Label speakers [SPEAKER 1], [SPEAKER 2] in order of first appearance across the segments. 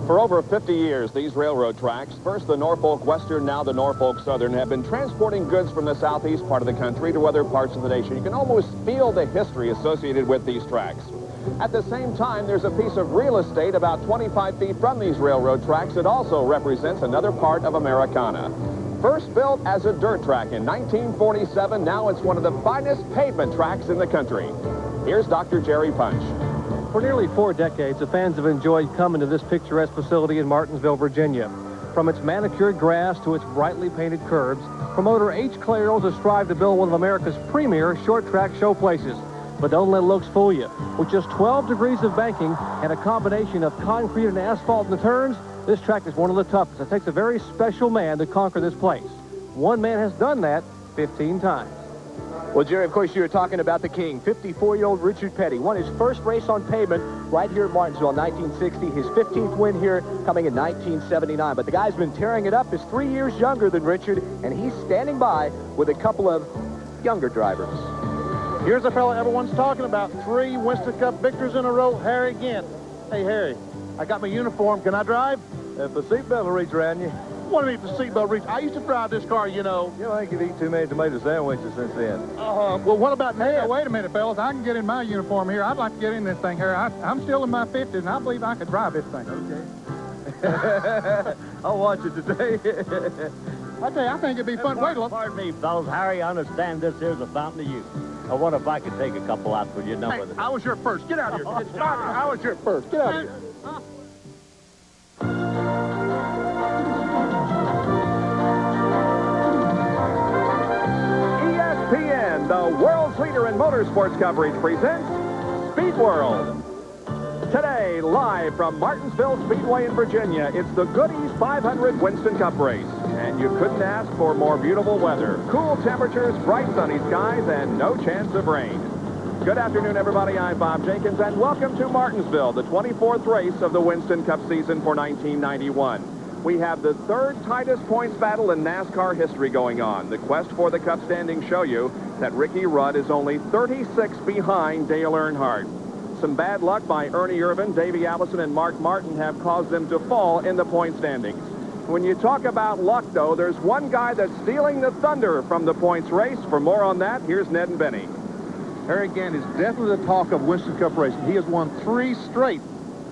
[SPEAKER 1] For over 50 years, these railroad tracks, first the Norfolk Western, now the Norfolk Southern, have been transporting goods from the southeast part of the country to other parts of the nation. You can almost feel the history associated with these tracks. At the same time, there's a piece of real estate about 25 feet from these railroad tracks that also represents another part of Americana. First built as a dirt track in 1947, now it's one of the finest pavement tracks in the country. Here's Dr. Jerry Punch.
[SPEAKER 2] For nearly 4 decades, the fans have enjoyed coming to this picturesque facility in Martinsville, Virginia. From its manicured grass to its brightly painted curbs, promoter H. Clairol has strived to build one of America's premier short-track showplaces. But don't let looks fool you. With just 12 degrees of banking and a combination of concrete and asphalt in the turns, this track is one of the toughest. It takes a very special man to conquer this place. One man has done that 15 times.
[SPEAKER 3] Well, Jerry, of course, you were talking about the king. 54-year-old Richard Petty won his first race on pavement right here at Martinsville in 1960. His 15th win here coming in 1979. But the guy's been tearing it up. He's 3 years younger than Richard, and he's standing by with a couple of younger drivers.
[SPEAKER 4] Here's a fella everyone's talking about. 3 Winston Cup victors in a row, Harry Gant. Hey, Harry, I got my uniform. Can I drive?
[SPEAKER 5] If the seatbelt will reach around you.
[SPEAKER 4] What do you mean if the seatbelt reach? I used to drive this car, you know.
[SPEAKER 5] You know, I think you've eaten too many tomato sandwiches since then.
[SPEAKER 4] Well, what about
[SPEAKER 6] Hey,
[SPEAKER 4] Ned?
[SPEAKER 6] wait a minute, fellas. I can get in my uniform here. I'd like to get in this thing here. I'm still in my 50s, and I believe I could drive this thing.
[SPEAKER 5] Okay. I'll watch it today.
[SPEAKER 6] I tell you, I think it'd be fun. Wait a little.
[SPEAKER 7] Pardon me, fellas. Harry, I understand this here's a fountain of youth. I wonder if I could take a couple out with your number.
[SPEAKER 4] Hey,
[SPEAKER 7] With
[SPEAKER 4] I was your first. Get out of here. I was your first. Get out of here.
[SPEAKER 1] ESPN, the world's leader in motorsports coverage, presents Speed World. Today, live from Martinsville Speedway in Virginia, it's the Goody's 500 Winston Cup race. And you couldn't ask for more beautiful weather. Cool temperatures, bright sunny skies, and no chance of rain. Good afternoon, everybody. I'm Bob Jenkins, and welcome to Martinsville, the 24th race of the Winston Cup season for 1991. We have the third tightest points battle in NASCAR history going on. The quest for the Cup standings show you that Ricky Rudd is only 36 behind Dale Earnhardt. Some bad luck by Ernie Irvan, Davey Allison, and Mark Martin have caused them to fall in the point standings. When you talk about luck, though, there's one guy that's stealing the thunder from the points race. For more on that, here's Ned and Benny.
[SPEAKER 4] Harry Gant is definitely the talk of Winston Cup racing. He has won 3 straight.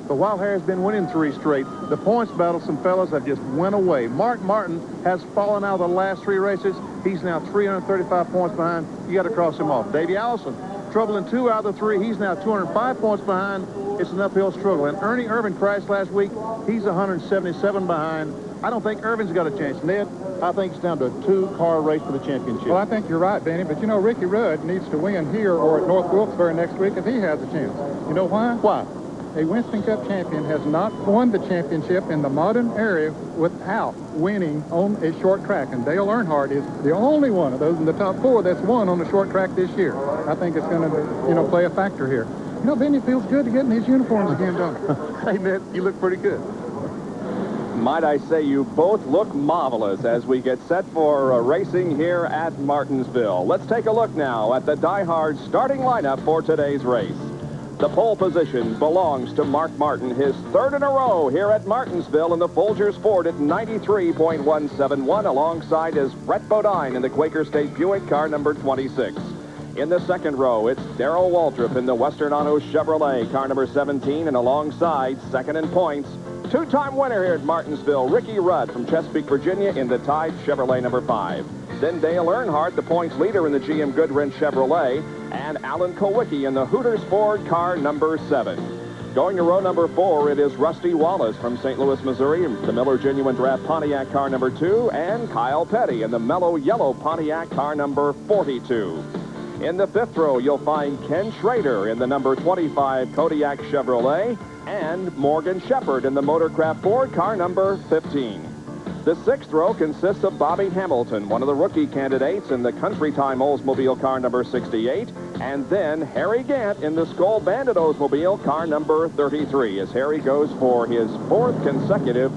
[SPEAKER 4] But while Harry's been winning 3 straight, the points battle, some fellas have just went away. Mark Martin has fallen out of the last 3 races. He's now 335 points behind. You got to cross him off. Davey Allison, trouble in 2 out of the 3. He's now 205 points behind. It's an uphill struggle. And Ernie Irvan crashed last week. He's 177 behind. I don't think Irvin's got a chance. Ned, I think it's down to a 2-car race for the championship.
[SPEAKER 6] Well, I think you're right, Benny. But, you know, Ricky Rudd needs to win here or at North Wilkes-Barre next week if he has a chance. You know why?
[SPEAKER 4] Why?
[SPEAKER 6] A Winston Cup champion has not won the championship in the modern era without winning on a short track. And Dale Earnhardt is the only one of those in the top 4 that's won on a short track this year. I think it's going to, you know, play a factor here. You know, Benny, it feels good to get in these uniforms again, don't it?
[SPEAKER 4] Hey, Ned, you look pretty good.
[SPEAKER 1] Might I say you both look marvelous as we get set for racing here at Martinsville. Let's take a look now at the die-hard starting lineup for today's race. The pole position belongs to Mark Martin, his 3rd in a row here at Martinsville in the Folgers Ford at 93.171, alongside his Brett Bodine in the Quaker State Buick car number 26. In the 2nd row, it's Darrell Waltrip in the Western Auto Chevrolet car number 17, and alongside, 2nd in points, 2-time winner here at Martinsville, Ricky Rudd from Chesapeake, Virginia in the Tide Chevrolet number 5. Then Dale Earnhardt, the points leader in the GM Goodwrench Chevrolet, and Alan Kowicki in the Hooters Ford car number 7. Going to row number 4, it is Rusty Wallace from St. Louis, Missouri, the Miller Genuine Draft Pontiac car number 2, and Kyle Petty in the Mellow Yellow Pontiac car number 42. In the 5th row, you'll find Ken Schrader in the number 25 Kodiak Chevrolet, and Morgan Shepherd in the Motorcraft Ford car number 15. The 6th row consists of Bobby Hamilton, one of the rookie candidates in the Country Time Oldsmobile car number 68, and then Harry Gant in the Skull Bandit Oldsmobile car number 33, as Harry goes for his 4th consecutive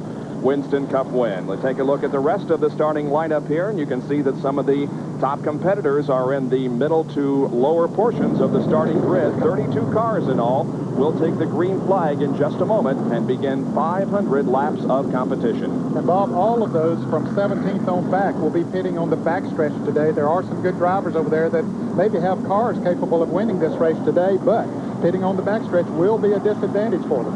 [SPEAKER 1] Winston Cup win. Let's take a look at the rest of the starting lineup here, and you can see that some of the top competitors are in the middle to lower portions of the starting grid. 32 cars in all. We'll take the green flag in just a moment and begin 500 laps of competition.
[SPEAKER 6] And Bob, all of those from 17th on back will be pitting on the backstretch today. There are some good drivers over there that maybe have cars capable of winning this race today, but pitting on the backstretch will be a disadvantage for them.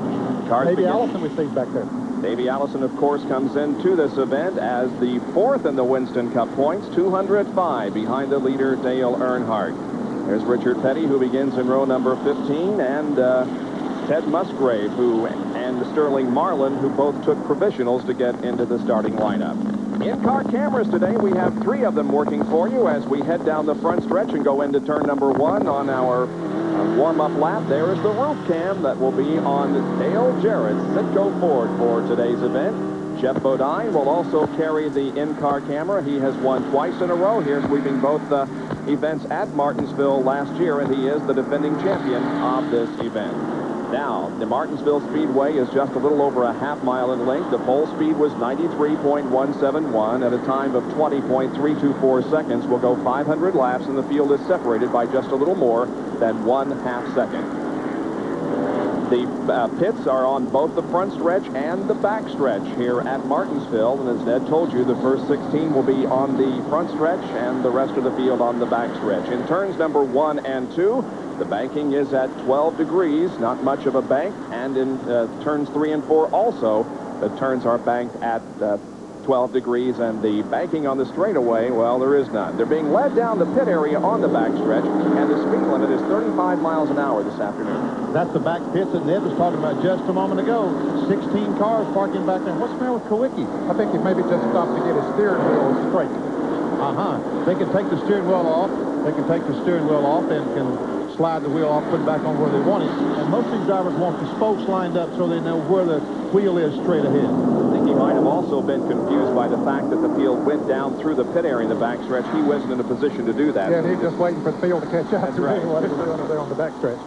[SPEAKER 6] Maybe Allison we see back there.
[SPEAKER 1] Davey Allison, of course, comes into this event as the 4th in the Winston Cup points, 205 behind the leader, Dale Earnhardt. There's Richard Petty, who begins in row number 15, and Ted Musgrave, and Sterling Marlin, who both took provisionals to get into the starting lineup. In-car cameras today, we have 3 of them working for you as we head down the front stretch and go into turn number 1 on our warm-up lap. There is the roof cam that will be on Dale Jarrett's Citgo Ford for today's event. Jeff Bodine will also carry the in-car camera. He has won twice in a row here, sweeping both events at Martinsville last year, and he is the defending champion of this event. Now, the Martinsville Speedway is just a little over a half mile in length. The pole speed was 93.171 at a time of 20.324 seconds. We'll go 500 laps, and the field is separated by just a little more than 1/2 second. The pits are on both the front stretch and the back stretch here at Martinsville. And as Ned told you, the first 16 will be on the front stretch and the rest of the field on the back stretch. In turns number 1 and 2, the banking is at 12 degrees, not much of a bank. And in turns 3 and 4 also, the turns are banked at 12 degrees, and the banking on the straightaway, well, there is none. They're being led down the pit area on the backstretch, and the speed limit is 35 miles an hour this afternoon.
[SPEAKER 4] That's the back pits that Ned was talking about just a moment ago. 16 cars parking back there. What's the matter with Kowicki?
[SPEAKER 6] I think he maybe just stopped to get his steering wheel straight.
[SPEAKER 4] They can take the steering wheel off. They can take the steering wheel off and can slide the wheel off, put it back on where they want it. And most of these drivers want the spokes lined up so they know where the wheel is straight ahead.
[SPEAKER 1] I think he might have also been confused by the fact that the field went down through the pit area in the backstretch. He wasn't in a position to do that.
[SPEAKER 6] Yeah, he's just waiting for the field to catch up.
[SPEAKER 1] That's right.
[SPEAKER 6] What he was doing over there on the backstretch.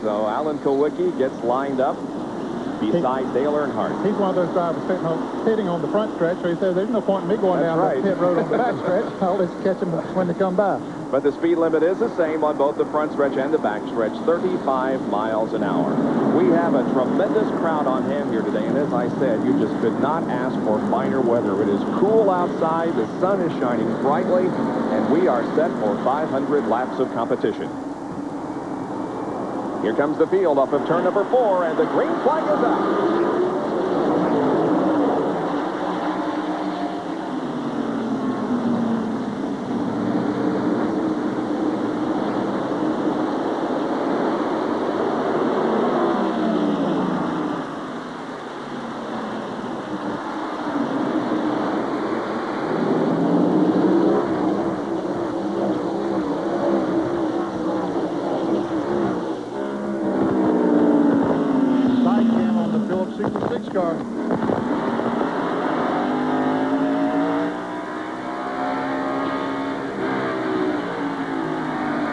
[SPEAKER 1] So Alan Kowicki gets lined up beside Dale Earnhardt.
[SPEAKER 6] He's one of those drivers pitting on the front stretch, so he says there's no point in me going down the pit road on the backstretch. I'll just catch them when they come by.
[SPEAKER 1] But the speed limit is the same on both the front stretch and the back stretch, 35 miles an hour. We have a tremendous crowd on hand here today, and as I said, you just could not ask for finer weather. It is cool outside, the sun is shining brightly, and we are set for 500 laps of competition. Here comes the field off of turn number 4, and the green flag is up.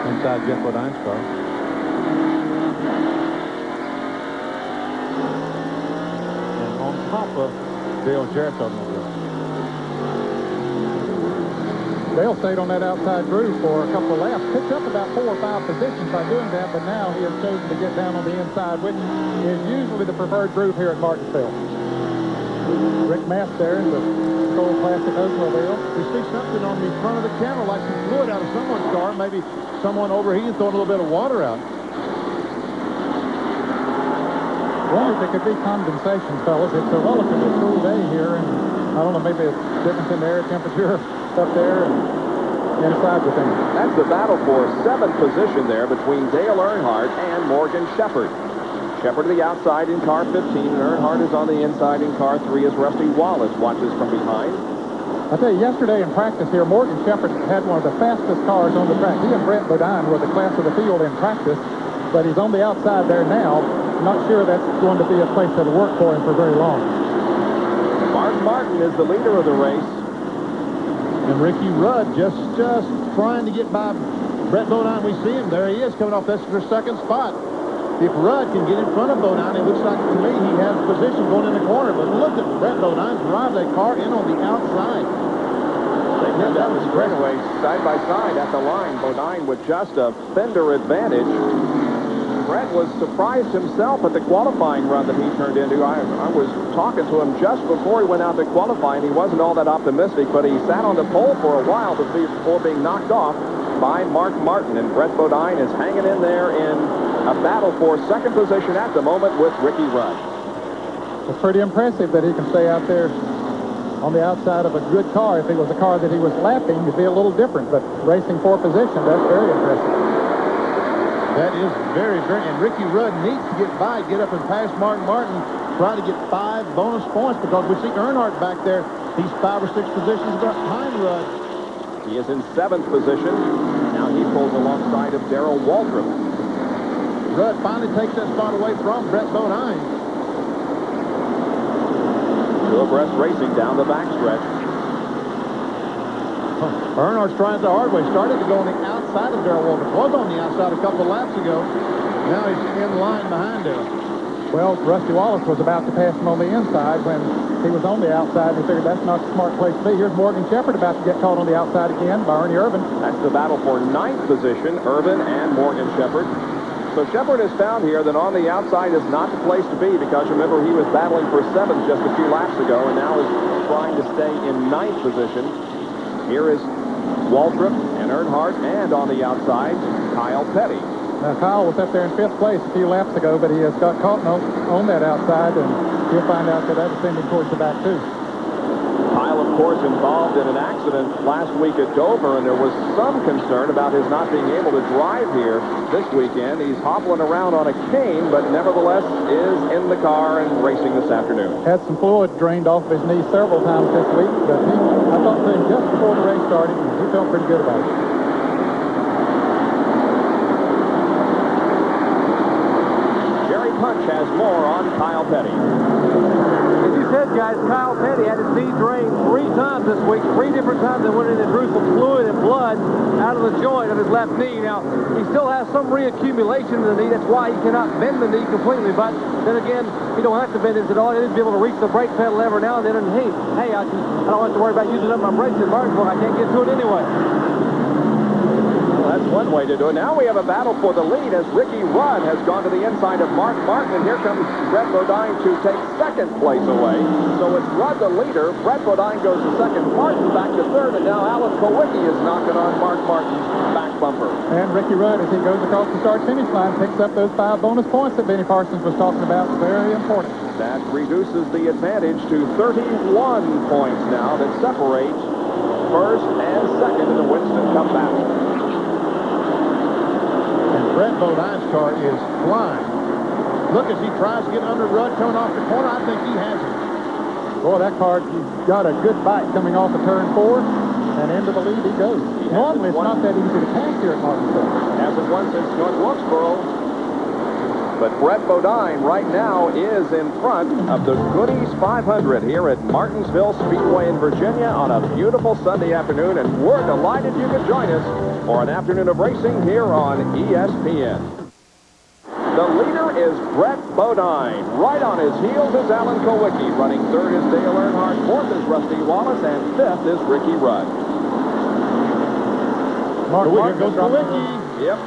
[SPEAKER 4] Inside Jeff Bodine's car. And on top of Dale Jarrett's automobile.
[SPEAKER 6] Dale stayed on that outside groove for a couple of laps, picked up about 4 or 5 positions by doing that, but now he has chosen to get down on the inside, which is usually the preferred groove here at Martinsville. Rick Mass there in the Gold Classic Oldsmobile.
[SPEAKER 4] We see something on the front of the camera, like some fluid out of someone's car. Maybe someone overheated, throwing a little bit of water out.
[SPEAKER 6] Wonder if it could be condensation, fellas. It's a relatively cool day here, and I don't know, maybe a difference in the air temperature up there and inside the thing.
[SPEAKER 1] That's the battle for 7th position there between Dale Earnhardt and Morgan Shepherd. Shepherd to the outside in car 15, and Earnhardt is on the inside in car 3 as Rusty Wallace watches from behind.
[SPEAKER 6] I tell you, yesterday in practice here, Morgan Shepherd had one of the fastest cars on the track. He and Brett Bodine were the class of the field in practice, but he's on the outside there now. Not sure that's going to be a place that'll work for him for very long.
[SPEAKER 1] Mark Martin is the leader of the race.
[SPEAKER 4] And Ricky Rudd just trying to get by Brett Bodine. We see him. There he is, coming off this for 2nd spot. If Rudd can get in front of Bodine, it looks like to me he has position going in the corner. But look at Brett Bodine drive that car in on the outside.
[SPEAKER 1] They come down the straightaway side by side at the line. Bodine with just a fender advantage. Brett was surprised himself at the qualifying run that he turned into. I was talking to him just before he went out to qualify, and he wasn't all that optimistic, but he sat on the pole for a while before being knocked off by Mark Martin. And Brett Bodine is hanging in there in a battle for second position at the moment with Ricky Rudd.
[SPEAKER 6] It's pretty impressive that he can stay out there on the outside of a good car. If it was a car that he was lapping, it'd be a little different, but racing for position, that's very impressive.
[SPEAKER 4] That is very, very, and Ricky Rudd needs to get by, get up and pass Mark Martin, try to get 5 bonus points, because we see Earnhardt back there. He's 5 or 6 positions behind Rudd.
[SPEAKER 1] He is in 7th position. Now he pulls alongside of Darrell Waltrip.
[SPEAKER 4] Rudd finally takes that spot away from Brett Bodine.
[SPEAKER 1] Two abreast racing down the backstretch.
[SPEAKER 4] Earnhardt's trying the hard way. Started to go on the outside of Darrell Waltrip. Was on the outside a couple of laps ago. Now he's in line behind him.
[SPEAKER 6] Well, Rusty Wallace was about to pass him on the inside when he was on the outside. He figured that's not the smart place to be. Here's Morgan Checkered about to get caught on the outside again by Ernie Irvin.
[SPEAKER 1] That's the battle for 9th position, Irvin and Morgan Checkered. So Checkered has found here that on the outside is not the place to be, because remember he was battling for 7th just a few laps ago and now is trying to stay in 9th position. Here is Waltrip and Earnhardt, and on the outside, Kyle Petty.
[SPEAKER 6] Now, Kyle was up there in 5th place a few laps ago, but he has got caught on that outside, and you'll find out that that was sending towards the back, too.
[SPEAKER 1] Kyle, of course, involved in an accident last week at Dover, and there was some concern about his not being able to drive here this weekend. He's hobbling around on a cane, but nevertheless is in the car and racing this afternoon.
[SPEAKER 6] Had some fluid drained off of his knee several times this week, but I talked to him just before the race started, and he felt pretty good about it.
[SPEAKER 1] Jerry Punch has more on Kyle Petty.
[SPEAKER 2] As you said, guys, Kyle Petty had his knee drained 3 times this week. 3 different times they went in and drew some fluid and blood out of the joint of his left knee. Now, he still has some reaccumulation in the knee. That's why he cannot bend the knee completely. But then again, you don't have to bend it at all. He needs to be able to reach the brake pedal every now and then. And hey, I don't have to worry about using up my brakes in Martinsville. I can't get to it anyway.
[SPEAKER 1] Well, that's one way to do it. Now we have a battle for the lead as Ricky Rudd has gone to the inside of Mark Martin, and here comes Brett Bodine to take 2nd place away. So it's Rudd the leader. Brett Bodine goes to 2nd, Martin back to 3rd, and now Alan Kowicki is knocking on Mark Martin's back bumper.
[SPEAKER 6] And Ricky Rudd, as he goes across the start-finish line, picks up those 5 bonus points that Benny Parsons was talking about. Very important.
[SPEAKER 1] That reduces the advantage to 31 points now that separate 1st and 2nd in the Winston Cup battle.
[SPEAKER 4] Brett Bodine's car is flying. Look as he tries to get under Rudd coming off the corner. I think he has it.
[SPEAKER 6] Boy, that car, he's got a good bite coming off of turn 4, and into the lead he goes. Normally, it's not that easy to pass here at Martinsville.
[SPEAKER 1] Hasn't won since North Wilkesboro. But Brett Bodine right now is in front of the Goodies 500 here at Martinsville Speedway in Virginia on a beautiful Sunday afternoon, and we're delighted you could join us for an afternoon of racing here on ESPN. The leader is Brett Bodine. Right on his heels is Alan Kowicki. Running 3rd is Dale Earnhardt. 4th is Rusty Wallace. And 5th is Ricky Rudd.
[SPEAKER 4] Here goes Kowicki.
[SPEAKER 1] Yep.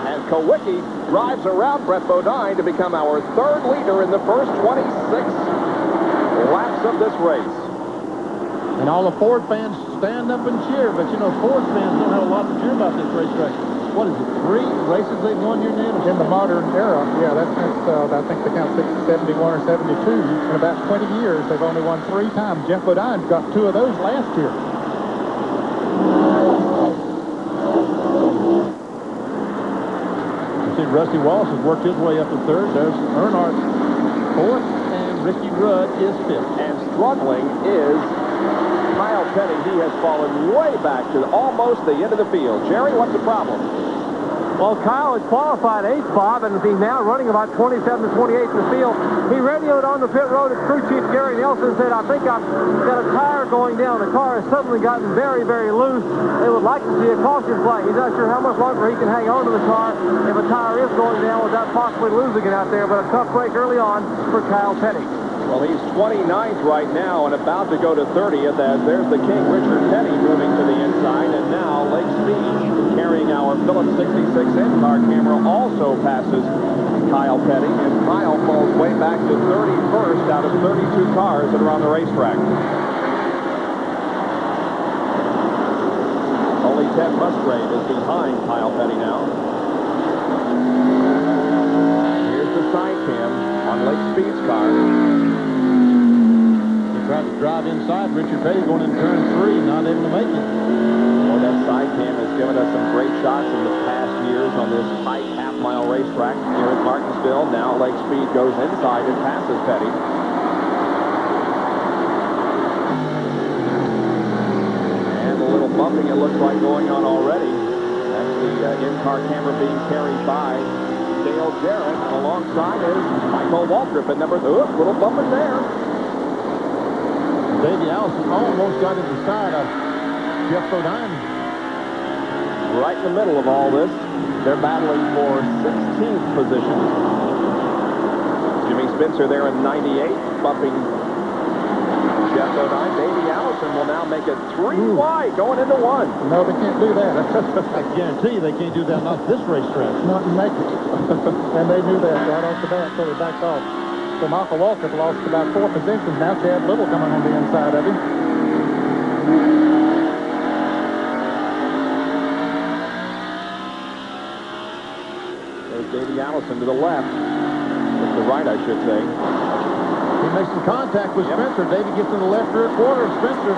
[SPEAKER 1] And Kowicki drives around Brett Bodine to become our 3rd leader in the first 26 laps of this race.
[SPEAKER 4] And all the Ford fans stand up and cheer, but you know, Ford fans don't have a lot to cheer about this racetrack. What is it, 3 races they've won here now?
[SPEAKER 6] In the modern era, yeah, that's since, I think they count 71 or 72. In about 20 years, they've only won 3 times. Jeff Bodine's got 2 of those last year.
[SPEAKER 4] You see Rusty Wallace has worked his way up to 3rd. There's Earnhardt 4th, and Ricky Rudd is 5th.
[SPEAKER 1] And struggling is Kyle Petty. He has fallen way back to almost the end of the field. Jerry, what's the problem?
[SPEAKER 2] Well, Kyle had qualified 8th, Bob, and he's now running about 27 to 28 in the field. He radioed on the pit road at crew chief Gary Nelson and said, I think I've got a tire going down. The car has suddenly gotten very, very loose. They would like to see a caution flag. He's not sure how much longer he can hang on to the car if a tire is going down without possibly losing it out there, but a tough break early on for Kyle Petty.
[SPEAKER 1] Well, he's 29th right now and about to go to 30th as there's the King, Richard Petty, moving to the inside. And now Lake Speed, carrying our Phillips 66 in-car camera, also passes Kyle Petty. And Kyle falls way back to 31st out of 32 cars that are on the racetrack. Only Ted Musgrave is behind Kyle Petty now. Here's the side cam on Lake Speed's car.
[SPEAKER 4] Tried to drive inside. Richard Petty going in turn 3, not able to make it.
[SPEAKER 1] Well, that side cam has given us some great shots in the past years on this tight half-mile racetrack here at Martinsville. Now Lake Speed goes inside and passes Petty. And a little bumping it looks like going on already. That's the in-car camera being carried by Dale Jarrett. Alongside is Michael Waltrip at number 2. Little bumping there.
[SPEAKER 4] Davey Allison almost got in the side of Jeff Bodine.
[SPEAKER 1] Right in the middle of all this, they're battling for 16th position. Jimmy Spencer there in 98, bumping Jeff Bodine. Davey Allison will now make it 3 wide, going into 1.
[SPEAKER 6] No, they can't do that.
[SPEAKER 4] I guarantee you they can't do that, not this racetrack.
[SPEAKER 6] Not in Macon. And they knew that right off the bat, so they backed off. So Michael Waltrip lost about 4 positions. Now Chad Little coming on the inside of him.
[SPEAKER 1] There's Davey Allison to the left. To the right, I should say.
[SPEAKER 4] He makes some contact with Spencer. Davey gets in the left rear quarter of Spencer,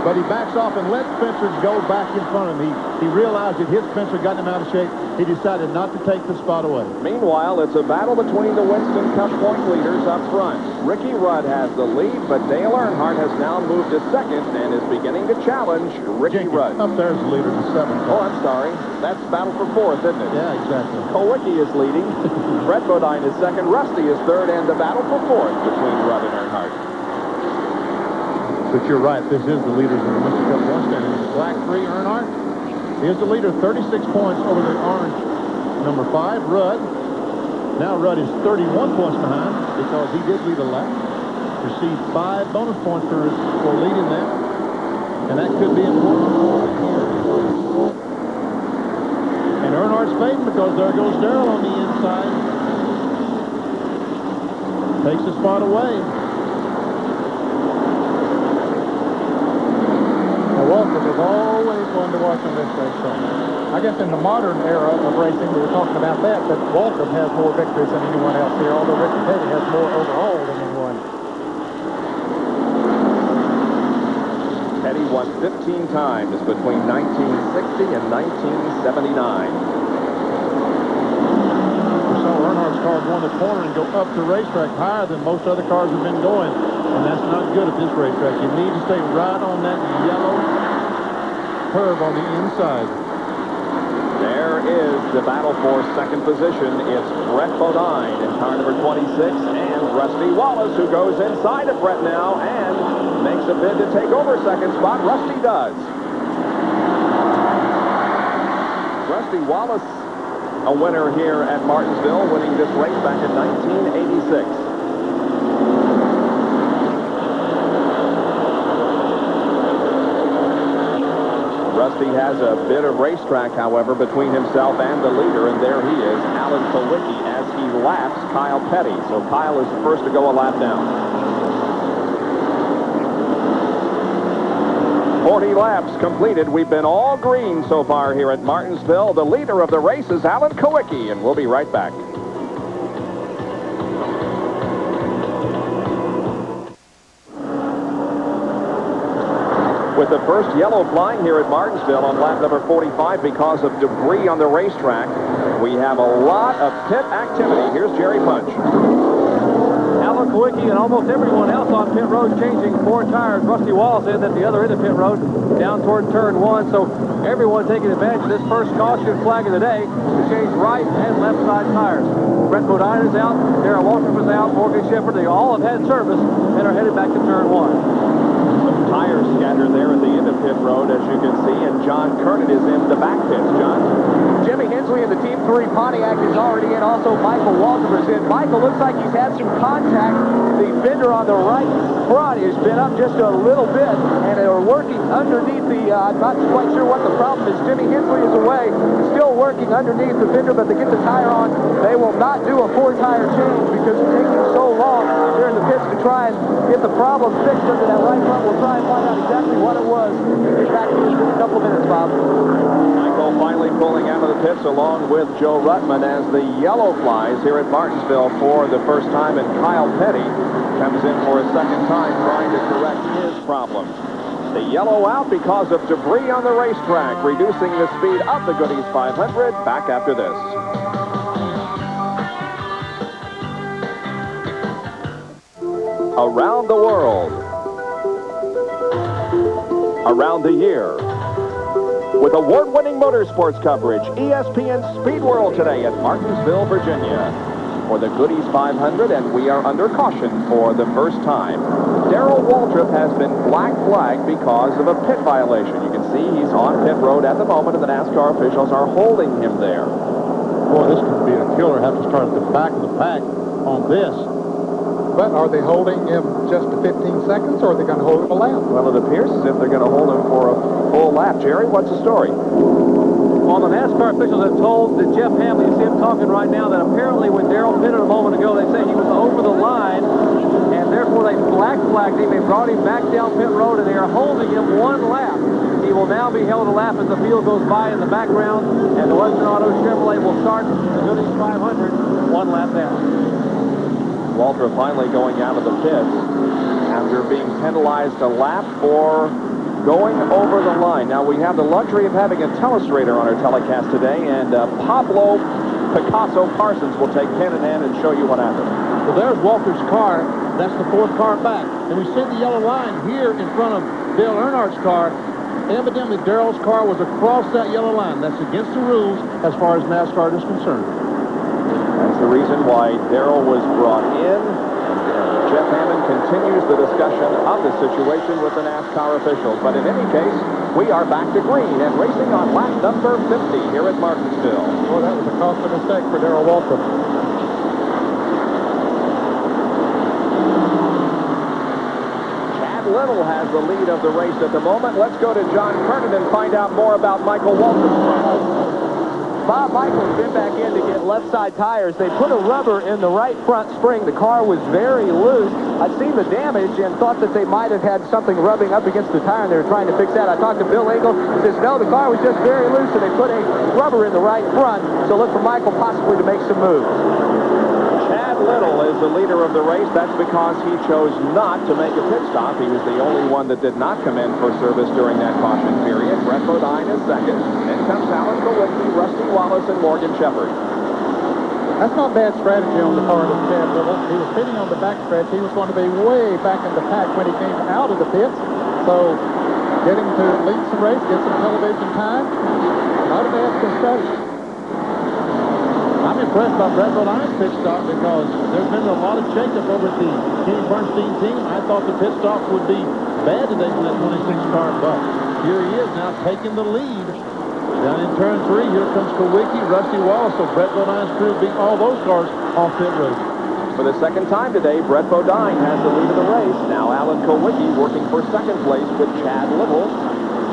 [SPEAKER 4] but he backs off and lets Spencer go back in front of him. He realized that his Spencer got him out of shape. He decided not to take the spot away.
[SPEAKER 1] Meanwhile, it's a battle between the Winston Cup point leaders up front. Ricky Rudd has the lead, but Dale Earnhardt has now moved to second and is beginning to challenge Ricky Rudd.
[SPEAKER 4] Up there's the leader, the 7th.
[SPEAKER 1] Oh, I'm sorry. That's battle for 4th, isn't it?
[SPEAKER 4] Yeah, exactly.
[SPEAKER 1] Kowicki is leading. Brett Bodine is second. Rusty is third, and the battle for 4th between Rudd and Earnhardt.
[SPEAKER 4] But you're right. This is the leaders in the Winston Cup point standings. Black 3, Earnhardt. Here's the leader, 36 points over the orange number 5, Rudd. Now Rudd is 31 points behind because he did lead a lap. Received 5 bonus points for leading that. And that could be important. And Earnhardt's fading because there goes Darrell on the inside. Takes the spot away.
[SPEAKER 6] Waltrip is always one to watch on this racetrack. I guess in the modern era of racing, we were talking about that, but Waltrip has more victories than anyone else here, although Richard Petty has more overall than anyone.
[SPEAKER 1] Petty won 15 times between 1960 and 1979.
[SPEAKER 4] We saw Earnhardt's car go in the corner and go up the racetrack higher than most other cars have been going. And that's not good at this racetrack. You need to stay right on that yellow curve on the inside.
[SPEAKER 1] There is the battle for second position. It's Brett Bodine in car number 26 and Rusty Wallace, who goes inside of Brett now and makes a bid to take over second spot. Rusty does. Rusty Wallace, a winner here at Martinsville, winning this race back in 1986. Rusty has a bit of racetrack, however, between himself and the leader, and there he is, Alan Kowicki, as he laps Kyle Petty. So Kyle is the first to go a lap down. 40 laps completed. We've been all green so far here at Martinsville. The leader of the race is Alan Kowicki, and we'll be right back. With the first yellow flying here at Martinsville on lap number 45 because of debris on the racetrack, we have a lot of pit activity. Here's Jerry Punch.
[SPEAKER 2] Alan Alan Kowicki and almost everyone else on pit road changing 4 tires. Rusty Wallace in at the other end of pit road down toward turn 1. So everyone taking advantage of this first caution flag of the day to change right and left side tires. Brett Bodine is out, Darrell Waltrip is out, Morgan Shepherd. They all have had service and are headed back to turn 1.
[SPEAKER 1] Some tires scattered there at the end of pit road, as you can see, and John Kernan is in the back pits. John?
[SPEAKER 3] Jimmy Hensley in the Team 3 Pontiac is already in. Also, Michael Waltrip is in. Michael looks like he's had some contact. The fender on the right front has been up just a little bit, and they're working underneath the, I'm not quite sure what the problem is. Jimmy Hensley is away, still working underneath the fender, but to get the tire on, they will not do a 4-tire change because it's taking so long here in the pits to try and get the problem fixed under that right front. We'll try and find out exactly what it was. Get back to you in a couple of minutes, Bob.
[SPEAKER 1] Michael finally pulling out of the pits along with Joe Ruttman as the yellow flies here at Martinsville for the first time, and Kyle Petty comes in for a second time trying to correct his problem. The yellow out because of debris on the racetrack, reducing the speed of the Goodies 500. Back after this. Around the world, around the year, with award-winning motorsports coverage, ESPN Speed World today at Martinsville, Virginia, for the Goodies 500, and we are under caution for the first time. Darrell Waltrip has been black flagged because of a pit violation. You can see he's on pit road at the moment, and the NASCAR officials are holding him there.
[SPEAKER 6] Boy, this could be a killer. Have to start at the back of the pack on this. But are they holding him just to 15 seconds, or are they going to hold him a lap?
[SPEAKER 1] Well, it appears as if they're going to hold him for a full lap. Jerry, what's the story?
[SPEAKER 2] Well, the NASCAR officials have told that Jeff Hamlin, you see him talking right now, that apparently when Darrell pitted a moment ago, they say he was over the line, and therefore they black flagged him. They brought him back down pit road, and they are holding him 1 lap. He will now be held a lap as the field goes by in the background, and the Western Auto Chevrolet will start the Goodies 500 1 lap down.
[SPEAKER 1] Waltrip finally going out of the pits after being penalized a lap for going over the line. Now, we have the luxury of having a telestrator on our telecast today, and Pablo Picasso Parsons will take pen in hand and show you what happened.
[SPEAKER 8] Well, there's Walter's car. That's the 4th car back. And we see the yellow line here in front of Dale Earnhardt's car. Evidently, Darrell's car was across that yellow line. That's against the rules as far as NASCAR is concerned.
[SPEAKER 1] That's the reason why Darrell was brought in. Jeff Hammond continues the discussion of the situation with the NASCAR officials. But in any case, we are back to green and racing on lap number 50 here at Martinsville.
[SPEAKER 6] Well, that was a costly mistake for Darrell Waltrip.
[SPEAKER 1] Chad Little has the lead of the race at the moment. Let's go to John Kernan and find out more about Michael Waltrip's problem.
[SPEAKER 3] Bob Michael's been back in to get left side tires. They put a rubber in the right front spring. The car was very loose. I'd seen the damage and thought that they might have had something rubbing up against the tire, and they were trying to fix that. I talked to Bill Engel. He says, no, the car was just very loose, and they put a rubber in the right front. So look for Michael possibly to make some moves.
[SPEAKER 1] Chad Little is the leader of the race. That's because he chose not to make a pit stop. He was the only one that did not come in for service during that caution period. Brett Bodine is second. Then comes Alan Kowicki, Rusty Wallace, and Morgan Shepherd.
[SPEAKER 6] That's not bad strategy on the part of Chad Little. He was pitting on the back stretch. He was going to be way back in the pack when he came out of the pits. So getting to lead some race, get some television time, not a bad strategy.
[SPEAKER 8] I'm impressed by Brett Bodine's pit stop because there's been a lot of shakeup over at the Kenny Bernstein team. I thought the pit stop would be bad today for that 26-car, but here he is now taking the lead. Down in turn 3, here comes Kowicki, Rusty Wallace, so Brett Bodine's crew beat all those cars off pit road.
[SPEAKER 1] For the second time today, Brett Bodine has the lead of the race. Now Alan Kowicki working for second place with Chad Little.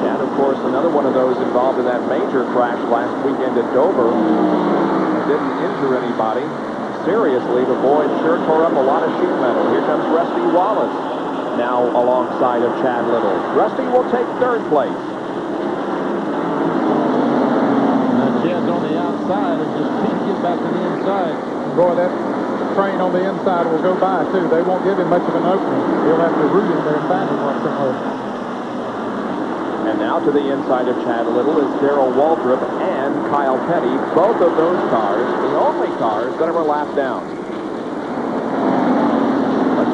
[SPEAKER 1] Chad, of course, another one of those involved in that major crash last weekend at Dover. Didn't injure anybody seriously. The boy sure tore up a lot of sheet metal. Here comes Rusty Wallace now alongside of Chad Little. Rusty will take 3rd place.
[SPEAKER 8] Now Chad's on the outside and just can't get back to the inside.
[SPEAKER 6] Boy, that train on the inside will go by, too. They won't give him much of an opening. He'll have to root in there and find him once somewhere.
[SPEAKER 1] And now to the inside of Chad Little is Darrell Waltrip and Kyle Petty. Both of those cars, the only cars that are lapped down.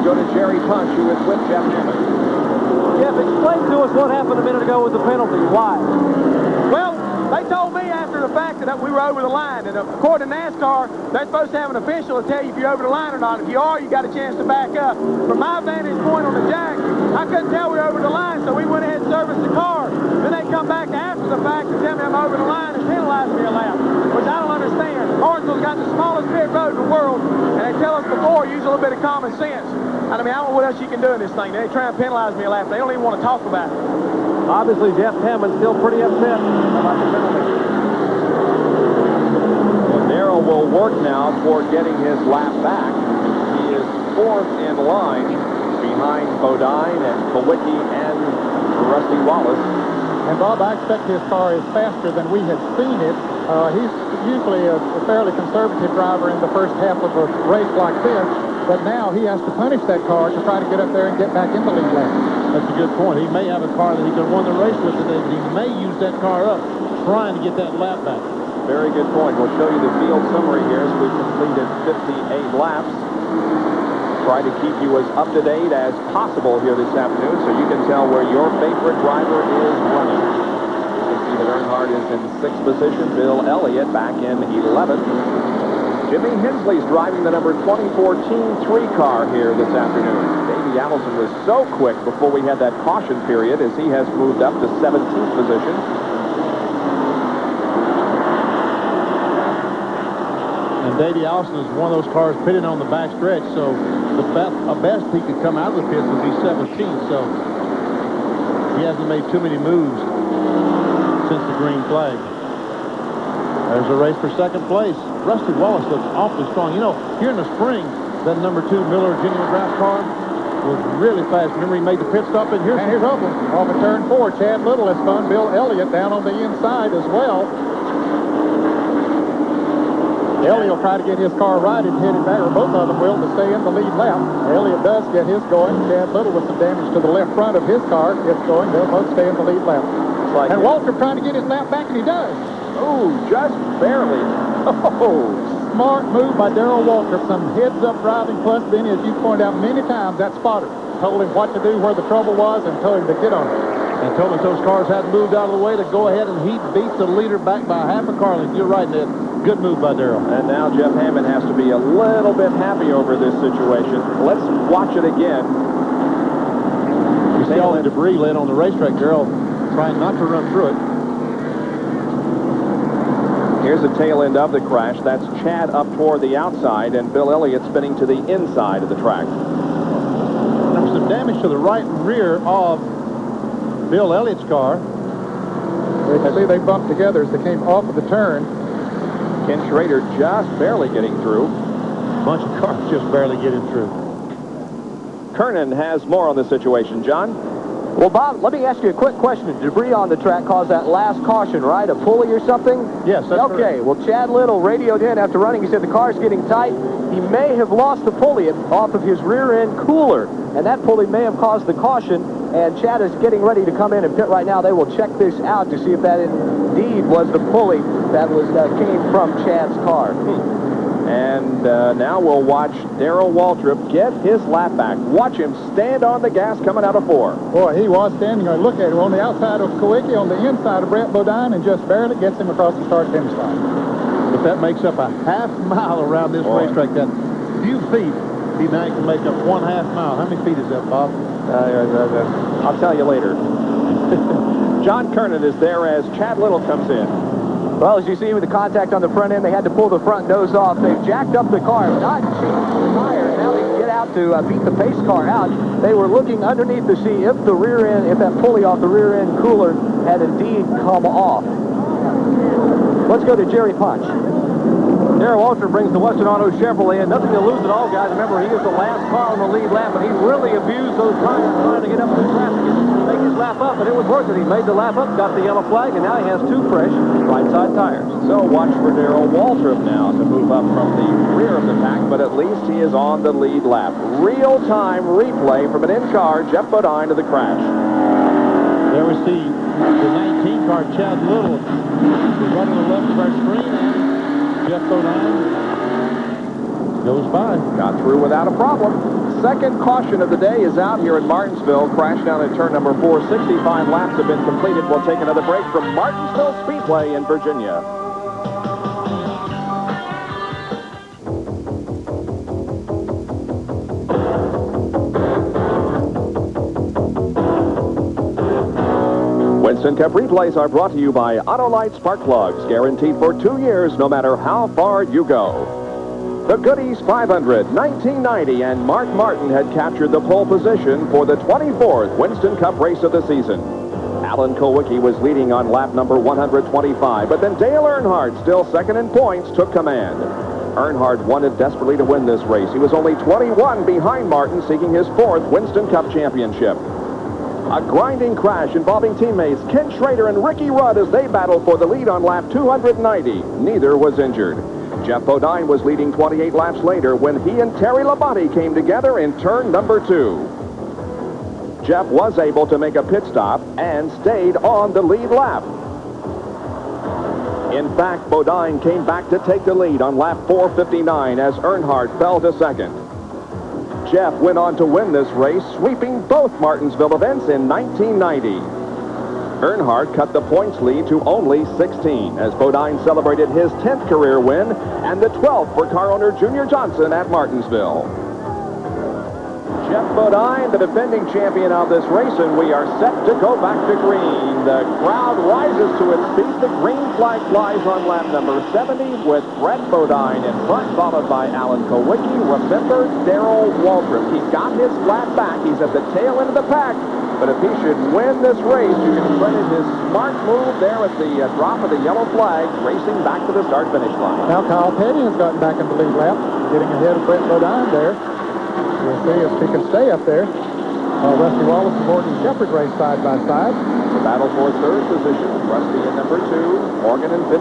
[SPEAKER 1] Let's go to Jerry Punch, who is with Jeff Hammond.
[SPEAKER 2] Jeff, explain to us what happened a minute ago with the penalty. Why?
[SPEAKER 3] Well, they told me after the fact that we were over the line. And according to NASCAR, they're supposed to have an official to tell you if you're over the line or not. If you are, you got a chance to back up. From my vantage point on the jack, I couldn't tell we were over the line, so we went ahead and serviced the car. Then they come back after the fact and tell me I'm over the line and penalize me a lap, which I don't understand. Martinsville's got the smallest pit road in the world, and they tell us before, use a little bit of common sense. I mean, I don't know what else you can do in this thing. They try and penalize me a lap. They don't even want to talk about it.
[SPEAKER 2] Obviously, Jeff Hammond's still pretty upset about the penalty.
[SPEAKER 1] Well, Darrell will work now toward getting his lap back. He is 4th in line behind Bodine and Kowicki and Rusty Wallace.
[SPEAKER 6] And Bob, I expect his car is faster than we had seen it. He's usually a fairly conservative driver in the first half of a race like this, but now he has to punish that car to try to get up there and get back in the lead lap.
[SPEAKER 8] That's a good point. He may have a car that he could have won the race with today, but he may use that car up trying to get that lap back.
[SPEAKER 1] Very good point. We'll show you the field summary here as we've completed 58 laps. Try to keep you as up-to-date as possible here this afternoon so you can tell where your favorite driver is running. You can see that Earnhardt is in 6th position. Bill Elliott back in 11th. Jimmy Hensley's driving the number 2014 3 car here this afternoon. Davey Allison was so quick before we had that caution period as he has moved up to 17th position.
[SPEAKER 8] And Davey Allison is one of those cars pitted on the back stretch, so the best he could come out of the pits would be 17th, so he hasn't made too many moves since the green flag. There's a race for 2nd place. Rusty Wallace looks awfully strong. You know, here in the spring, that number 2 Miller Genuine Draft car was really fast. Remember, he made the pit stop, and here's trouble.
[SPEAKER 6] Off of turn 4, Chad Little has spun Bill Elliott down on the inside as well. Elliott will try to get his car right and hit it back, or both of them will, to stay in the lead lap. Elliott does get his going. Chad Little, with some damage to the left front of his car, gets going. They'll both stay in the lead lap.
[SPEAKER 1] Like
[SPEAKER 6] and Waltrip trying to get his lap back, and he does.
[SPEAKER 1] Oh, just barely. Oh,
[SPEAKER 6] smart move by Darrell Waltrip. Some heads-up driving, plus Benny, as you pointed out many times, that spotter told him what to do, where the trouble was, and told him to get on it.
[SPEAKER 8] And told him if those cars hadn't moved out of the way to go ahead, and he beat the leader back by half a car length. You're right, Ned. Good move by Darrell.
[SPEAKER 1] And now Jeff Hammond has to be a little bit happy over this situation. Let's watch it again.
[SPEAKER 8] You see all the debris laid on the racetrack. Darrell trying not to run through it.
[SPEAKER 1] Here's the tail end of the crash. That's Chad up toward the outside and Bill Elliott spinning to the inside of the track.
[SPEAKER 8] There was some damage to the right and rear of Bill Elliott's car.
[SPEAKER 6] You can see they bumped together as they came off of the turn.
[SPEAKER 1] Ken Schrader just barely getting through.
[SPEAKER 8] Bunch of cars just barely getting through.
[SPEAKER 1] Kernan has more on the situation. John?
[SPEAKER 3] Well, Bob, let me ask you a quick question. Debris on the track caused that last caution, right? A pulley or something?
[SPEAKER 8] Yes, that's
[SPEAKER 3] okay.
[SPEAKER 8] correct.
[SPEAKER 3] Well, Chad Little radioed in after running. He said the car's getting tight. He may have lost the pulley off of his rear end cooler, and that pulley may have caused the caution. And Chad is getting ready to come in and pit right now. They will check this out to see if that indeed was the pulley that came from Chad's car.
[SPEAKER 1] And now we'll watch Darrell Waltrip get his lap back. Watch him stand on the gas coming out of 4.
[SPEAKER 6] Boy, he was standing there. Look at him on the outside of Kowicki, on the inside of Brett Bodine, and just barely gets him across the start-finish line.
[SPEAKER 8] But that makes up a half mile around this racetrack. That few feet, he now can make up 1/2 mile. How many feet is that, Bob?
[SPEAKER 1] I'll tell you later. John Kernan is there as Chad Little comes in.
[SPEAKER 3] Well, as you see with the contact on the front end, they had to pull the front nose off. They've jacked up the car, not changed the tire. Now they can get out to beat the pace car out. They were looking underneath to see if the rear end, if that pulley off the rear end cooler had indeed come off. Let's go to Jerry Punch.
[SPEAKER 2] Darrell Waltrip brings the Western Auto Chevrolet, and nothing to lose at all, guys. Remember, he is the last car on the lead lap, and he really abused those tires trying to get up through traffic and make his lap up, and it was worth it. He made the lap up, got the yellow flag, and now he has 2 fresh right-side tires.
[SPEAKER 1] So watch for Darrell Waltrip now to move up from the rear of the pack, but at least he is on the lead lap. Real-time replay from an in-car Jeff Bodine to the crash.
[SPEAKER 8] There we see the 19 car, Chad Little, right on the left of our screen, and Jeff Bodine goes by.
[SPEAKER 1] Got through without a problem. Second caution of the day is out here in Martinsville. Crashed down at turn number 4. 65 laps have been completed. We'll take another break from Martinsville Speedway in Virginia. Winston Cup replays are brought to you by Autolite Spark Plugs, guaranteed for 2 years no matter how far you go. The Goody's 500, 1990, and Mark Martin had captured the pole position for the 24th Winston Cup race of the season. Alan Kulwicki was leading on lap number 125, but then Dale Earnhardt, still second in points, took command. Earnhardt wanted desperately to win this race. He was only 21 behind Martin, seeking his 4th Winston Cup championship. A grinding crash involving teammates Ken Schrader and Ricky Rudd as they battled for the lead on lap 290. Neither was injured. Jeff Bodine was leading 28 laps later when he and Terry Labonte came together in turn number 2. Jeff was able to make a pit stop and stayed on the lead lap. In fact, Bodine came back to take the lead on lap 459 as Earnhardt fell to second. Jeff went on to win this race, sweeping both Martinsville events in 1990. Earnhardt cut the points lead to only 16 as Bodine celebrated his 10th career win and the 12th for car owner Junior Johnson at Martinsville. Jeff Bodine, the defending champion of this race, and we are set to go back to green. The crowd rises to its feet. The green flag flies on lap number 70 with Brett Bodine in front, followed by Alan Kulwicki. Remember Darrell Waltrip. He got his flat back. He's at the tail end of the pack. But if he should win this race, you can credit his smart move there at the drop of the yellow flag, racing back to the start-finish line.
[SPEAKER 6] Now Kyle Petty has gotten back in the lead lap, getting ahead of Brett Bodine there. We'll see if he can stay up there. Rusty Wallace and Morgan Checkered race side by side.
[SPEAKER 1] The battle for third position. Rusty in number 2, Morgan in 15.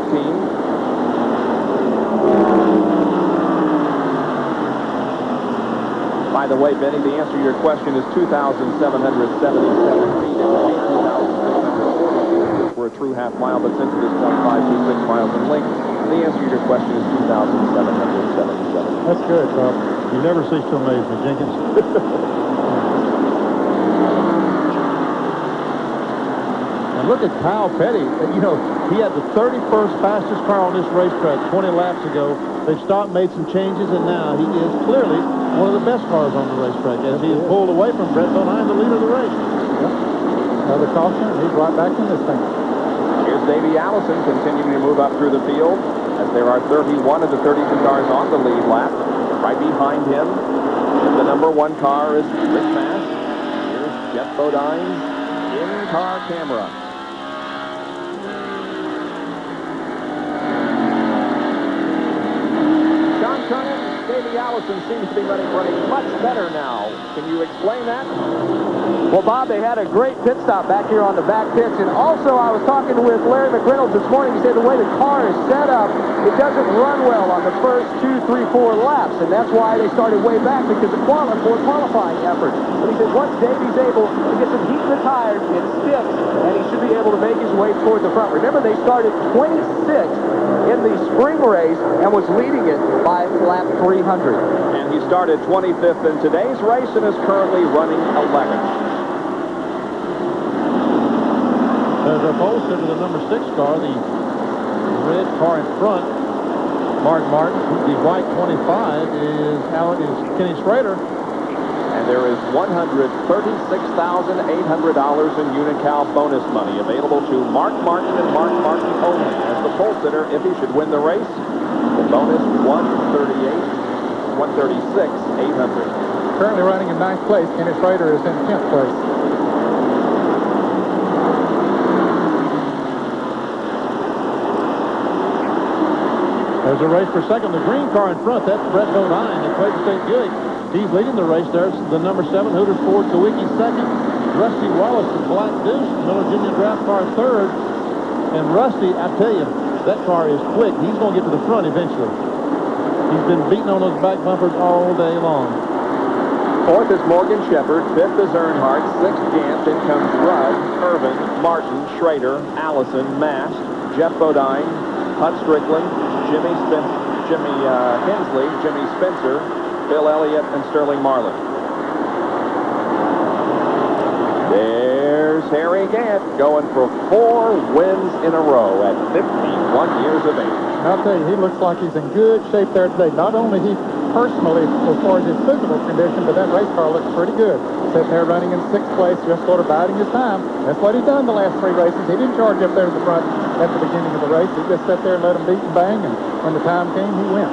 [SPEAKER 1] By the way, Benny, the answer to your question is 2,777 feet. It would be 2,640 for a true half mile, but since it is 0.526 miles in length, the answer to your question is 2,777.
[SPEAKER 8] That's good, Bob. You never cease to amaze me, Jenkins. And look at Kyle Petty. You know, he had the 31st fastest car on this racetrack 20 laps ago. They've stopped, made some changes, and now he is clearly one of the best cars on the racetrack as he is pulled away from Brett Bodine, the leader of the race.
[SPEAKER 6] Yep. Another caution, and he's right back in this thing.
[SPEAKER 1] Here's Davey Allison continuing to move up through the field as there are 31 of the 32 cars on the lead lap. Right behind him, the number 1 car is Rick Mass. Here's Jeff Bodine's in-car camera. John Kernan, Davey Allison seems to be running much better now. Can you explain that?
[SPEAKER 3] Well, Bob, they had a great pit stop back here on the back pits. And also, I was talking with Larry McReynolds this morning. He said the way the car is set up, it doesn't run well on the first 2, 3, 4 laps. And that's why they started way back, because of qualifying effort. But he said once Davey's able to get some heat in the tires, it stiffs, and he should be able to make his way toward the front. Remember, they started 26th in the spring race and was leading it by lap 300.
[SPEAKER 1] And he started 25th in today's race and is currently running 11th.
[SPEAKER 8] There's our pole sitter, the number 6 car, the red car in front, Mark Martin. The white 25 is Kenny Schrader.
[SPEAKER 1] And there is $136,800 in Unical bonus money available to Mark Martin and Mark Martin only as the pole sitter if he should win the race. The bonus $136,800.
[SPEAKER 6] Currently running in 9th place. Kenny Schrader is in 10th place.
[SPEAKER 8] There's a race for second. The green car in front, that's Brett Bodine, the Quaker State Buick. He's leading the race. There's the number 7 Hooters Ford Kulwicki second. Rusty Wallace, the Black Deuce, Miller Junior Draft Car third. And Rusty, I tell you, that car is quick. He's going to get to the front eventually. He's been beating on those back bumpers all day long.
[SPEAKER 1] 4th is Morgan Shepherd. 5th is Earnhardt. 6th Gant. Then comes Rudd, Irvin, Martin, Schrader, Allison, Mast, Jeff Bodine, Hut Strickland, Jimmy Smith, Jimmy Hensley, Jimmy Spencer, Bill Elliott, and Sterling Marlin. There's Harry Gant going for 4 wins in a row at 51 years of age.
[SPEAKER 6] I'll tell you, he looks like he's in good shape there today. Not only he personally, as far as his physical condition, but that race car looks pretty good. Sitting there running in 6th place, just sort of biding his time. That's what he's done the last 3 races. He didn't charge up there at the front at the beginning of the race. He just sat there and let him beat and bang, and when the time came, he went.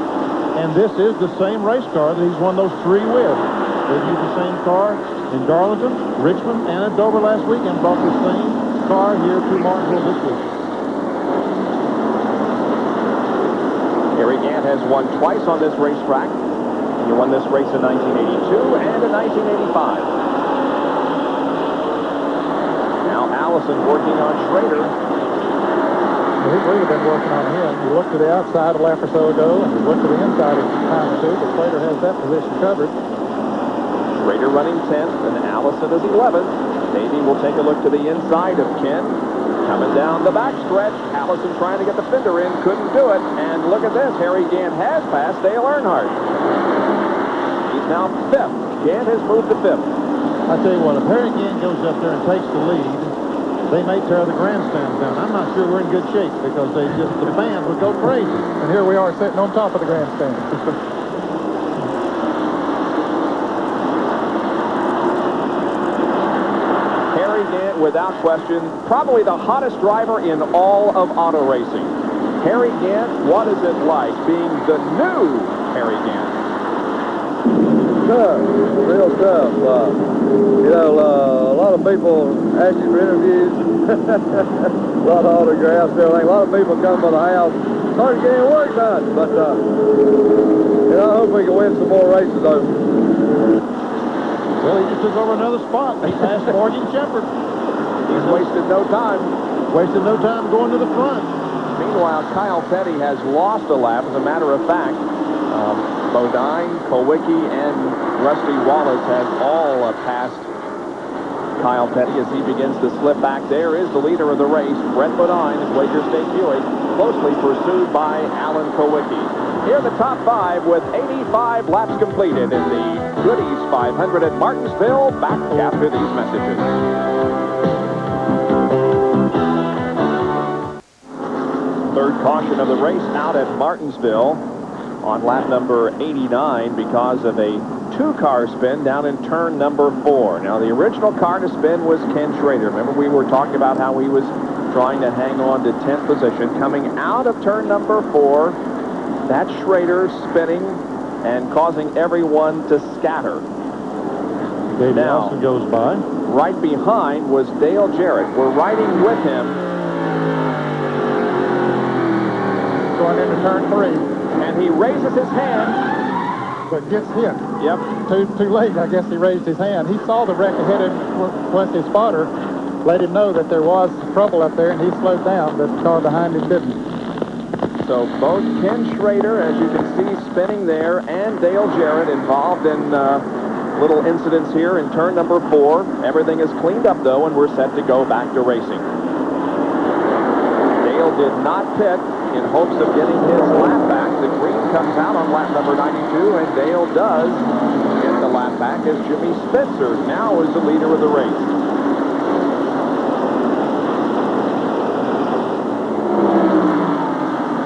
[SPEAKER 8] And this is the same race car that he's won those 3 with. They used the same car in Darlington, Richmond, and at Dover last week, and brought the same car here to Martinsville this week.
[SPEAKER 1] Harry Gant has won twice on this racetrack. He won this race in 1982 and in 1985. Now Allison working on Schrader.
[SPEAKER 6] Well, he's really been working on him. He looked to the outside a lap or so ago, and he looked to the inside a time or two, but Schrader has that position covered.
[SPEAKER 1] Schrader running 10th, and Allison is 11th. Davey will take a look to the inside of Ken. Coming down the backstretch, Allison trying to get the fender in, couldn't do it. And look at this, Harry Gant has passed Dale Earnhardt. He's now 5th. Gant has moved to 5th.
[SPEAKER 8] I tell you what, if Harry Gant goes up there and takes the lead, they may tear the grandstands down. I'm not sure we're in good shape because the fans would go crazy.
[SPEAKER 6] And here we are sitting on top of the grandstand.
[SPEAKER 1] Without question, probably the hottest driver in all of auto racing. Harry Gant, what is it like being the new Harry Gant?
[SPEAKER 5] Tough, real tough. A lot of people ask you for interviews, a lot of autographs, everything. A lot of people come by the house. It's hard to get any work done, but I hope we can win some more races over.
[SPEAKER 8] Well, he just took over another spot. He passed Morgan Checkered.
[SPEAKER 1] He's wasted no time.
[SPEAKER 8] Wasted no time going to the front.
[SPEAKER 1] Meanwhile, Kyle Petty has lost a lap. As a matter of fact, Bodine, Kowicki, and Rusty Wallace have all passed Kyle Petty as he begins to slip back. There is the leader of the race, Brett Bodine, in Quaker State Buick, closely pursued by Alan Kowicki. Here are the top 5 with 85 laps completed in the Goodies 500 at Martinsville. Back after these messages. Third caution of the race out at Martinsville on lap number 89 because of a 2-car spin down in turn number 4. Now, the original car to spin was Ken Schrader. Remember, we were talking about how he was trying to hang on to 10th position. Coming out of turn number 4, that's Schrader spinning and causing everyone to scatter.
[SPEAKER 8] Davey Nelson goes by.
[SPEAKER 1] Right behind was Dale Jarrett. We're riding with him.
[SPEAKER 6] Going into turn 3.
[SPEAKER 1] And he raises his hand.
[SPEAKER 6] But gets hit.
[SPEAKER 1] Yep.
[SPEAKER 6] Too late, I guess he raised his hand. He saw the wreck ahead of him once his spotter let him know that there was trouble up there, and he slowed down, but the car behind him didn't.
[SPEAKER 1] So both Ken Schrader, as you can see, spinning there, and Dale Jarrett involved in little incidents here in turn number 4. Everything is cleaned up, though, and we're set to go back to racing. Dale did not pit in hopes of getting his lap back. The green comes out on lap number 92, and Dale does get the lap back as Jimmy Spencer now is the leader of the race.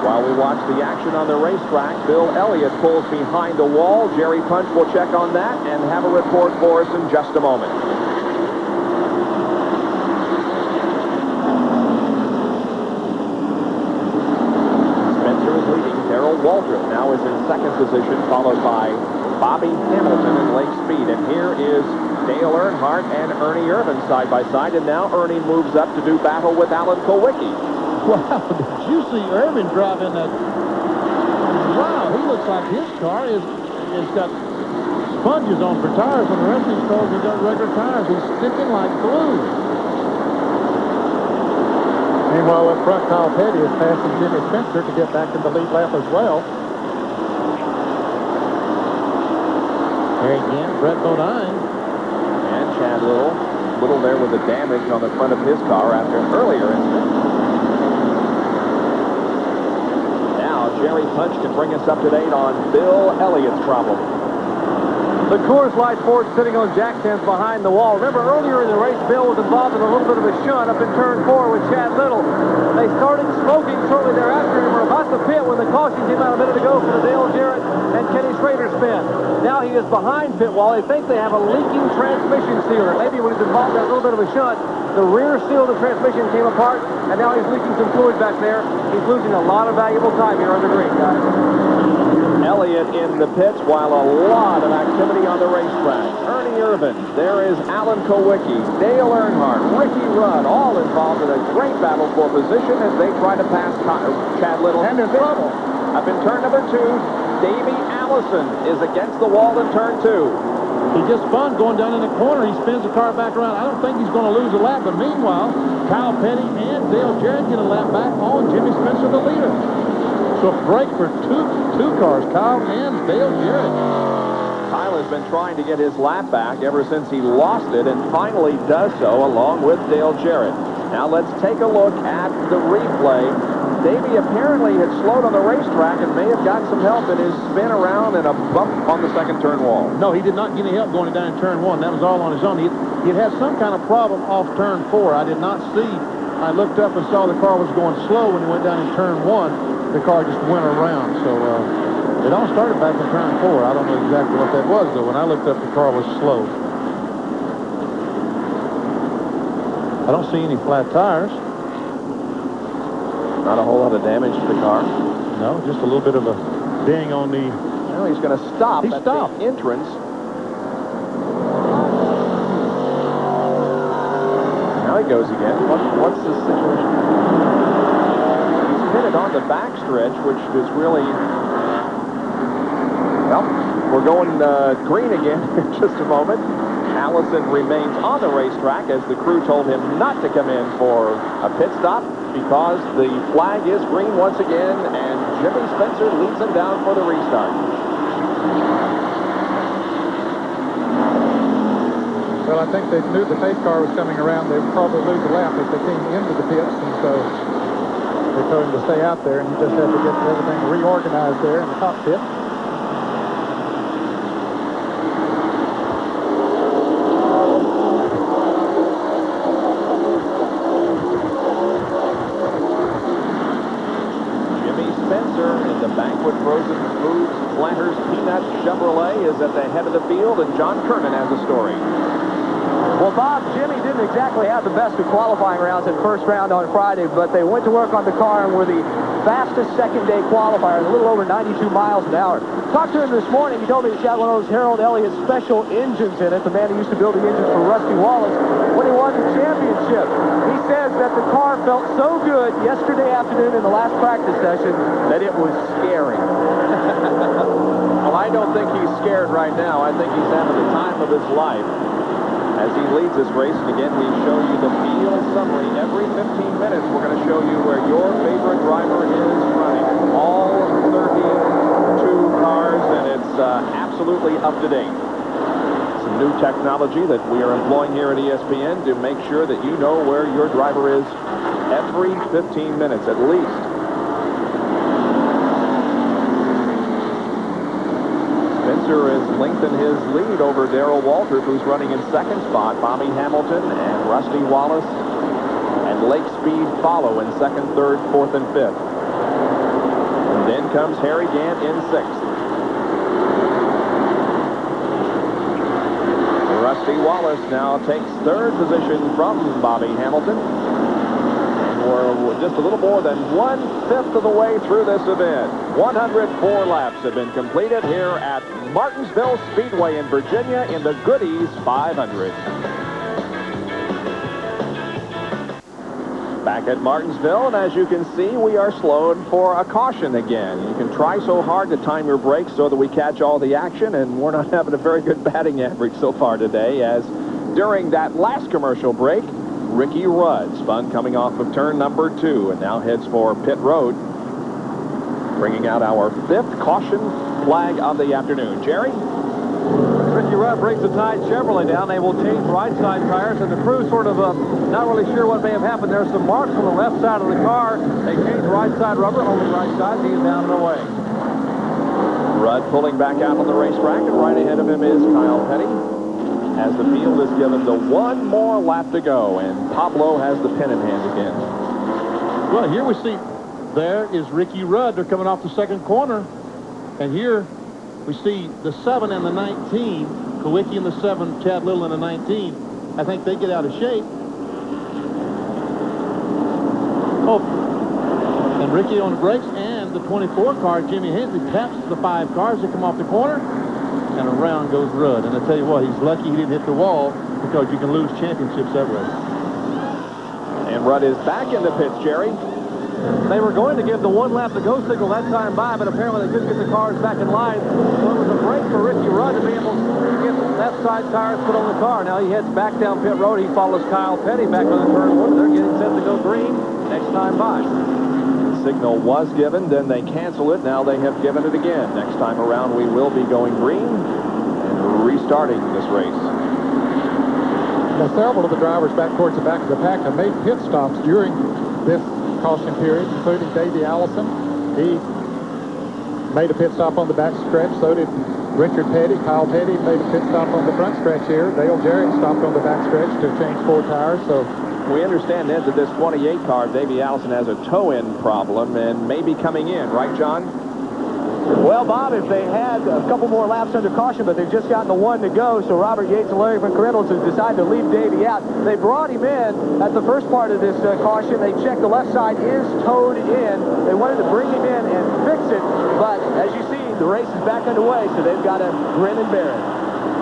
[SPEAKER 1] While we watch the action on the racetrack, Bill Elliott pulls behind the wall. Jerry Punch will check on that and have a report for us in just a moment. Waltrip now is in 2nd position, followed by Bobby Hamilton in late speed. And here is Dale Earnhardt and Ernie Irvin side by side. And now Ernie moves up to do battle with Alan Kowicki.
[SPEAKER 8] Wow, did you see Irvin driving that? Wow, he looks like his car is got sponges on for tires. When the rest of these cars have got regular tires, he's sticking like glue.
[SPEAKER 6] Meanwhile, up front, Kyle Petty is passing Jimmy Spencer to get back in the lead lap as well.
[SPEAKER 8] Harry Gant, Brett Bodine.
[SPEAKER 1] And Chad Little there with the damage on the front of his car after an earlier incident. Now Jerry Punch can bring us up to date on Bill Elliott's problem.
[SPEAKER 2] The Coors Light Ford sitting on jack stands behind the wall. Remember, earlier in the race, Bill was involved in a little bit of a shunt up in turn 4 with Chad Little. They started smoking shortly thereafter and were about to pit when the caution came out a minute ago for the Dale Jarrett and Kenny Schrader spin. Now he is behind pit wall. They think they have a leaking transmission sealer. Maybe when he's involved in a little bit of a shunt, the rear seal of the transmission came apart, and now he's leaking some fluid back there. He's losing a lot of valuable time here on the green, guys.
[SPEAKER 1] Elliott in the pits while a lot of activity on the racetrack. Ernie Irvin, there is Alan Kowicki, Dale Earnhardt, Ricky Rudd, all involved in a great battle for position as they try to pass Chad Little.
[SPEAKER 6] And in trouble.
[SPEAKER 1] Up in turn number 2, Davey Allison is against the wall in turn 2.
[SPEAKER 8] He's just fun going down in the corner. He spins the car back around. I don't think he's going to lose a lap, but meanwhile, Kyle Petty and Dale Jarrett get a lap back on Jimmy Spencer, the leader. So a break for two cars, Kyle and Dale Jarrett.
[SPEAKER 1] Kyle has been trying to get his lap back ever since he lost it and finally does so along with Dale Jarrett. Now let's take a look at the replay. Davey apparently had slowed on the racetrack and may have gotten some help in his spin around and a bump on the second turn wall.
[SPEAKER 8] No, he did not get any help going down in turn 1. That was all on his own. He had some kind of problem off turn 4. I did not see. I looked up and saw the car was going slow when he went down in turn 1. The car just went around. So it all started back in turn 4. I don't know exactly what that was, though. When I looked up, the car was slow. I don't see any flat tires.
[SPEAKER 1] Not a whole lot of damage to the car.
[SPEAKER 8] No, just a little bit of a ding on the...
[SPEAKER 1] Well, he's going to stop at the entrance. Now he goes again. What's the situation? He's pitted on the backstretch, which is really... Well, we're going green again in just a moment. Allison remains on the racetrack as the crew told him not to come in for a pit stop because the flag is green once again, and Jimmy Spencer leads him down for the restart.
[SPEAKER 6] Well, I think they knew the pace car was coming around. They would probably lose a lap if they came into the pits, and so they told him to stay out there, and he just had to get everything reorganized there in the cockpit.
[SPEAKER 1] At the head of the field, and John Kernan has a story.
[SPEAKER 3] Well, Bob, Jimmy didn't exactly have the best of qualifying rounds in first round on Friday, but they went to work on the car and were the fastest second-day qualifiers, a little over 92 miles an hour. Talked to him this morning. He told me he's got one of those Harold Elliott special engines in it, the man who used to build the engines for Rusty Wallace when he won the championship. He says that the car felt so good yesterday afternoon in the last practice session that it was scary.
[SPEAKER 1] Well, I don't think he's scared right now. I think he's having the time of his life as he leads this race. And again, we show you the field summary. Every 15 minutes, we're going to show you where your favorite driver is running. All 32 cars, and it's absolutely up to date. Some new technology that we are employing here at ESPN to make sure that you know where your driver is every 15 minutes at least. Spencer has lengthened his lead over Darrell Waltrip, who's running in second spot. Bobby Hamilton and Rusty Wallace and Lake Speed follow in second, third, fourth, and fifth. And then comes Harry Gant in sixth. Rusty Wallace now takes third position from Bobby Hamilton. We're just a little more than 1/5 of the way through this event. 104 laps have been completed here at Martinsville Speedway in Virginia in the Goodies 500. Back at Martinsville, and as you can see, we are slowed for a caution again. You can try so hard to time your brakes so that we catch all the action, and we're not having a very good batting average so far today, as during that last commercial break, Ricky Rudd spun coming off of turn number 2 and now heads for pit road, bringing out our 5th caution flag of the afternoon. Jerry?
[SPEAKER 2] Ricky Rudd brings the Tide Chevrolet down. They will change right side tires, and the crew sort of not really sure what may have happened. There's some marks on the left side of the car. They changed right side rubber, only right side. He's down and away.
[SPEAKER 1] Rudd pulling back out on the racetrack, and right ahead of him is Kyle Petty, as the field is given the one more lap to go, and Pablo has the pin in hand again.
[SPEAKER 8] Well, here we see, there is Ricky Rudd. They're coming off the second corner, and here we see the 7 and the 19, Kowicki in the 7, Chad Little in the 19. I think they get out of shape. Oh, and Ricky on the brakes, and the 24 car, Jimmy Hensley, taps the 5 cars that come off the corner, and around goes Rudd. And I tell you what, he's lucky he didn't hit the wall, because you can lose championships that way.
[SPEAKER 1] And Rudd is back in the pits, Jerry.
[SPEAKER 2] They were going to give the 1 lap to go signal that time by, but apparently they couldn't get the cars back in line. So it was a break for Ricky Rudd to be able to get the left side tires put on the car. Now he heads back down pit road. He follows Kyle Petty back on the turn 1. They're getting set to go green next time by.
[SPEAKER 1] The signal was given, then they cancel it. Now they have given it again. Next time around, we will be going green and restarting this race.
[SPEAKER 6] Now, several of the drivers back towards the back of the pack have made pit stops during this caution period, including Davey Allison. He made a pit stop on the back stretch. So did Richard Petty. Kyle Petty made a pit stop on the front stretch here. Dale Jarrett stopped on the back stretch to change 4 tires. So
[SPEAKER 1] we understand, Ned, that this 28 car, Davey Allison, has a toe-in problem and may be coming in. Right, John?
[SPEAKER 3] Well, Bob, if they had a couple more laps under caution, but they've just gotten the 1 to go, so Robert Yates and Larry McReynolds have decided to leave Davey out. They brought him in at the first part of this caution. They checked the left side is towed in. They wanted to bring him in and fix it, but as you see, the race is back underway, so they've got to grin and bear it.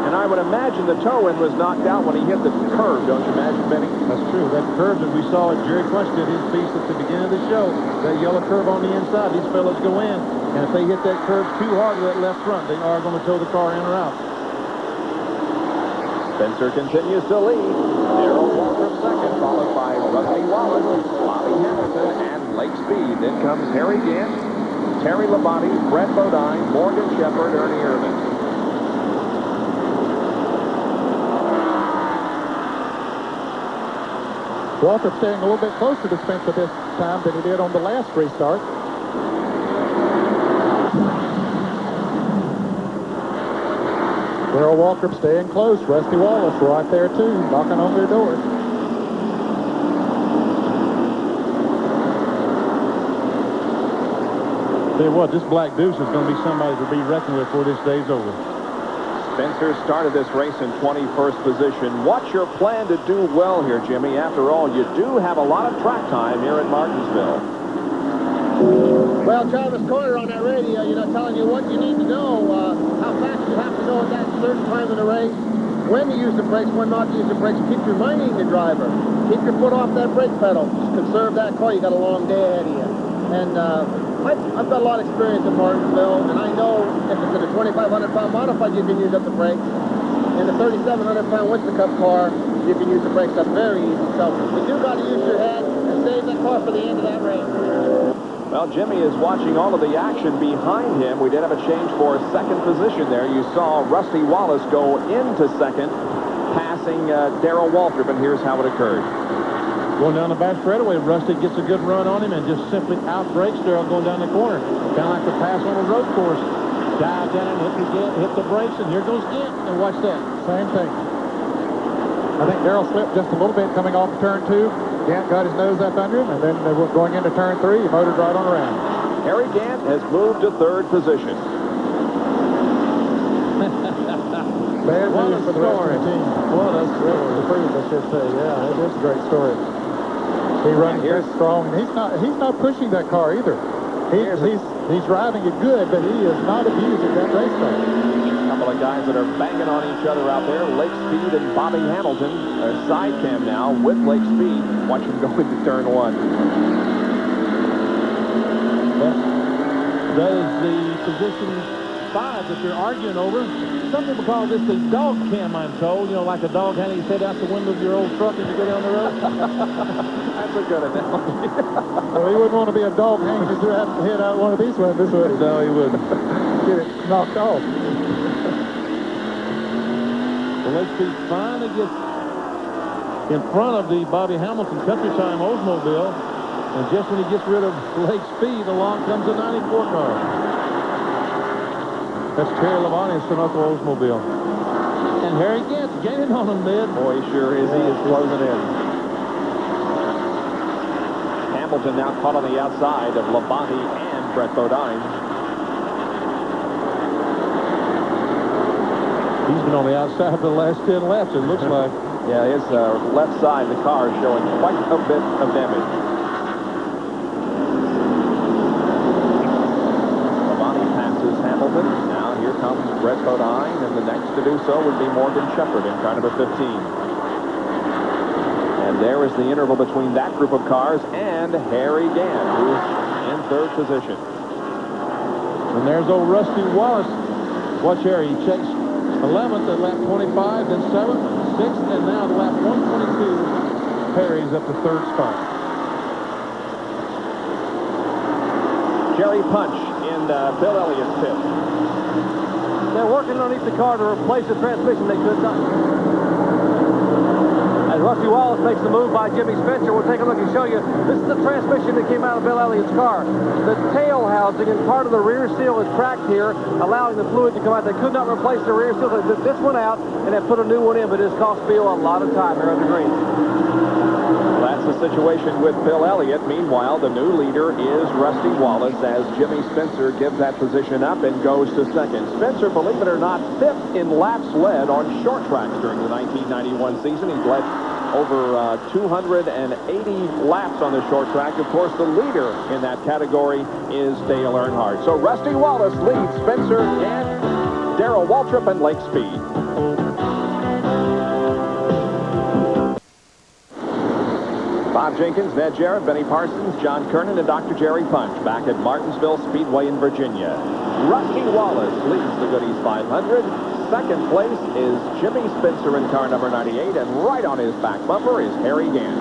[SPEAKER 1] And I would imagine the toe-in was knocked out when he hit the curve, don't you imagine, Benny?
[SPEAKER 8] That's true. That curve that we saw at Jerry Clutch did his piece at the beginning of the show, that yellow curve on the inside, these fellas go in, and if they hit that curve too hard with that left front, they are going to tow the car in or out.
[SPEAKER 1] Spencer continues to lead. Darrell Waltrip second, followed by Rusty Wallace, Bobby Hamilton, and Lake Speed. Then comes Harry Gant, Terry Labonte, Fred Bodine, Morgan Shepherd, Ernie Irvin.
[SPEAKER 6] Waltrip staying a little bit closer to Spencer this time than he did on the last restart. Darrell Waltrip staying close. Rusty Wallace right there too, knocking on their door.
[SPEAKER 8] Tell you what, this Black Deuce is going to be somebody to be reckoned with before this day's over.
[SPEAKER 1] Spencer started this race in 21st position. What's your plan to do well here, Jimmy? After all, you do have a lot of track time here at Martinsville.
[SPEAKER 9] Well, Travis Coyer on that radio, telling you what you need to know, how fast you have to go at that certain time in the race, when to use the brakes, when not to use the brakes. Keep reminding the driver. Keep your foot off that brake pedal. Conserve that car. You got a long day ahead of you. And I've got a lot of experience in Martinsville, and I know if it's in a 2,500-pound modified, you can use up the brakes. In the 3,700-pound Winston Cup car, you can use the brakes up very easy. So you do got to use your head and save that car for the end of that race.
[SPEAKER 1] Well, Jimmy is watching all of the action behind him. We did have a change for second position there. You saw Rusty Wallace go into second, passing Darrell Waltrip, and here's how it occurred.
[SPEAKER 8] Going down the back straightaway, Rusty gets a good run on him and just simply out-brakes Darrell going down the corner. Kind of like the pass on a road course. Dive down and hit the brakes, and here goes Gant. And watch that.
[SPEAKER 6] Same thing. I think Darrell slipped just a little bit coming off turn 2. Gant got his nose up under him, and then they were going into turn 3. He motored right on around.
[SPEAKER 1] Harry Gant has moved to third position.
[SPEAKER 6] Bad
[SPEAKER 8] What
[SPEAKER 6] news
[SPEAKER 8] a
[SPEAKER 6] for the rest of
[SPEAKER 8] story.
[SPEAKER 6] the team. What a story. To prove, I should say. Yeah, it is a great story. He runs very strong, and he's not pushing that car either. He's driving it good, but he is not abusing that racetrack.
[SPEAKER 1] A couple of guys that are banging on each other out there. Lake Speed and Bobby Hamilton. A side cam now with Lake Speed. Watch him go into turn 1.
[SPEAKER 8] That is the position 5 that they're arguing over. Some people call this the dog cam, I'm told. Like a dog hanging his head out the window of your old truck as you go down the road.
[SPEAKER 1] That's a good analogy.
[SPEAKER 6] Well, he wouldn't want to be a dog hanging his head out one of these windows, would he?
[SPEAKER 8] No, he wouldn't.
[SPEAKER 6] Get it knocked off.
[SPEAKER 8] Lake Speed finally gets in front of the Bobby Hamilton Country Time Oldsmobile. And just when he gets rid of Lake Speed, along comes a 94 car. That's Terry Labonte's Sunoco Oldsmobile. And Harry Gant gaining on him, mid.
[SPEAKER 1] Boy, he sure is. He is closing in. Hamilton now caught on the outside of Labonte and Brett Bodine.
[SPEAKER 8] He's been on the outside for the last 10 laps, it looks like.
[SPEAKER 1] Yeah, his left side of the car is showing quite a bit of damage. Labonte passes Hamilton. Now here comes Brett Bodine, and the next to do so would be Morgan Shepherd in car number 15. And there is the interval between that group of cars and Harry Gant, who's in third position.
[SPEAKER 8] And there's old Rusty Wallace. Watch here, he checks 11th at lap 25, then 7th, 6th, and now at lap 122, Perry's up to third spot.
[SPEAKER 1] Jerry Punch in Bill Elliott's pit.
[SPEAKER 2] They're working underneath the car to replace the transmission they could not. As Rusty Wallace makes the move by Jimmy Spencer, we'll take a look and show you. This is the transmission that came out of Bill Elliott's car. The tail housing and part of the rear seal is cracked here, allowing the fluid to come out. They could not replace the rear seal. They took this one out and then put a new one in, but it's cost Bill a lot of time here on the green.
[SPEAKER 1] Well, that's the situation with Bill Elliott. Meanwhile, the new leader is Rusty Wallace as Jimmy Spencer gives that position up and goes to second. Spencer, believe it or not, fifth in laps led on short tracks during the 1991 season. He's led over 280 laps on the short track. Of course, the leader in that category is Dale Earnhardt. So Rusty Wallace leads Spencer and Darrell Waltrip and Lake Speed. Bob Jenkins, Ned Jarrett, Benny Parsons, John Kernan, and Dr. Jerry Punch back at Martinsville Speedway in Virginia. Rusty Wallace leads the Goodies 500. Second place is Jimmy Spencer in car number 98, and right on his back bumper is Harry Gant.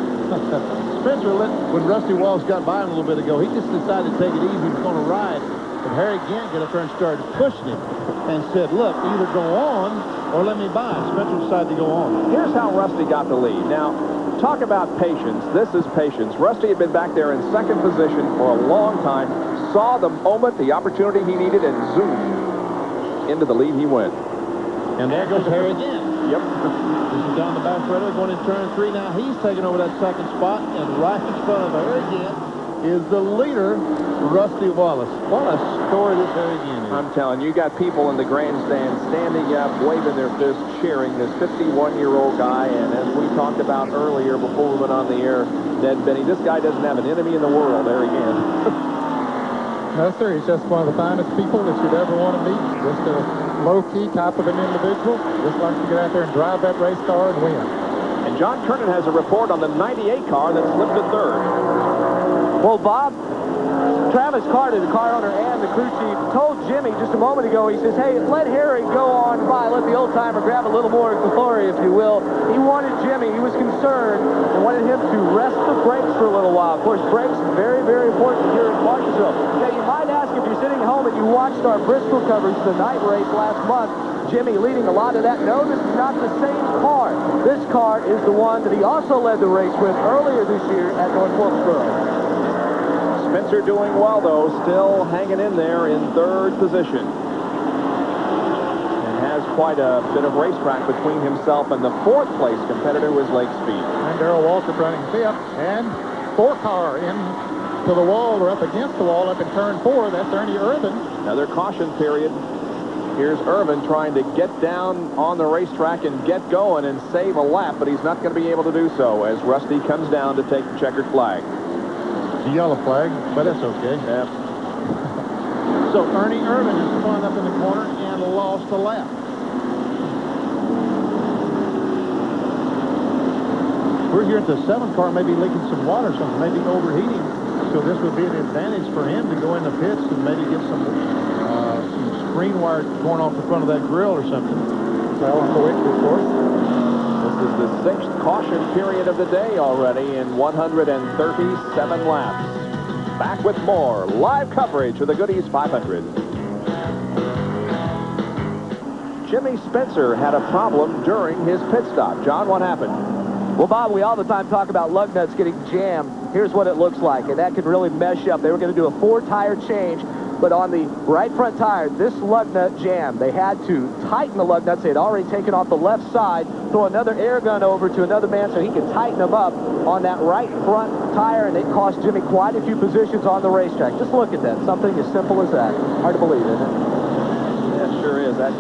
[SPEAKER 8] Spencer, when Rusty Wallace got by him a little bit ago, he just decided to take it easy. He was going to ride. But Harry Gant got up there and started pushing him and said, look, either go on or let me by. Spencer decided to go on.
[SPEAKER 1] Here's how Rusty got the lead. Now, talk about patience. This is patience. Rusty had been back there in second position for a long time, saw the moment, the opportunity he needed, and zoomed into the lead he went.
[SPEAKER 8] And there goes Harry again.
[SPEAKER 1] Yep.
[SPEAKER 8] This is down the back straightaway going in turn 3. Now he's taking over that second spot, and right in front of Harry again is the leader, Rusty Wallace. What a story this Harry again is.
[SPEAKER 1] I'm telling you, you got people in the grandstand standing up, waving their fists, cheering this 51-year-old guy. And as we talked about earlier before we went on the air, Ned Benny, this guy doesn't have an enemy in the world. There again.
[SPEAKER 6] No, sir. He's just one of the finest people that you'd ever want to meet. Just a low-key type of an individual. Just likes to get out there and drive that race car and win.
[SPEAKER 1] And John Kernan has a report on the 98 car that slipped to third.
[SPEAKER 3] Well, Bob, Travis Carter, the car owner and the crew chief, told Jimmy just a moment ago, he says, hey, let Harry go on by, let the old-timer grab a little more glory, if you will. He wanted Jimmy, he was concerned, and wanted him to rest the brakes for a little while. Of course, brakes, very, very important here in Martinsville. Now, you might ask, if you're sitting home and you watched our Bristol coverage, the night race last month, Jimmy leading a lot of that. No, this is not the same car. This car is the one that he also led the race with earlier this year at North Wilkesboro.
[SPEAKER 1] Spencer doing well, though, still hanging in there in third position. And has quite a bit of racetrack between himself and the fourth place competitor who is Lake Speed.
[SPEAKER 6] And Darrell Waltrip running fifth. And 4-car in to the wall or up against the wall up in turn 4. That's Ernie Irvin.
[SPEAKER 1] Another caution period. Here's Irvin trying to get down on the racetrack and get going and save a lap, but he's not going to be able to do so as Rusty comes down to take the checkered flag.
[SPEAKER 8] The yellow flag, but that's okay.
[SPEAKER 1] Yeah.
[SPEAKER 8] So Ernie Irvin is spun up in the corner and lost a lap. We're here at the 7th car, maybe leaking some water, something, maybe overheating. So this would be an advantage for him to go in the pits and maybe get some screen wire torn off the front of that grill or something.
[SPEAKER 6] Well, on the way, of course.
[SPEAKER 1] This is the 6th caution period of the day already in 137 laps. Back with more live coverage of the Goodies 500. Jimmy Spencer had a problem during his pit stop. John, what happened?
[SPEAKER 3] Well, Bob, we all the time talk about lug nuts getting jammed. Here's what it looks like, and that can really mesh up. They were going to do a 4-tire change, but on the right front tire, this lug nut jammed. They had to tighten the lug nuts. They had already taken off the left side, throw another air gun over to another man so he could tighten them up on that right front tire, and it cost Jimmy quite a few positions on the racetrack. Just look at that. Something as simple as that. Hard to believe, isn't it?
[SPEAKER 1] Yeah, sure is. That's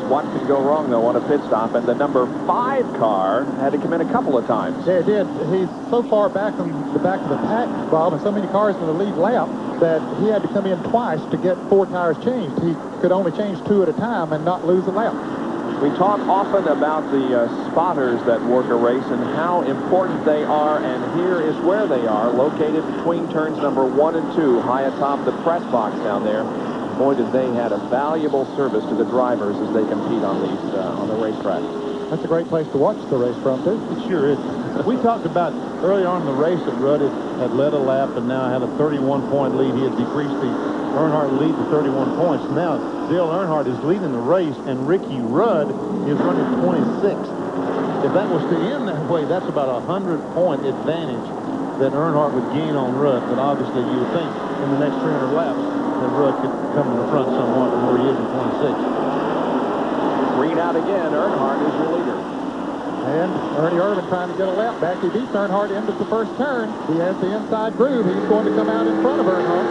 [SPEAKER 1] what could go wrong, though, on a pit stop. And the number 5 car had to come in a couple of times.
[SPEAKER 6] Yeah, it did. He's so far back from the back of the pack, Bob, and so many cars in the lead lap that he had to come in twice to get 4 tires changed. He could only change 2 at a time and not lose a lap.
[SPEAKER 1] We talk often about the spotters that work a race and how important they are, and here is where they are, located between turns number 1 and 2, high atop the press box down there. Boy, did they had a valuable service to the drivers as they compete on these on the racetrack.
[SPEAKER 6] That's a great place to watch the race from, too.
[SPEAKER 8] It sure is. We talked about early on in the race that Rudd had led a lap and now had a 31-point lead. He had decreased the Earnhardt lead to 31 points. Now Dale Earnhardt is leading the race, and Ricky Rudd is running 26th. If that was to end that way, that's about a 100-point advantage that Earnhardt would gain on Rudd. But obviously, you would think in the next 300 laps that Rudd could come in the front somewhat from where he is in 26th.
[SPEAKER 1] Green out again. Earnhardt is your leader.
[SPEAKER 6] And Ernie Irvin trying to get a lap back. He beats Earnhardt into the first turn. He has the inside groove. He's going to come out in front of Earnhardt.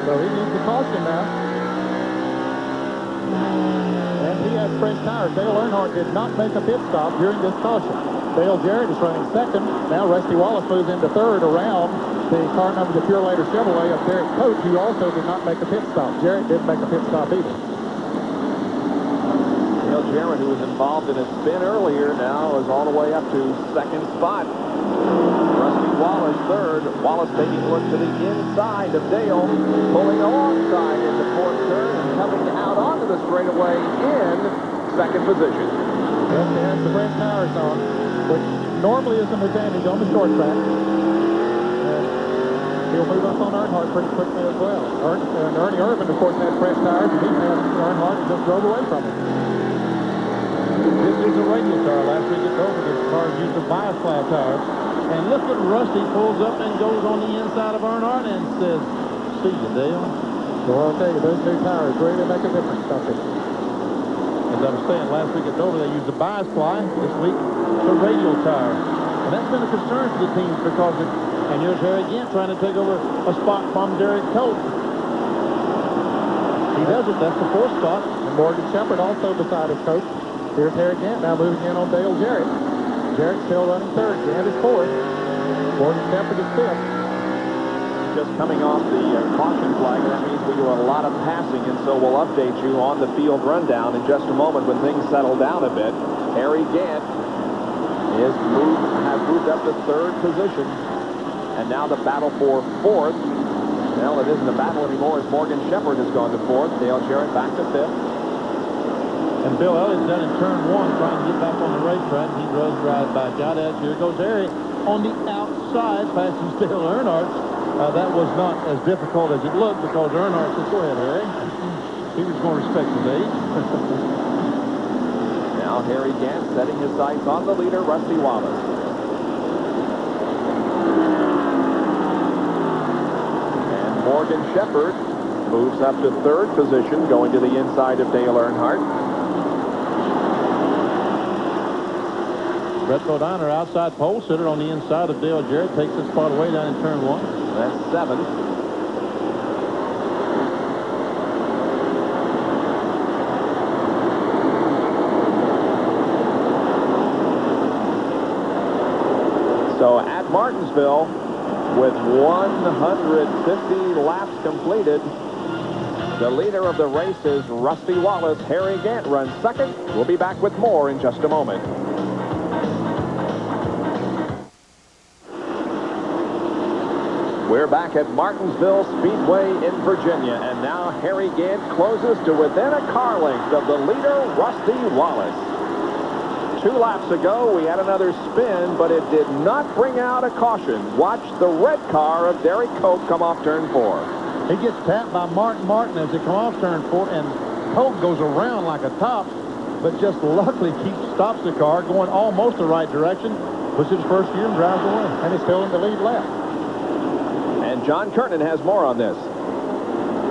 [SPEAKER 6] So he needs to caution now. And he has fresh tires. Dale Earnhardt did not make a pit stop during this caution. Dale Jarrett is running second. Now Rusty Wallace moves into third around the car number, the Pure Later Chevrolet of Derek Coates, who also did not make a pit stop. Jarrett didn't make a pit stop either.
[SPEAKER 1] Dale Jarrett, who was involved in a spin earlier, now is all the way up to second spot. Rusty Wallace third. Wallace taking a look to the inside of Dale, pulling alongside in the fourth turn and coming out onto the straightaway in second position.
[SPEAKER 6] Yes, he has the fresh tires on, which normally is an advantage on the short track. And he'll move up on Earnhardt pretty quickly as well. And Ernie Irvin, of course, had fresh tires, and he passed Earnhardt and just drove away from him.
[SPEAKER 8] This is a radial tire. Last week at Dover, the cars used a bias flat tire. And look what Rusty pulls up and goes on the inside of Earnhardt and says, "See you, Dale."
[SPEAKER 6] Well, I'll tell you, those new tires really make a difference, don't they?
[SPEAKER 8] As I was saying, last week at Dover, they used a bias ply. This week, it's a radial tire. And that's been a concern for the teams because it, and here's Harry Gant trying to take over a spot from Derek Coates. He does it. That's the 4th spot.
[SPEAKER 6] And Morgan Shepherd also beside his coach. Here's Harry Gant now moving in on Dale Jarrett. Jarrett still running third. Gant is fourth. Morgan Shepherd is fifth.
[SPEAKER 1] Just coming off the caution flag, that means we do a lot of passing, and so we'll update you on the field rundown in just a moment when things settle down a bit. Harry Gant has moved up to third position, and now the battle for fourth. Well, it isn't a battle anymore as Morgan Shepherd has gone to fourth. Dale Jarrett back to fifth.
[SPEAKER 8] And Bill Elliott's down in turn 1 trying to get back on the racetrack. He does ride back out as here goes Harry on the outside, passes Dale Earnhardt. That was not as difficult as it looked because Earnhardt said, "Go ahead, Harry." He was going to respect his age.
[SPEAKER 1] Now Harry Gant setting his sights on the leader, Rusty Wallace. And Morgan Shepherd moves up to third position, going to the inside of Dale Earnhardt.
[SPEAKER 8] Brett Bodiner, outside pole sitter on the inside of Dale Jarrett, takes his spot away down in turn 1.
[SPEAKER 1] That's 7. So at Martinsville, with 150 laps completed, the leader of the race is Rusty Wallace. Harry Gant runs second. We'll be back with more in just a moment. We're back at Martinsville Speedway in Virginia, and now Harry Gant closes to within a car length of the leader, Rusty Wallace. 2 laps ago, we had another spin, but it did not bring out a caution. Watch the red car of Derek Coates come off turn 4.
[SPEAKER 8] He gets tapped by Martin as they come off turn 4, and Coates goes around like a top but just luckily stops the car going almost the right direction, puts it his first gear and drives away.
[SPEAKER 6] And he's still in the lead lap.
[SPEAKER 1] And John Kernan has more on this.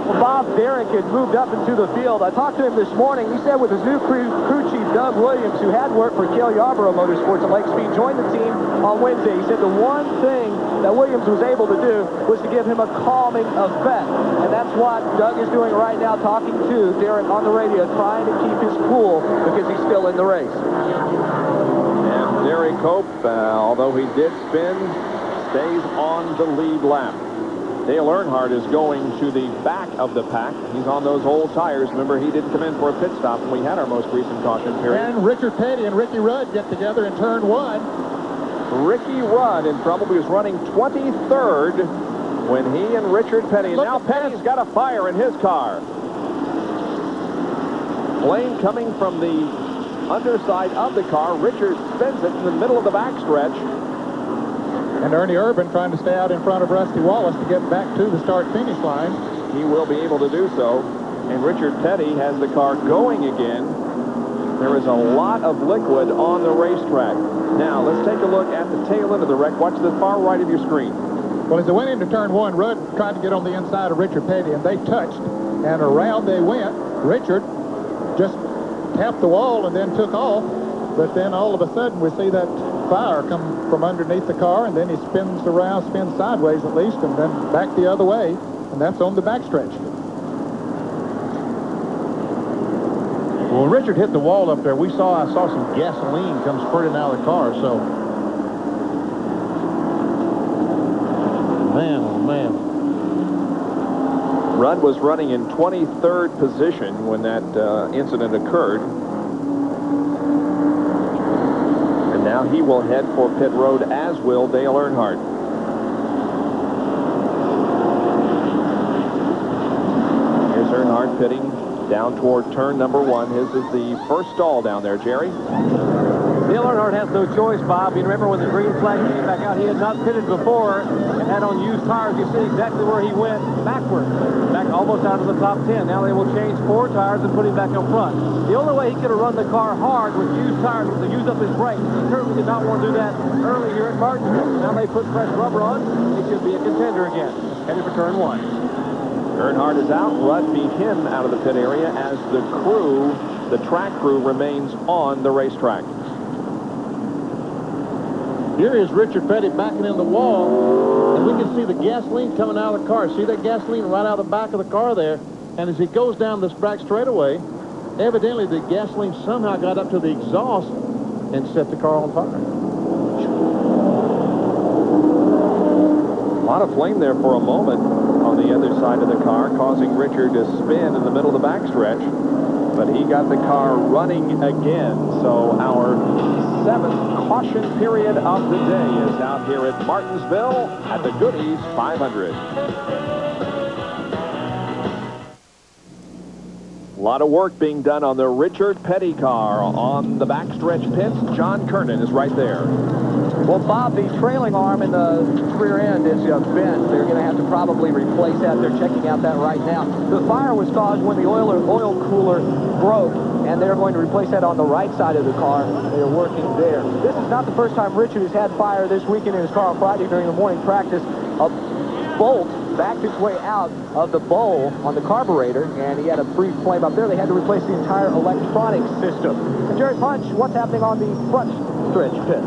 [SPEAKER 3] Well, Bob Derrick had moved up into the field. I talked to him this morning. He said with his new crew chief, Doug Williams, who had worked for Cale Yarborough Motorsports at Lake Speed, joined the team on Wednesday. He said the one thing that Williams was able to do was to give him a calming effect. And that's what Doug is doing right now, talking to Derrick on the radio, trying to keep his cool because he's still in the race.
[SPEAKER 1] And Derry Cope, although he did spin, stays on the lead lap. Dale Earnhardt is going to the back of the pack. He's on those old tires. Remember, he didn't come in for a pit stop when we had our most recent caution period.
[SPEAKER 6] And Richard Petty and Ricky Rudd get together in turn 1.
[SPEAKER 1] Ricky Rudd in trouble. He was running 23rd when he and Richard Petty. And now Petty's got a fire in his car. Flame coming from the underside of the car. Richard spins it in the middle of the backstretch.
[SPEAKER 6] And Ernie Urban trying to stay out in front of Rusty Wallace to get back to the start-finish line.
[SPEAKER 1] He will be able to do so. And Richard Petty has the car going again. There is a lot of liquid on the racetrack. Now, let's take a look at the tail end of the wreck. Watch the far right of your screen.
[SPEAKER 6] Well, as they went into turn 1, Rudd tried to get on the inside of Richard Petty, and they touched. And around they went. Richard just tapped the wall and then took off. But then all of a sudden, we see that fire come from underneath the car, and then he spins around, spins sideways at least, and then back the other way, and that's on the backstretch.
[SPEAKER 8] Well, when Richard hit the wall up there, I saw some gasoline come spurting out of the car, so. Man, oh man.
[SPEAKER 1] Rudd was running in 23rd position when that incident occurred. And now he will head for pit road, as will Dale Earnhardt. Here's Earnhardt pitting down toward turn number 1. His is the first stall down there, Jerry.
[SPEAKER 2] Dale Earnhardt has no choice, Bob. You remember when the green flag came back out, he had not pitted before and had on used tires. You see exactly where he went backward, back almost out of the top 10. Now they will change 4 tires and put him back up front. The only way he could have run the car hard with used tires was to use up his brakes. He certainly did not want to do that early here at Martinsville. Now they put fresh rubber on. He should be a contender again. Headed for turn 1.
[SPEAKER 1] Earnhardt is out. Rudd beat him out of the pit area as the track crew remains on the racetrack.
[SPEAKER 8] Here is Richard Petty backing in the wall, and we can see the gasoline coming out of the car. See that gasoline right out of the back of the car there? And as he goes down this back straightaway, evidently the gasoline somehow got up to the exhaust and set the car on fire.
[SPEAKER 1] A lot of flame there for a moment on the other side of the car, causing Richard to spin in the middle of the backstretch. But he got the car running again. So our 7th caution period of the day is out here at Martinsville at the Goody's 500. A lot of work being done on the Richard Petty car on the backstretch pits. John Kernan is right there.
[SPEAKER 3] Well, Bob, the trailing arm in the rear end is bent. They're going to have to probably replace that. They're checking out that right now. The fire was caused when the oil cooler broke, and they're going to replace that on the right side of the car. They're working there. This is not the first time Richard has had fire this weekend in his car on Friday during the morning practice. A bolt backed its way out of the bowl on the carburetor, and he had a brief flame up there. They had to replace the entire electronic system. And Jerry Punch, what's happening on the front stretch pits?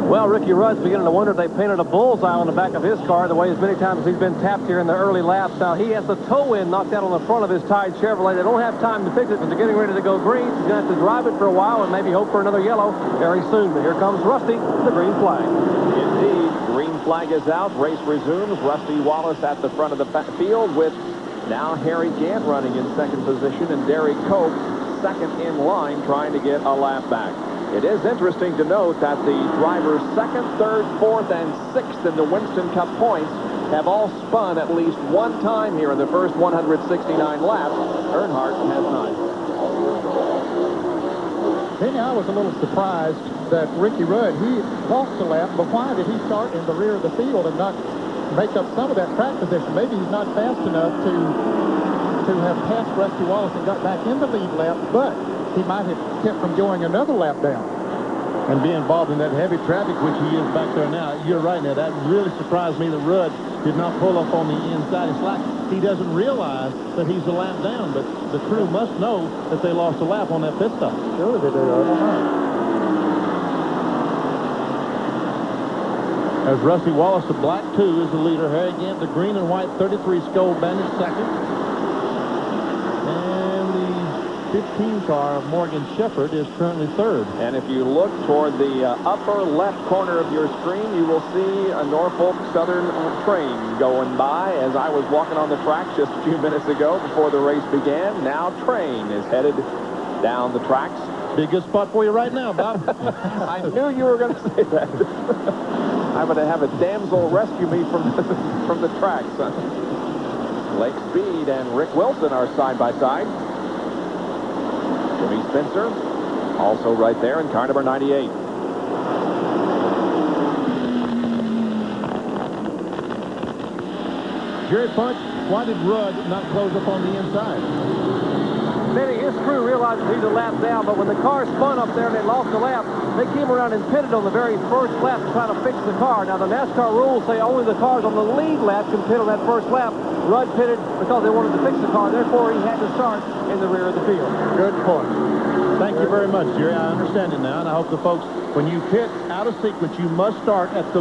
[SPEAKER 2] Well, Ricky Rudd's beginning to wonder if they painted a bullseye on the back of his car the way as many times he's been tapped here in the early laps. Now, he has the toe end knocked out on the front of his tied Chevrolet. They don't have time to fix it, but they're getting ready to go green. He's going to have to drive it for a while and maybe hope for another yellow very soon. But here comes Rusty, the green flag.
[SPEAKER 1] Indeed, green flag is out. Race resumes. Rusty Wallace at the front of the field with now Harry Gant running in 2nd position and Derry Cope 2nd in line trying to get a lap back. It is interesting to note that the drivers 2nd, 3rd, 4th, and 6th in the Winston Cup points have all spun at least one time here in the first 169 laps. Earnhardt has 9.
[SPEAKER 6] Penny, I was a little surprised that Ricky Rudd, he lost a lap, but why did he start in the rear of the field and not make up some of that track position? Maybe he's not fast enough to have passed Rusty Wallace and got back in the lead lap, but he might have kept from going another lap down.
[SPEAKER 8] And be involved in that heavy traffic, which he is back there now. You're right, Ned. That really surprised me that Rudd did not pull up on the inside. It's like he doesn't realize that he's a lap down, but the crew must know that they lost a lap on that pit stop.
[SPEAKER 6] Sure they do. I don't know.
[SPEAKER 8] As Rusty Wallace, the black 2, is the leader. Harry Gant, the green and white 33 Skull Bandit, second. And the 15 car of Morgan Shepherd is currently third.
[SPEAKER 1] And if you look toward the upper left corner of your screen, you will see a Norfolk Southern train going by. As I was walking on the track just a few minutes ago before the race began, now train is headed down the tracks.
[SPEAKER 8] Be a good spot for you right now, Bob.
[SPEAKER 1] I knew you were going to say that. I'm going to have a damsel rescue me from the tracks. Lake Speed and Rick Wilson are side by side. Jimmy Spencer also right there in car number 98.
[SPEAKER 8] Jerry Punch, why did Rudd not close up on the inside?
[SPEAKER 2] Benny, his crew realized he's a lap down, but when the car spun up there and they lost a lap, they came around and pitted on the very first lap to try to fix the car. Now, the NASCAR rules say only the cars on the lead lap can pit on that first lap. Rudd pitted because they wanted to fix the car. Therefore, he had to start in the rear of the field.
[SPEAKER 6] Good point.
[SPEAKER 8] Thank you very much, Jerry. I understand it now, and I hope the folks, when you pit out of sequence, you must start at the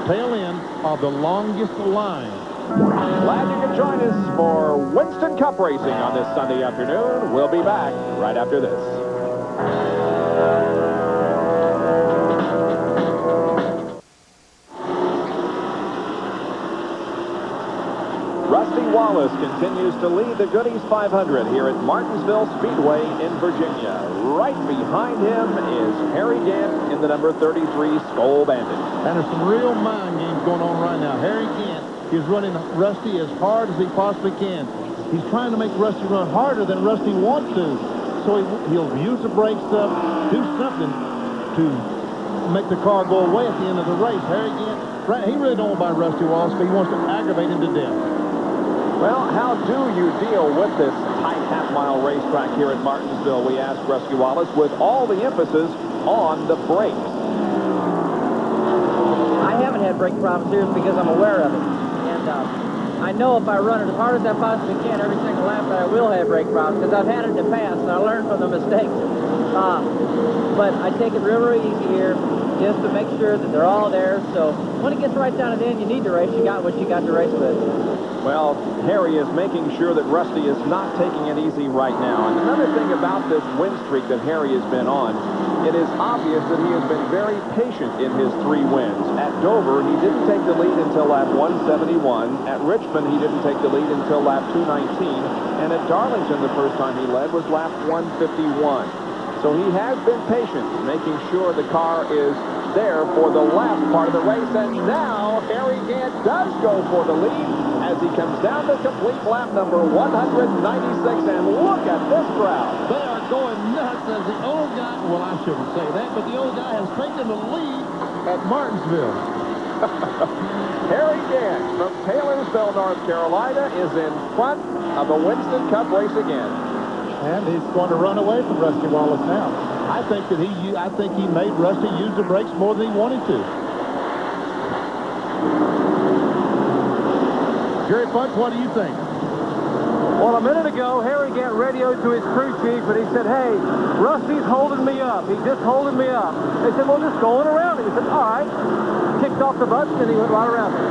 [SPEAKER 8] tail end of the longest line.
[SPEAKER 1] Glad you could join us for Winston Cup racing on this Sunday afternoon. We'll be back right after this. Rusty Wallace continues to lead the Goodies 500 here at Martinsville Speedway in Virginia. Right behind him is Harry Gant in the number 33 Skull Bandit.
[SPEAKER 8] And there's some real mind games going on right now. Harry Gant is running Rusty as hard as he possibly can. He's trying to make Rusty run harder than Rusty wants to. So he'll use the brakes up, do something to make the car go away at the end of the race. Harry Gant, right, he really don't want to buy Rusty Wallace, but he wants to aggravate him to death.
[SPEAKER 1] Well, how do you deal with this tight half-mile racetrack here at Martinsville? We asked Rusty Wallace with all the emphasis on the brakes.
[SPEAKER 10] I haven't had brake problems here because I'm aware of it. And I know if I run it as hard as I possibly can every single lap that I will have brake problems because I've had it in the past and I learned from the mistakes. But I take it real easy here just to make sure that they're all there. So when it gets right down to the end, you need to race. You got what you got to race with.
[SPEAKER 1] Well, Harry is making sure that Rusty is not taking it easy right now. And another thing about this win streak that Harry has been on, it is obvious that he has been very patient in his 3 wins. At Dover, he didn't take the lead until lap 171. At Richmond, he didn't take the lead until lap 219. And at Darlington, the first time he led was lap 151. So he has been patient, making sure the car is there for the last part of the race. And now Harry Gant does go for the lead as he comes down to complete lap number 196. And look at this crowd.
[SPEAKER 8] They are going nuts as the old guy, well, I shouldn't say that, but the old guy has taken the lead at Martinsville.
[SPEAKER 1] Harry Gant from Taylorsville, North Carolina is in front of the Winston Cup race again.
[SPEAKER 6] And he's going to run away from Rusty Wallace now.
[SPEAKER 8] I think he made Rusty use the brakes more than he wanted to. Jerry Punch, what do you think?
[SPEAKER 2] Well, a minute ago, Harry Gant radioed to his crew chief, and he said, hey, Rusty's holding me up. He's just holding me up. They said, well, just going around him. He said, all right. Kicked off the button, and he went right around him.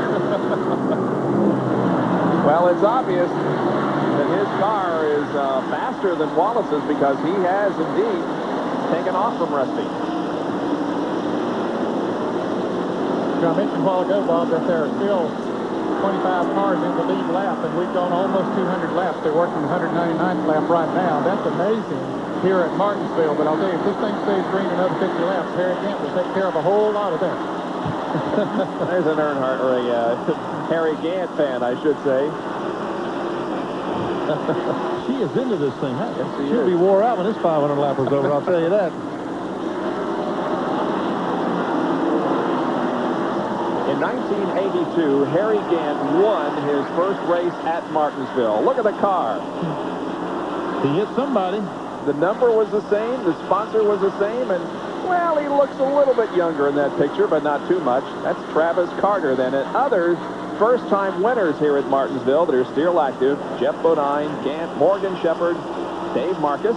[SPEAKER 1] Well, it's obvious that his car is faster than Wallace's because he has indeed taken off from Rusty.
[SPEAKER 6] I mentioned a while ago, Bob, that there are still 25 cars in the lead lap, and we've gone almost 200 laps. They're working the 199th lap right now. That's amazing here at Martinsville. But I'll tell you, if this thing stays green another 50 laps, Harry Gant will take care of a whole lot of that.
[SPEAKER 1] There's an Earnhardt, or a Harry Gant fan, I should say.
[SPEAKER 8] She is into this thing, huh?
[SPEAKER 1] Yes,
[SPEAKER 8] She'll be wore out when this 500 lap is over, I'll tell you that.
[SPEAKER 1] In 1982, Harry Gant won his first race at Martinsville. Look at the car.
[SPEAKER 8] He hit somebody.
[SPEAKER 1] The number was the same. The sponsor was the same. And, well, he looks a little bit younger in that picture, but not too much. That's Travis Carter then. And other first-time winners here at Martinsville that are still active: Jeff Bodine, Gant, Morgan Shepherd, Dave Marcus.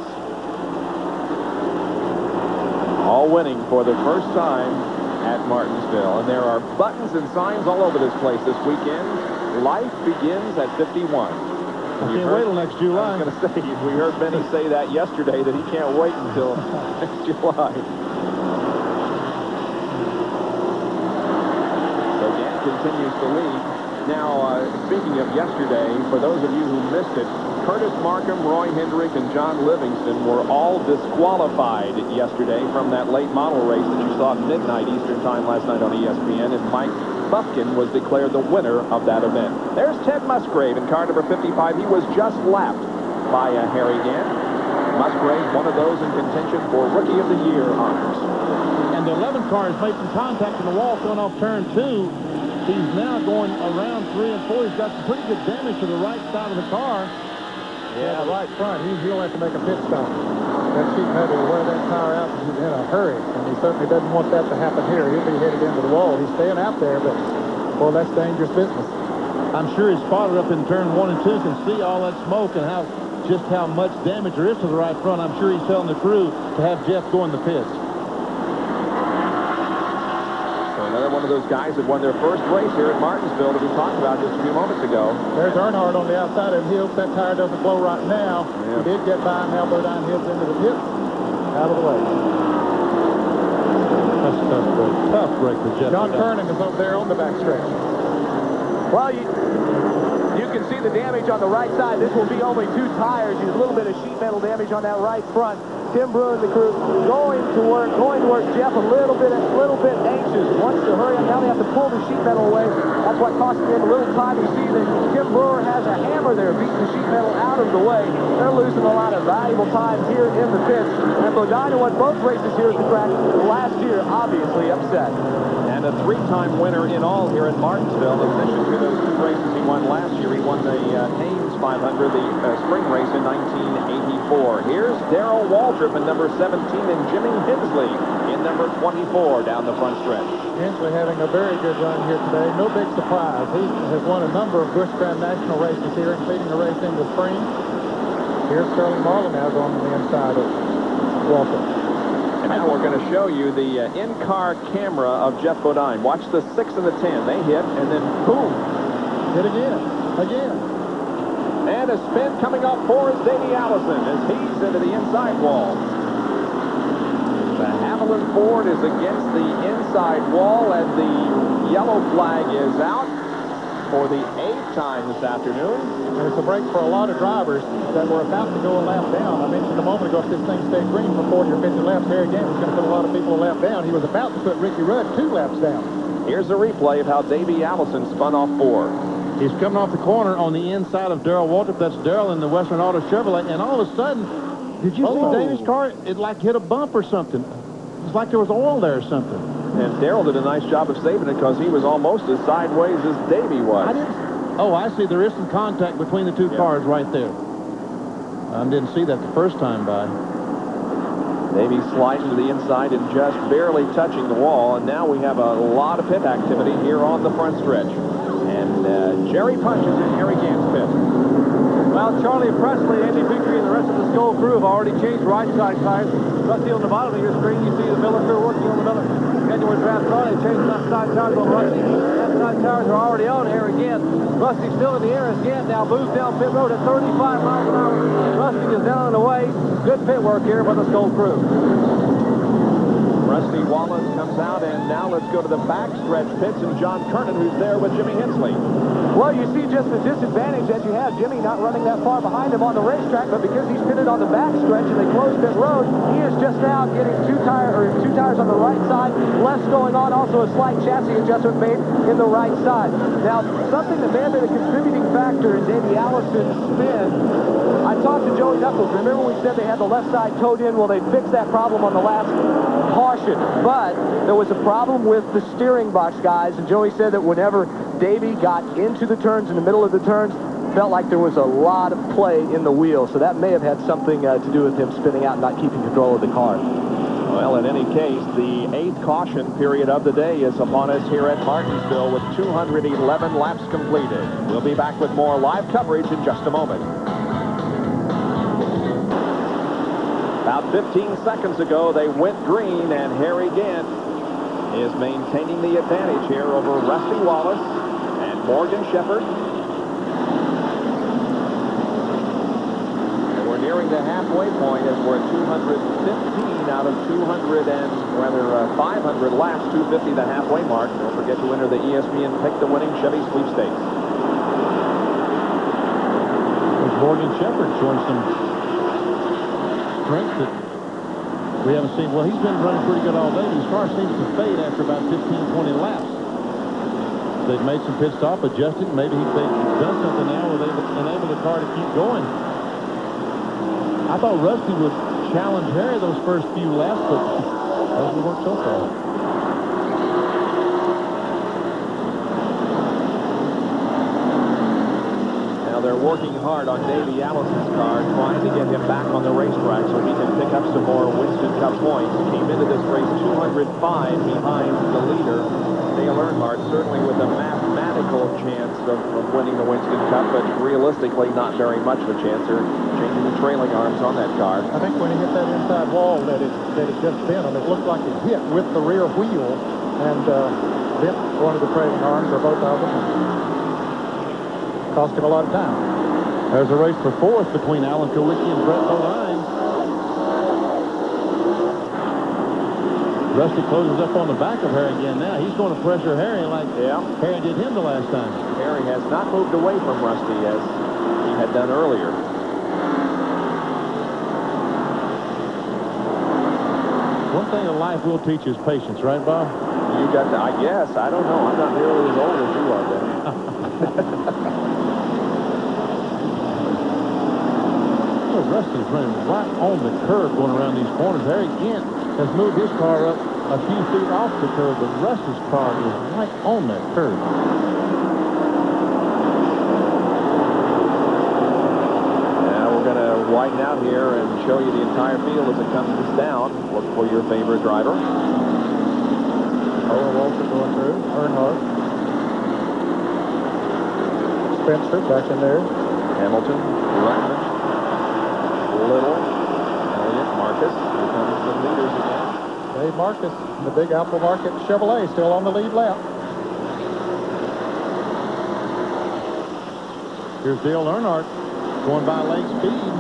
[SPEAKER 1] All winning for the first time at Martinsville. And there are buttons and signs all over this place this weekend. Life begins at 51.
[SPEAKER 8] I can't wait till next July.
[SPEAKER 1] I was going to say, we heard Benny say that yesterday, that he can't wait until next July. So Gant continues to lead. Now, speaking of yesterday, for those of you who missed it, Curtis Markham, Roy Hendrick, and John Livingston were all disqualified yesterday from that late model race that you saw at midnight Eastern Time last night on ESPN, and Mike Buffkin was declared the winner of that event. There's Ted Musgrave in car number 55. He was just lapped by Harry Gant. Musgrave, one of those in contention for Rookie of the Year honors.
[SPEAKER 8] And the 11 car has made some contact in the wall going off turn 2. He's now going around 3 and 4. He's got some pretty good damage to the right side of the car.
[SPEAKER 6] Yeah, the right front. He'll have to make a pit stop. That sheet metal will wear that tire out in a hurry, and he certainly doesn't want that to happen here. He'll be headed into the wall. He's staying out there, but, boy, that's dangerous business.
[SPEAKER 8] I'm sure his spotter up in turn 1 and 2 can see all that smoke and just how much damage there is to the right front. I'm sure he's telling the crew to have Jeff go in the pits.
[SPEAKER 1] Another one of those guys that won their first race here at Martinsville that we talked about just a few moments ago.
[SPEAKER 6] There's Earnhardt on the outside of him. He hopes that tire doesn't blow right now.
[SPEAKER 1] Yeah.
[SPEAKER 6] He did get by, and now Bodine heads into the pit. Out of the way.
[SPEAKER 8] That's a tough break. Tough break for Jeff.
[SPEAKER 6] John Kernan is over there on the backstretch.
[SPEAKER 3] Well, you can see the damage on the right side. This will be only 2 tires. There's a little bit of sheet metal damage on that right front. Tim Brewer and the crew going to work. Jeff a little bit anxious. Wants to hurry up. Now they have to pull the sheet metal away. That's what cost them a little time. You see that Tim Brewer has a hammer there, beating the sheet metal out of the way. They're losing a lot of valuable time here in the pits. And Bodine won both races here at the track last year, obviously upset.
[SPEAKER 1] And a 3-time winner in all here at Martinsville. In addition to those 2 races he won last year, he won the Ames 500, the spring race in 1984. Here's Darrell Waltrip in number 17 and Jimmy Hensley in number 24 down the front stretch.
[SPEAKER 6] Hensley having a very good run here today. No big surprise. He has won a number of Busch Grand National races here, including a race in the spring. Here's Sterling Marlin now going to the inside of Waltrip.
[SPEAKER 1] And now we're going to show you the in-car camera of Jeff Bodine. Watch the 6 and the 10. They hit, and then boom.
[SPEAKER 6] Hit again.
[SPEAKER 1] And a spin coming up for Davey Allison as he's into the inside wall. The Haviland Ford is against the inside wall, and the yellow flag is out for the 8th time this afternoon.
[SPEAKER 6] And it's a break for a lot of drivers that were about to go a lap down. I mentioned a moment ago, if this thing stayed green for 40 or 50 laps, Harry Gant was going to put a lot of people a lap down. He was about to put Ricky Rudd 2 laps down.
[SPEAKER 1] Here's a replay of how Davey Allison spun off 4.
[SPEAKER 8] He's coming off the corner on the inside of Darrell Waltrip. That's Darrell in the Western Auto Chevrolet. And all of a sudden, did you see Davey's car? It like hit a bump or something. It's like there was oil there or something.
[SPEAKER 1] And Darrell did a nice job of saving it because he was almost as sideways as Davey was.
[SPEAKER 8] I see. There is some contact between the 2 cars right there. I didn't see that the first time by.
[SPEAKER 1] Davey sliding to the inside and just barely touching the wall. And now we have a lot of pit activity here on the front stretch. And Jerry Punch is in Harry Gant's pit.
[SPEAKER 2] Well, Charlie Presley, Andy Victory, and the rest of the Skull crew have already changed right side tires. Rusty, on the bottom of your screen, you see the Miller crew working on the Miller Genuine Draft car. They changed left side tires on Rusty. Left side tires are already on here again. Rusty still in the air as Gant now moves down pit road at 35 miles an hour. Rusty is down and away. Good pit work here by the Skull crew.
[SPEAKER 1] Rusty Wallace comes out, and now let's go to the backstretch pits and John Kernan, who's there with Jimmy Hensley.
[SPEAKER 3] Well, you see just the disadvantage that you have. Jimmy not running that far behind him on the racetrack, but because he's pitted on the backstretch and they closed pit road, he is just now getting 2 tires on the right side, less going on. Also a slight chassis adjustment made in the right side. Now, something that may have been a contributing factor in Davey Allison's spin. I talked to Joey Knuckles. Remember we said they had the left side towed in? Well, they fixed that problem on the last caution, but there was a problem with the steering box, guys, and Joey said that whenever Davey got into the turns, in the middle of the turns, felt like there was a lot of play in the wheel, so that may have had something to do with him spinning out and not keeping control of the car.
[SPEAKER 1] Well, in any case, the 8th caution period of the day is upon us here at Martinsville with 211 laps completed. We'll be back with more live coverage in just a moment. About 15 seconds ago, they went green, and Harry Gant is maintaining the advantage here over Rusty Wallace and Morgan Shepherd. And we're nearing the halfway point as we're at 215 out of 500 laps, 250 the halfway mark. Don't forget to enter the ESPN Pick the Winning Chevy Sweepstakes.
[SPEAKER 8] There's Morgan Shepherd showing some strength that we haven't seen. Well, he's been running pretty good all day. His car seems to fade after about 15, 20 laps. They've made some pit stop, adjusted. Maybe they've done something now where they've enabled the car to keep going. I thought Rusty would challenge Harry those first few laps, but hasn't worked so far.
[SPEAKER 1] Now they're working hard on Davey Allison's car, trying to get him back on the racetrack so he can pick up some more Winston Cup points. Came into this race 205 behind the leader, Dale Earnhardt, certainly with a mathematical chance of winning the Winston Cup, but realistically not very much of a chance. They're changing the trailing arms on that car.
[SPEAKER 6] I think when he hit that inside wall that it just bent him, it looked like it hit with the rear wheel and bent one of the trailing arms or both of them. Cost him a lot of time.
[SPEAKER 8] There's a race for 4th between Alan Kowicki and Brett Bodine. Rusty closes up on the back of Harry again now. He's going to pressure Harry like Harry did him the last time.
[SPEAKER 1] Harry has not moved away from Rusty as he had done earlier.
[SPEAKER 8] One thing in life will teach is patience, right, Bob?
[SPEAKER 1] You got to, I guess. I don't know. I'm not nearly as old as you are, Ben.
[SPEAKER 8] Rusty's running right on the curb going around these corners. Harry Gant has moved his car up a few feet off the curb, but Rusty's car is right on that curb.
[SPEAKER 1] Now we're going to widen out here and show you the entire field as it comes down. Look for your favorite driver.
[SPEAKER 6] Waltrip going through. Earnhardt. Spencer back in there.
[SPEAKER 1] Hamilton, Ruttman, Little, Elliott, Marcus. Here comes the leaders again.
[SPEAKER 6] Dave Marcus, the Big Apple Market Chevrolet, still on the lead lap.
[SPEAKER 8] Here's Dale Earnhardt going by late speed.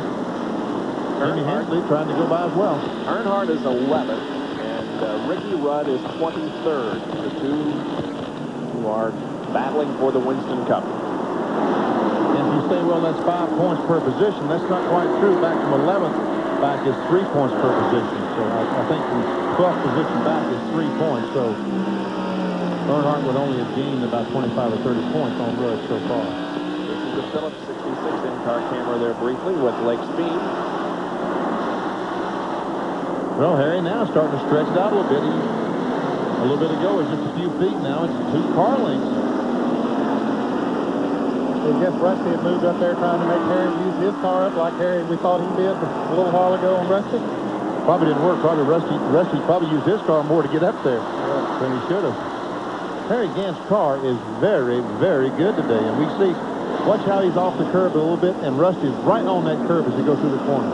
[SPEAKER 8] Jimmy Hensley trying to go by as well.
[SPEAKER 1] Earnhardt is 11th, and Ricky Rudd is 23rd. The two who are battling for the Winston Cup.
[SPEAKER 8] And if you say, well, that's 5 points per position, that's not quite true. Back from 11th back is 3 points per position. So I think from 12th position back is 3 points. So Earnhardt would only have gained about 25 or 30 points on Rudd so far.
[SPEAKER 1] This is the Phillips 66 in-car camera there briefly with Lake Speed.
[SPEAKER 8] Well, Harry now starting to stretch it out a little bit. A little bit ago, it's just a few feet now. It's 2 car lengths.
[SPEAKER 6] I guess Rusty had moved up there trying to make Harry use his car up like Harry we thought he did a little while ago on Rusty.
[SPEAKER 8] Probably didn't work. Probably Rusty probably used his car more to get up there than he should have. Harry Gant's car is very, very good today. And we see, watch how he's off the curb a little bit, and Rusty's right on that curb as he goes through the corner.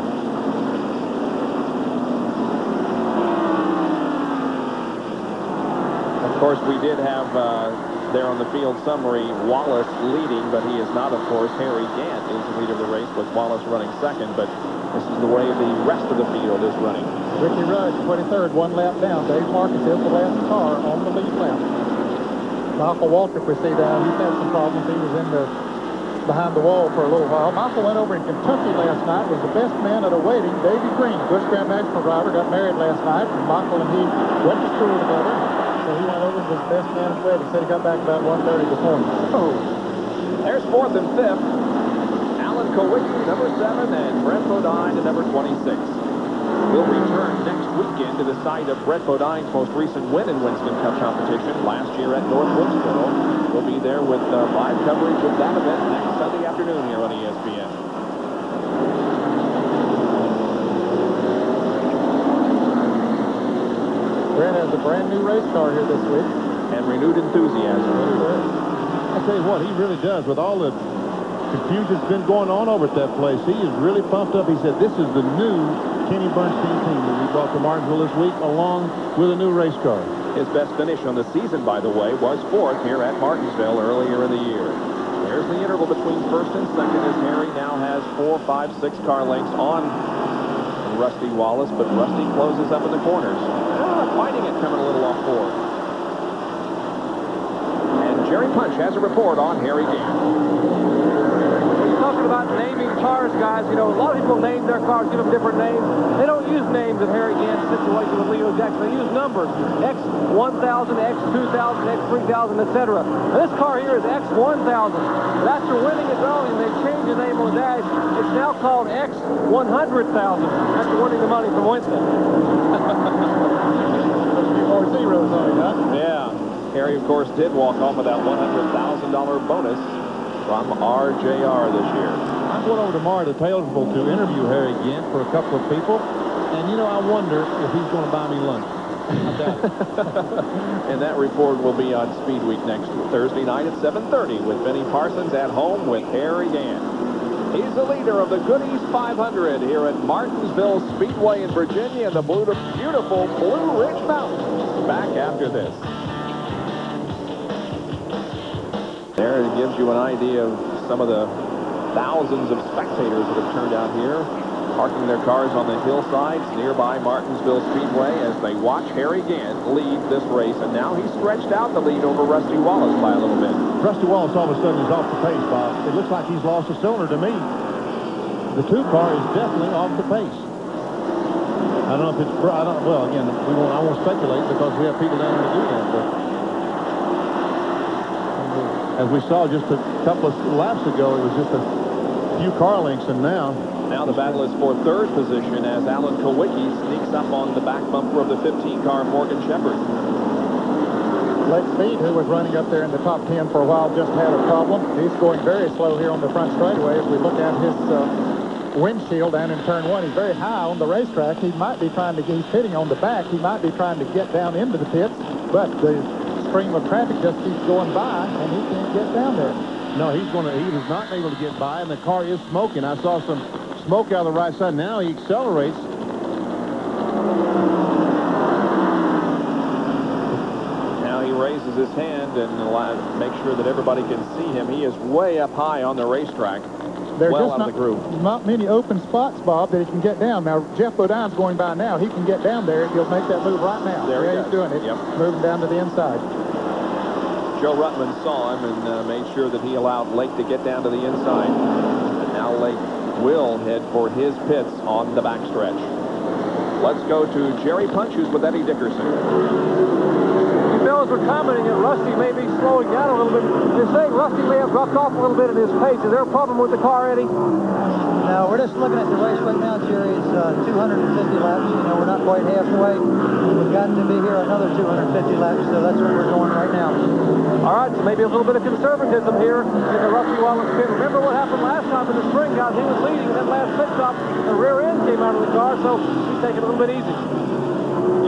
[SPEAKER 1] Of course, we did have there on the field summary Wallace leading, but he is not, of course. Harry Gant is the leader of the race with Wallace running second, but this is the way the rest of the field is running.
[SPEAKER 6] Ricky Rudd, 23rd, 1 lap down. Dave Marcus is the last car on the lead lap. Michael Waltrip we see down. He's had some problems. He was in the behind the wall for a little while. Michael went over in Kentucky last night, was the best man at a wedding. Davey Green, Busch Grand National driver, got married last night, and Michael and he went to school together. So he went over and was the best man at the wedding. Said he got back about 1:30 this morning.
[SPEAKER 1] Oh. There's 4th and 5th. Alan Kowicki, number 7, and Brett Bodine at number 26. We'll return next weekend to the site of Brett Bodine's most recent win in Winston Cup competition last year at North Woodsboro. We'll be there with live coverage of that event next Sunday afternoon. afternoon here on ESPN.
[SPEAKER 6] Grant has a brand new race car here this week.
[SPEAKER 1] And renewed enthusiasm.
[SPEAKER 8] I tell you what, he really does. With all the confusion that's been going on over at that place, he is really pumped up. He said this is the new Kenny Bernstein team that we brought to Martinsville this week, along with a new race car.
[SPEAKER 1] His best finish on the season, by the way, was 4th here at Martinsville earlier in the year. There's the interval between 1st and 2nd as Harry now has 4, 5, 6 car lengths on Rusty Wallace, but Rusty closes up in the corners. Fighting it, coming a little off forward. And Jerry Punch has a report on Harry Gant.
[SPEAKER 2] When you're talking about naming cars, guys, you know, a lot of people name their cars, give them different names. They don't use names in Harry Gant's situation with Leo Jackson. They use numbers. X1000, X2000, X3000, etc. Now, this car here is X1000. But after winning it early, and they changed the name on the dash, it's now called X100,000 after winning the money from Winston.
[SPEAKER 6] More zeros on it, huh?
[SPEAKER 1] Yeah. Harry, of course, did walk off with that $100,000 bonus from RJR this year.
[SPEAKER 8] I'm going over tomorrow to Taylorsville to interview Harry Gant for a couple of people. And, you know, I wonder if he's going to buy me lunch. I doubt it.
[SPEAKER 1] And that report will be on Speed Week next Thursday night at 7:30 with Benny Parsons at home with Harry Gant. He's the leader of the Goodies 500 here at Martinsville Speedway in Virginia, the beautiful Blue Ridge Mountains. Back after this. There it gives you an idea of some of the thousands of spectators that have turned out here, parking their cars on the hillsides nearby Martinsville Speedway as they watch Harry Gant lead this race. And now he's stretched out the lead over Rusty Wallace by a little bit.
[SPEAKER 8] Rusty Wallace all of a sudden is off the pace, Bob. It looks like he's lost a cylinder to me. The 2 car is definitely off the pace. I don't know if it's, well, again, I won't speculate because we have people down there to do that. But as we saw just a couple of laps ago, it was just a few car lengths, and now
[SPEAKER 1] the battle is for 3rd position as Alan Kowicki sneaks up on the back bumper of the 15-car Morgan Shepherd.
[SPEAKER 6] Blake Speed, who was running up there in the top 10 for a while, just had a problem. He's going very slow here on the front straightaway. If we look at his windshield down in turn 1, he's very high on the racetrack. He might be trying to get, he's pitting on the back. He might be trying to get down into the pits, but the stream of traffic just keeps going by, and he can't get down there.
[SPEAKER 8] No, he was not able to get by, and the car is smoking. I saw some smoke out of the right side. Now he accelerates.
[SPEAKER 1] Now he raises his hand and make sure that everybody can see him. He is way up high on the racetrack.
[SPEAKER 6] There's
[SPEAKER 1] well
[SPEAKER 6] just
[SPEAKER 1] out of the groove.
[SPEAKER 6] Not many open spots, Bob, that he can get down. Now, Jeff Bodine's going by now. He can get down there. He'll make that move right now.
[SPEAKER 1] There
[SPEAKER 6] he's doing it.
[SPEAKER 1] Yep.
[SPEAKER 6] Moving down to the inside.
[SPEAKER 1] Joe Ruttman saw him and made sure that he allowed Lake to get down to the inside. And now Lake will head for his pits on the backstretch. Let's go to Jerry Punch, who's with Eddie Dickerson.
[SPEAKER 2] You fellas were commenting that Rusty may be slowing down a little bit. They're saying Rusty may have dropped off a little bit in his pace. Is there a problem with the car, Eddie?
[SPEAKER 11] No, we're just looking at the race right now, Jerry. It's 250 laps. You know, we're not quite halfway. We've got to be here another 250 laps, so that's where we're going right now.
[SPEAKER 2] All right, so maybe a little bit of conservatism here in the Rusty Wallace pit. Remember what happened last time in the spring, guys? He was leading, and that last pit stop, the rear end came out of the car, so he's taking it a little bit easy.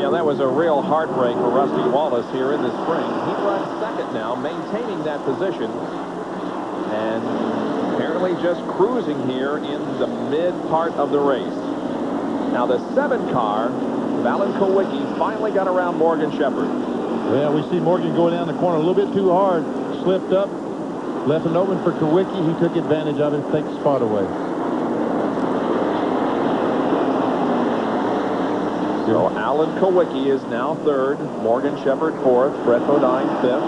[SPEAKER 1] Yeah, that was a real heartbreak for Rusty Wallace here in the spring. He runs 2nd now, maintaining that position. And apparently just cruising here in the mid part of the race. Now the 7 car, Alan Kowicki, finally got around Morgan Shepherd.
[SPEAKER 8] Well, we see Morgan going down the corner a little bit too hard. Slipped up, left it open for Kowicki. He took advantage of it, take the spot away.
[SPEAKER 1] So Alan Kowicki is now 3rd, Morgan Shepherd 4th, Brett Bodine 5th.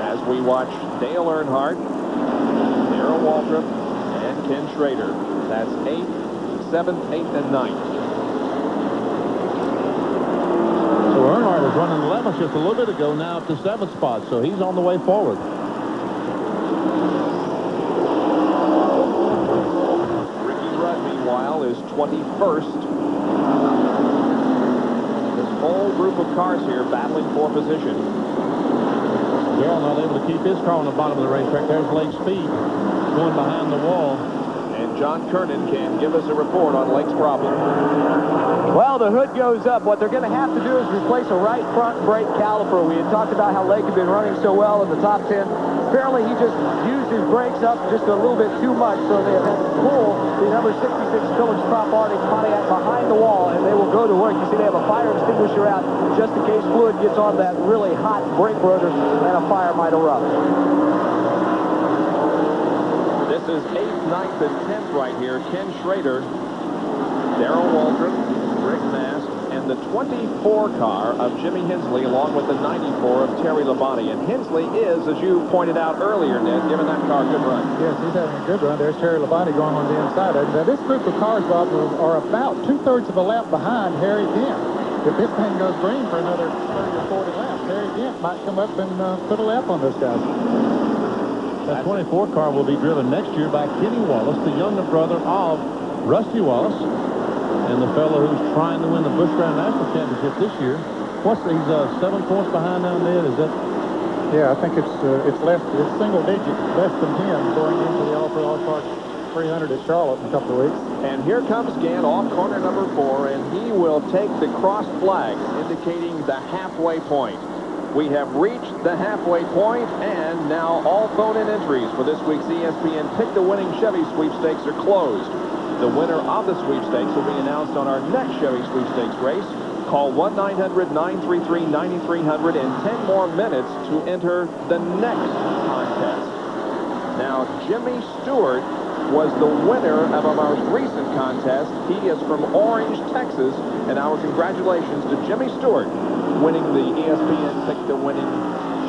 [SPEAKER 1] As we watch Dale Earnhardt, Darrell Waltrip, and Ken Schrader. That's 8th, 7th, 8th, and 9th.
[SPEAKER 8] So Earnhardt was running 11th just a little bit ago, now up to 7th spot, so he's on the way forward.
[SPEAKER 1] Ricky Rudd, meanwhile, is 21st. This whole group of cars here battling for position.
[SPEAKER 8] Well, not able to keep his car on the bottom of the racetrack. There's Lake Speed going behind the wall.
[SPEAKER 1] And John Kernan can give us a report on Lake's problem.
[SPEAKER 3] Well, the hood goes up. What they're going to have to do is replace a right front brake caliper. We had talked about how Lake had been running so well in the top 10. Apparently, he just used his brakes up just a little bit too much, so they have had to pull the number 66 Phillips Crop Arctic Pontiac behind the wall, and they will go to work. You see, they have a fire extinguisher out just in case fluid gets on that really hot brake rotor and a fire might erupt.
[SPEAKER 1] This is 8th, 9th, and 10th right here. Ken Schrader, Darrell Waltrip, Rick Mast, and the 24 car of Jimmy Hensley, along with the 94 of Terry Labonte. And Hensley is, as you pointed out earlier, Ned, giving that car a good run.
[SPEAKER 6] Yes, he's having a good run. There's Terry Labonte going on the inside. Now, this group of cars, Bob, are about 2/3 of a lap behind Harry Gant. If this thing goes green for another 30 or 40 laps, Harry Gant might come up and put a lap on those guys.
[SPEAKER 8] That 24 car will be driven next year by Kenny Wallace, the younger brother of Rusty Wallace, and the fellow who's trying to win the Busch Grand National Championship this year. He's 7 points behind now, Ned? Is that?
[SPEAKER 6] Yeah, I think it's single digit, less than 10 going into the All-Pro All-Park 300 at Charlotte in a couple of weeks.
[SPEAKER 1] And here comes Gant off corner number 4, and he will take the cross flags, indicating the halfway point. We have reached the halfway point, and now all phone-in entries for this week's ESPN Pick the Winning Chevy Sweepstakes are closed. The winner of the sweepstakes will be announced on our next Chevy Sweepstakes race. Call 1-900-933-9300 in 10 more minutes to enter the next contest. Now, Jimmy Stewart was the winner of our most recent contest. He is from Orange, Texas, and our congratulations to Jimmy Stewart winning the ESPN Pick the Winning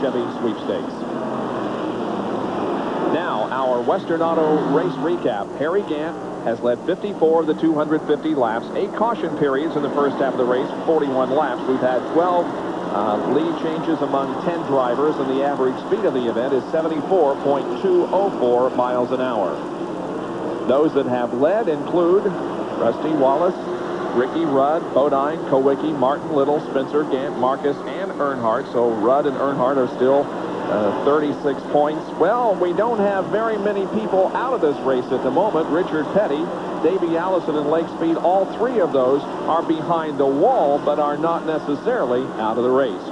[SPEAKER 1] Chevy Sweepstakes. Now, our Western Auto race recap. Harry Gant has led 54 of the 250 laps, 8 caution periods in the first half of the race, 41 laps. We've had 12 lead changes among 10 drivers, and the average speed of the event is 74.204 miles an hour. Those that have led include Rusty Wallace, Ricky Rudd, Bodine, Kowicki, Martin Little, Spencer, Gant, Marcus, and Earnhardt. So Rudd and Earnhardt are still 36 points. Well, we don't have very many people out of this race at the moment. Richard Petty, Davey Allison, and Lake Speed, all 3 of those are behind the wall, but are not necessarily out of the race.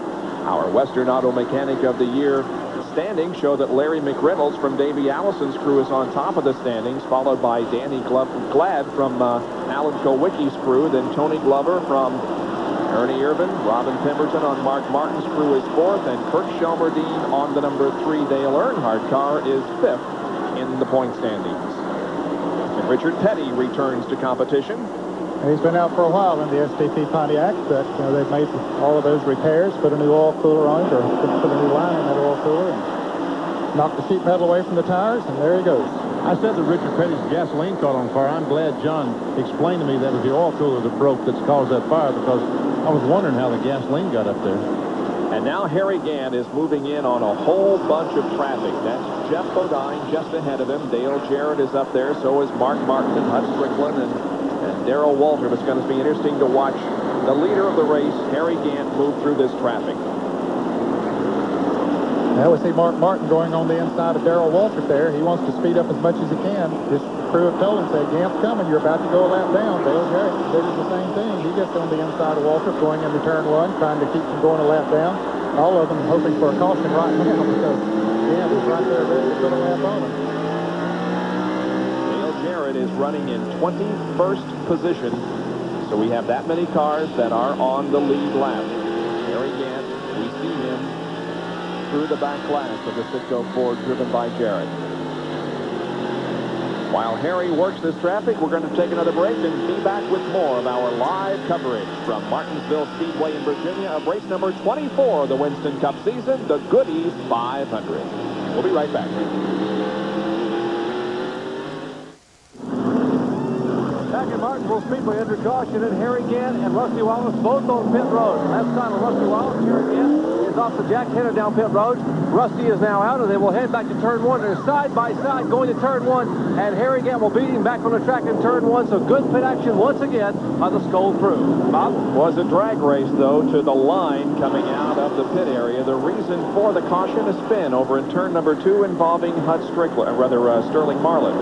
[SPEAKER 1] Our Western Auto Mechanic of the Year standings show that Larry McReynolds from Davey Allison's crew is on top of the standings, followed by Danny Glad from Alan Kowicki's crew, then Tony Glover from Ernie Irvin. Robin Pemberton on Mark Martin's crew is 4th, and Kurt Shelmerdine on the number 3 Dale Earnhardt car is 5th in the point standings. And Richard Petty returns to competition.
[SPEAKER 6] He's been out for a while in the STP Pontiac, but they've made all of those repairs, put a new oil cooler on it, or put a new line in that oil cooler, and knocked the sheet metal away from the tires, and there he goes.
[SPEAKER 8] I said that Richard Petty's gasoline caught on fire. I'm glad John explained to me that was the oil cooler that broke that's caused that fire, because I was wondering how the gasoline got up there.
[SPEAKER 1] And now Harry Gant is moving in on a whole bunch of traffic. That's Jeff Bodine just ahead of him. Dale Jarrett is up there. So is Mark Martin and Hud Strickland and Darrell Waltrip. It's going to be interesting to watch the leader of the race, Harry Gant, move through this traffic.
[SPEAKER 6] Now we see Mark Martin going on the inside of Darrell Waltrip there. He wants to speed up as much as he can. His crew have told him, say, Gant's coming, you're about to go a lap down. Dale Jarrett did the same thing. He gets on the inside of Waltrip going into turn 1, trying to keep from going a lap down. All of them hoping for a caution right now because Gant is right there ready to put a lap on him.
[SPEAKER 1] Dale Jarrett is running in 21st position. So we have that many cars that are on the lead lap. Harry Gant, we see him through the back class of the Citgo Ford driven by Jarrett. While Harry works this traffic, we're going to take another break and be back with more of our live coverage from Martinsville Speedway in Virginia of race number 24 of the Winston Cup season, the Goody 500. We'll be right back.
[SPEAKER 2] Back in Martinsville Speedway under caution, and Harry Gant and Rusty Wallace both on pit road. Last time of Rusty Wallace, Harry Gant is tires off the jack, headed down pit road. Rusty is now out, and they will head back to turn 1. They're side by side going to turn 1, and Harry Gant will beat him back on the track in turn 1. So good pit action once again by the Skoll crew.
[SPEAKER 1] Bob? Was a drag race, though, to the line coming out of the pit area. The reason for the caution, a spin over in turn number 2 involving Sterling Marlin.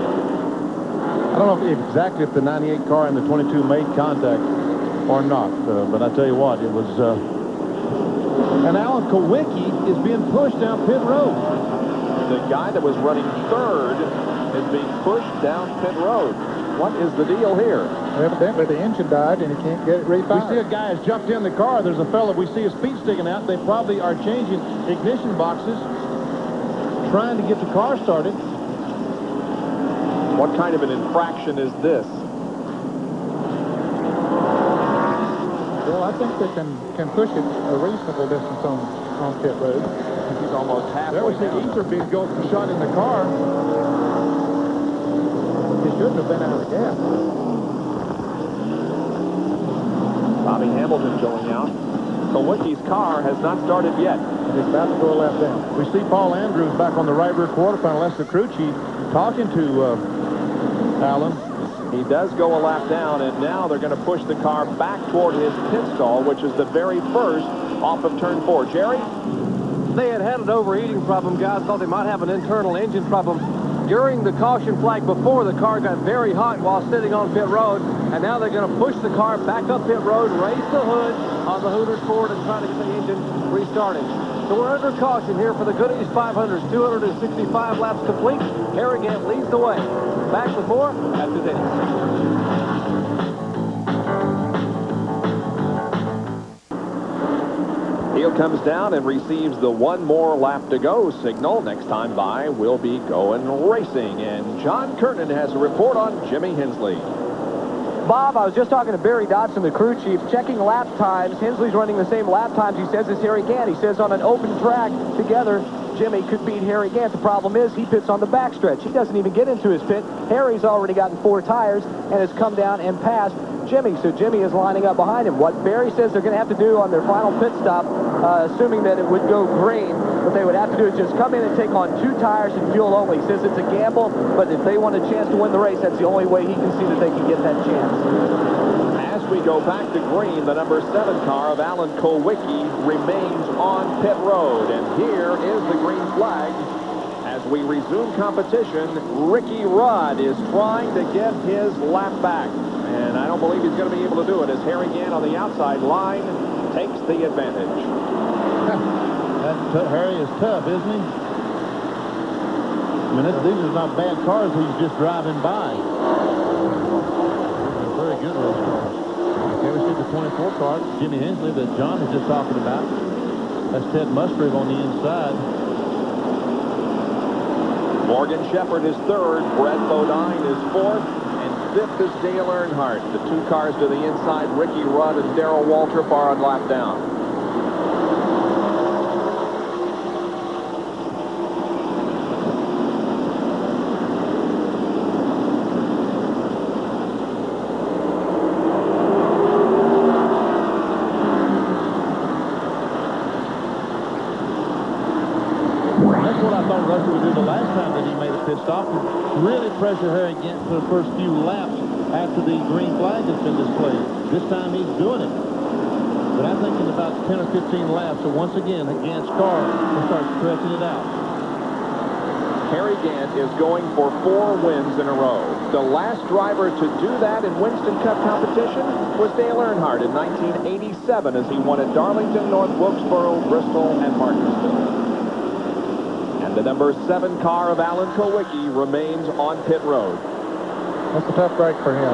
[SPEAKER 8] I don't know exactly if the 98 car and the 22 made contact or not, but I tell you what, it was... and Alan Kowicki is being pushed down pit road.
[SPEAKER 1] The guy that was running third is being pushed down pit road. What is the deal here?
[SPEAKER 6] Evidently, the engine died, and he can't get it refired.
[SPEAKER 8] We see a guy has jumped in the car. There's a fellow. We see his feet sticking out. They probably are changing ignition boxes, trying to get the car started.
[SPEAKER 1] What kind of an infraction is this?
[SPEAKER 6] Well, I think they can push it a reasonable distance on pit road.
[SPEAKER 1] He's almost halfway.
[SPEAKER 8] There was the ether being shot in the car.
[SPEAKER 6] He shouldn't have been out of the gap.
[SPEAKER 1] Bobby Hamilton going out. Kowicki's car has not started yet.
[SPEAKER 6] He's about to go a lap down.
[SPEAKER 8] We see Paul Andrews back on the right rear quarter panel. That's the crew chief talking to Alan.
[SPEAKER 1] He does go a lap down, and now they're going to push the car back toward his pit stall, which is the very first off of turn 4. Jerry?
[SPEAKER 2] They had an overheating problem, guys. Thought they might have an internal engine problem. During the caution flag before, the car got very hot while sitting on pit road, and now they're going to push the car back up pit road, raise the hood on the Hooters Ford, and try to get the engine restarted. So we're under caution here for the Goody's 500s. 265 laps complete. Harry Gant leads the way. Back with more after this.
[SPEAKER 1] Heel comes down and receives the 1 more lap to go signal. Next time by, we'll be going racing. And John Kernan has a report on Jimmy Hensley.
[SPEAKER 3] Bob, I was just talking to Barry Dodson, the crew chief, checking lap times. Hensley's running the same lap times, he says, as Harry Gant. He says on an open track together, Jimmy could beat Harry Gant. The problem is he pits on the backstretch. He doesn't even get into his pit. Harry's already gotten 4 tires and has come down and passed Jimmy. So Jimmy is lining up behind him. What Barry says they're going to have to do on their final pit stop, assuming that it would go green, what they would have to do is just come in and take on 2 tires and fuel only. He says it's a gamble, but if they want a chance to win the race, that's the only way he can see that they can get that chance.
[SPEAKER 1] As we go back to green, the number 7 car of Alan Kowicki remains on pit road. And here is the green flag. As we resume competition, Ricky Rudd is trying to get his lap back. And I don't believe he's going to be able to do it as Harry Gant on the outside line takes the advantage.
[SPEAKER 8] Harry is tough, isn't he? I mean, these are not bad cars he's just driving by. Very good race cars. Here we see the 24 car, Jimmy Hensley, that John was just talking about. That's Ted Musgrave on the inside.
[SPEAKER 1] Morgan Shepherd is 3rd, Brett Bodine is 4th, and 5th is Dale Earnhardt. The 2 cars to the inside, Ricky Rudd and Darrell Waltrip are on lap down.
[SPEAKER 8] Stop and really pressure Harry Gant for the first few laps after the green flag has been displayed. This time he's doing it. But I think in about 10 or 15 laps, so once again, Gant's car will start stretching it out.
[SPEAKER 1] Harry Gant is going for 4 wins in a row. The last driver to do that in Winston Cup competition was Dale Earnhardt in 1987 as he won at Darlington, North Wilkesboro, Bristol, and Martinsville. The number 7 car of Alan Kowicki remains on pit road.
[SPEAKER 6] That's a tough break for him.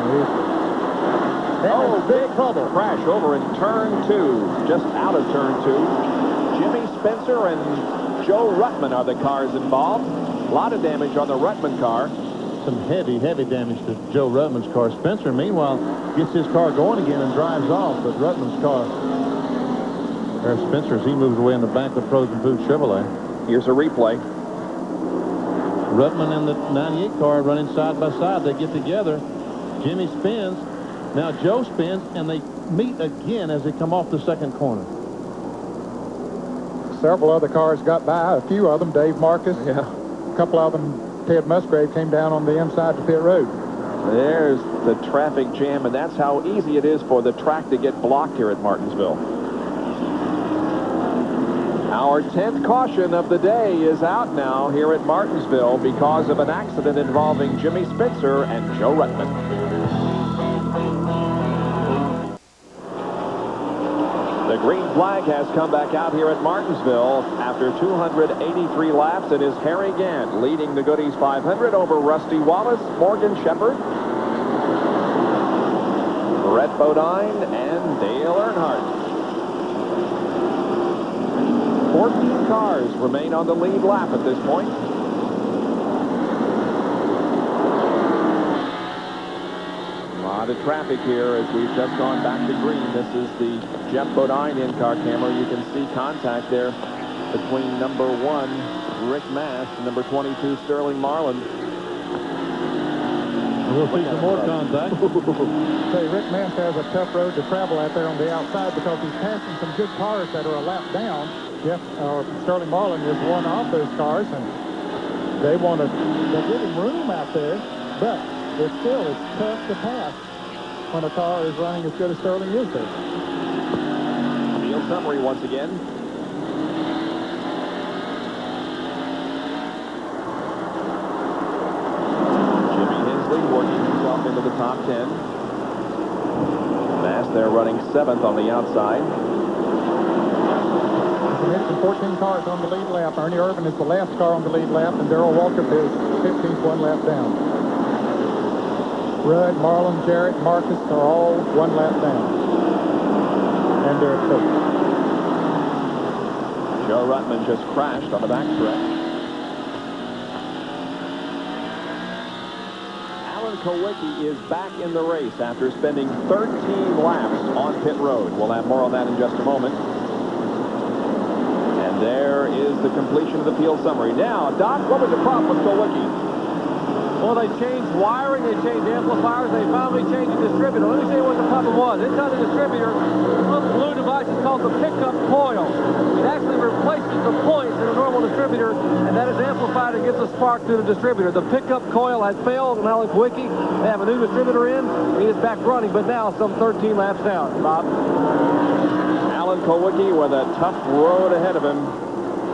[SPEAKER 1] Big trouble. Crash over in turn 2, just out of turn 2. Jimmy Spencer and Joe Ruttman are the cars involved. A lot of damage on the Ruttman car.
[SPEAKER 8] Some heavy damage to Joe Ruttman's car. Spencer, meanwhile, gets his car going again and drives off, but Ruttman's car, there's Spencer as he moves away in the back of Frozen Food Chevrolet.
[SPEAKER 1] Here's a replay.
[SPEAKER 8] Ruttman and the 98 car running side by side. They get together. Jimmy spins. Now Joe spins, and they meet again as they come off the second corner.
[SPEAKER 6] several other cars got by. A few of them, Dave Marcus.
[SPEAKER 1] Yeah.
[SPEAKER 6] A couple of them, Ted Musgrave, came down on the inside to pit road.
[SPEAKER 1] There's the traffic jam, and that's how easy it is for the track to get blocked here at Martinsville. Our 10th caution of the day is out now here at Martinsville because of an accident involving Jimmy Spitzer and Joe Ruttman. The green flag has come back out here at Martinsville. After 283 laps, it is Harry Gant leading the Goodies 500 over Rusty Wallace, Morgan Shepherd, Brett Bodine, and Dale Earnhardt. 14 cars remain on the lead lap at this point. A lot of traffic here as we've just gone back to green. This is the Jeff Bodine in-car camera. You can see contact there between number 1, Rick Mass, and number 22, Sterling Marlin.
[SPEAKER 8] We'll see some more contact.
[SPEAKER 6] Say, Rick Mass has a tough road to travel out there on the outside because he's passing some good cars that are a lap down. Sterling Marlin is one of those cars, and they'll give him room out there, but it's tough to pass when a car is running as good as Sterling is there.
[SPEAKER 1] Field summary once again. Jimmy Hensley working himself into the top 10. Mass there running 7th on the outside.
[SPEAKER 6] 14 cars on the lead lap. Ernie Irvin is the last car on the lead lap, and Darrell Waltrip is 15th, one lap down. Rudd, Marlin, Jarrett, Marcus are all one lap down. And they're at 3rd.
[SPEAKER 1] Joe Ruttman just crashed on the backstretch. Alan Kowicki is back in the race after spending 13 laps on pit road. We'll have more on that in just a moment. There is the completion of the field summary. Now, Doc, what was the problem with Kowicki?
[SPEAKER 2] Well, they changed wiring, they changed amplifiers, they finally changed the distributor. Let me tell you what the problem was. Inside the distributor, a little blue device is called the pickup coil. It actually replaces the points in a normal distributor, and that is amplified and gives a spark to the distributor. The pickup coil had failed, and Alan Kowicki, they have a new distributor in. He is back running, but now some 13 laps down. Bob?
[SPEAKER 1] Alan Kowicki with a tough road ahead of him.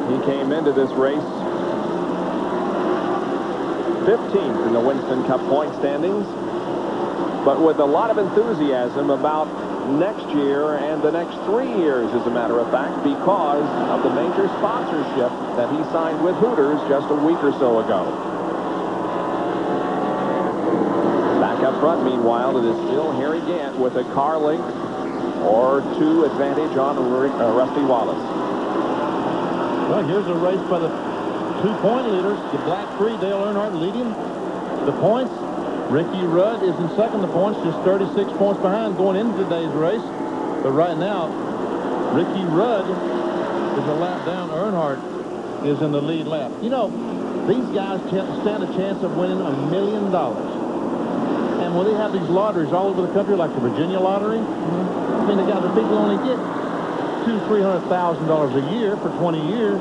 [SPEAKER 1] He came into this race 15th in the Winston Cup point standings, but with a lot of enthusiasm about next year and the next 3 years, as a matter of fact, because of the major sponsorship that he signed with Hooters just a week or so ago. Back up front, meanwhile, it is still Harry Gant with a car length or 2 advantage on Rusty Wallace.
[SPEAKER 8] Well, here's a race by the 2-point leaders. The black 3, Dale Earnhardt leading the points. Ricky Rudd is in second. The points just 36 points behind going into today's race. But right now, Ricky Rudd is a lap down. Earnhardt is in the lead lap. You know, these guys stand a chance of winning $1 million. And when they have these lotteries all over the country, like the Virginia lottery, I mean, the people only get $200,000 to $300,000 a year for 20 years.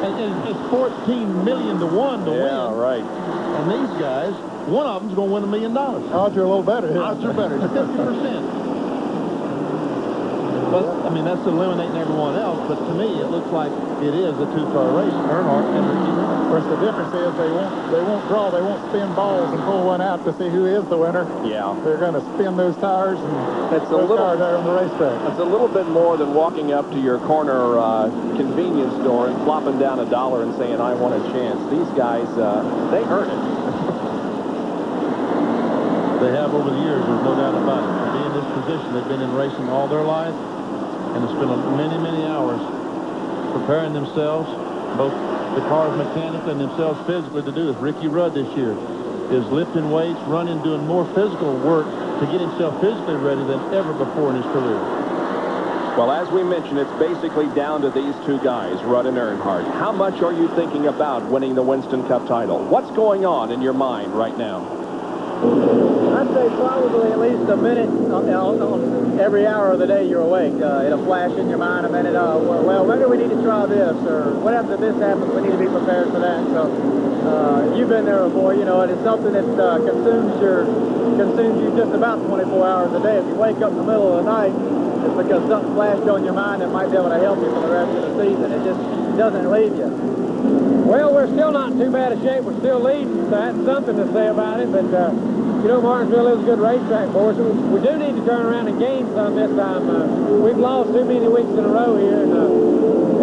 [SPEAKER 8] and it's $14 million to 1 to win.
[SPEAKER 1] Yeah, right.
[SPEAKER 8] And these guys, one of them's going to win $1 million.
[SPEAKER 6] Odds are a little better here.
[SPEAKER 8] Odds are better. 50%. But, I mean, that's eliminating everyone else. But to me, it looks like it is a 2-car race. Earnhardt and Ricky Rudd.
[SPEAKER 6] Of course, the difference is they won't draw. They won't spin balls and pull one out to see who is the winner.
[SPEAKER 1] Yeah.
[SPEAKER 6] They're going to spin those tires and
[SPEAKER 1] It's
[SPEAKER 6] those cars there on the racetrack.
[SPEAKER 1] It's a little bit more than walking up to your corner convenience store and flopping down $1 and saying, I want a chance. These guys, they earn it.
[SPEAKER 8] They have over the years, there's no doubt about it. To be in this position, they've been in racing all their life, and it's been many, many hours preparing themselves, both the cars mechanically and themselves physically, to do this. Ricky Rudd this year is lifting weights, running, doing more physical work to get himself physically ready than ever before in his career.
[SPEAKER 1] Well, as we mentioned, it's basically down to these 2 guys, Rudd and Earnhardt. How much are you thinking about winning the Winston Cup title? What's going on in your mind right now?
[SPEAKER 5] I
[SPEAKER 10] I'd say probably at least a minute on every hour of the day you're awake. It'll flash in your mind a minute, well, maybe we need to try this, or what happens if this happens, we need to be prepared for that. So you've been there before, you know, and it's something that consumes you just about 24 hours a day. If you wake up in the middle of the night, it's because something flashed on your mind that might be able to help you for the rest of the season. It just doesn't leave you.
[SPEAKER 2] Well, we're still not in too bad a shape. We're still leading, so that's something to say about it. But, you know, Martinsville is a good racetrack for us. We do need to turn around and gain some this time. We've lost too many weeks in a row here, and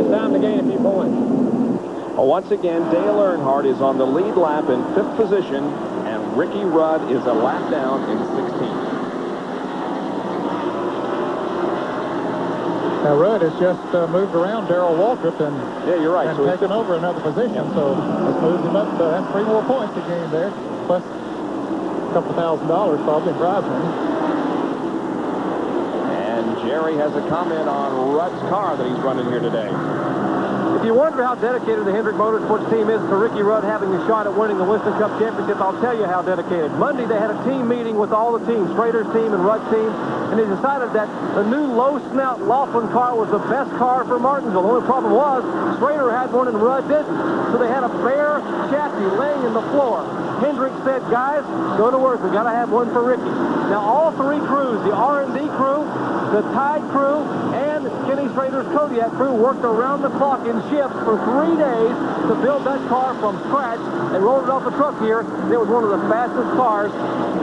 [SPEAKER 2] it's time to gain a few points.
[SPEAKER 1] Once again, Dale Earnhardt is on the lead lap in 5th position, and Ricky Rudd is a lap down in 16th.
[SPEAKER 6] Now, Rudd has just moved around Darrell Waltrip and,
[SPEAKER 1] yeah, you're right.
[SPEAKER 6] And
[SPEAKER 1] so
[SPEAKER 6] taken over another position, so that's moved him up. That's 3 more points to gain there, plus a couple $1,000 probably in prize money.
[SPEAKER 1] And Jerry has a comment on Rudd's car that he's running here today.
[SPEAKER 2] If you wonder how dedicated the Hendrick Motorsports team is to Ricky Rudd having a shot at winning the Winston Cup Championship, I'll tell you how dedicated. Monday, they had a team meeting with all the teams, Schrader's team and Rudd's team, and they decided that the new low-snout Laughlin car was the best car for Martinsville. The only problem was Schrader had one and Rudd didn't. So they had a bare chassis laying in the floor. Hendrick said, guys, go to work. We got to have one for Ricky. Now, all 3 crews, the R&D crew, the Tide crew, and Kenny Schrader's Kodiak crew worked around the clock in shifts for 3 days to build that car from scratch and rolled it off the truck here. And it was one of the fastest cars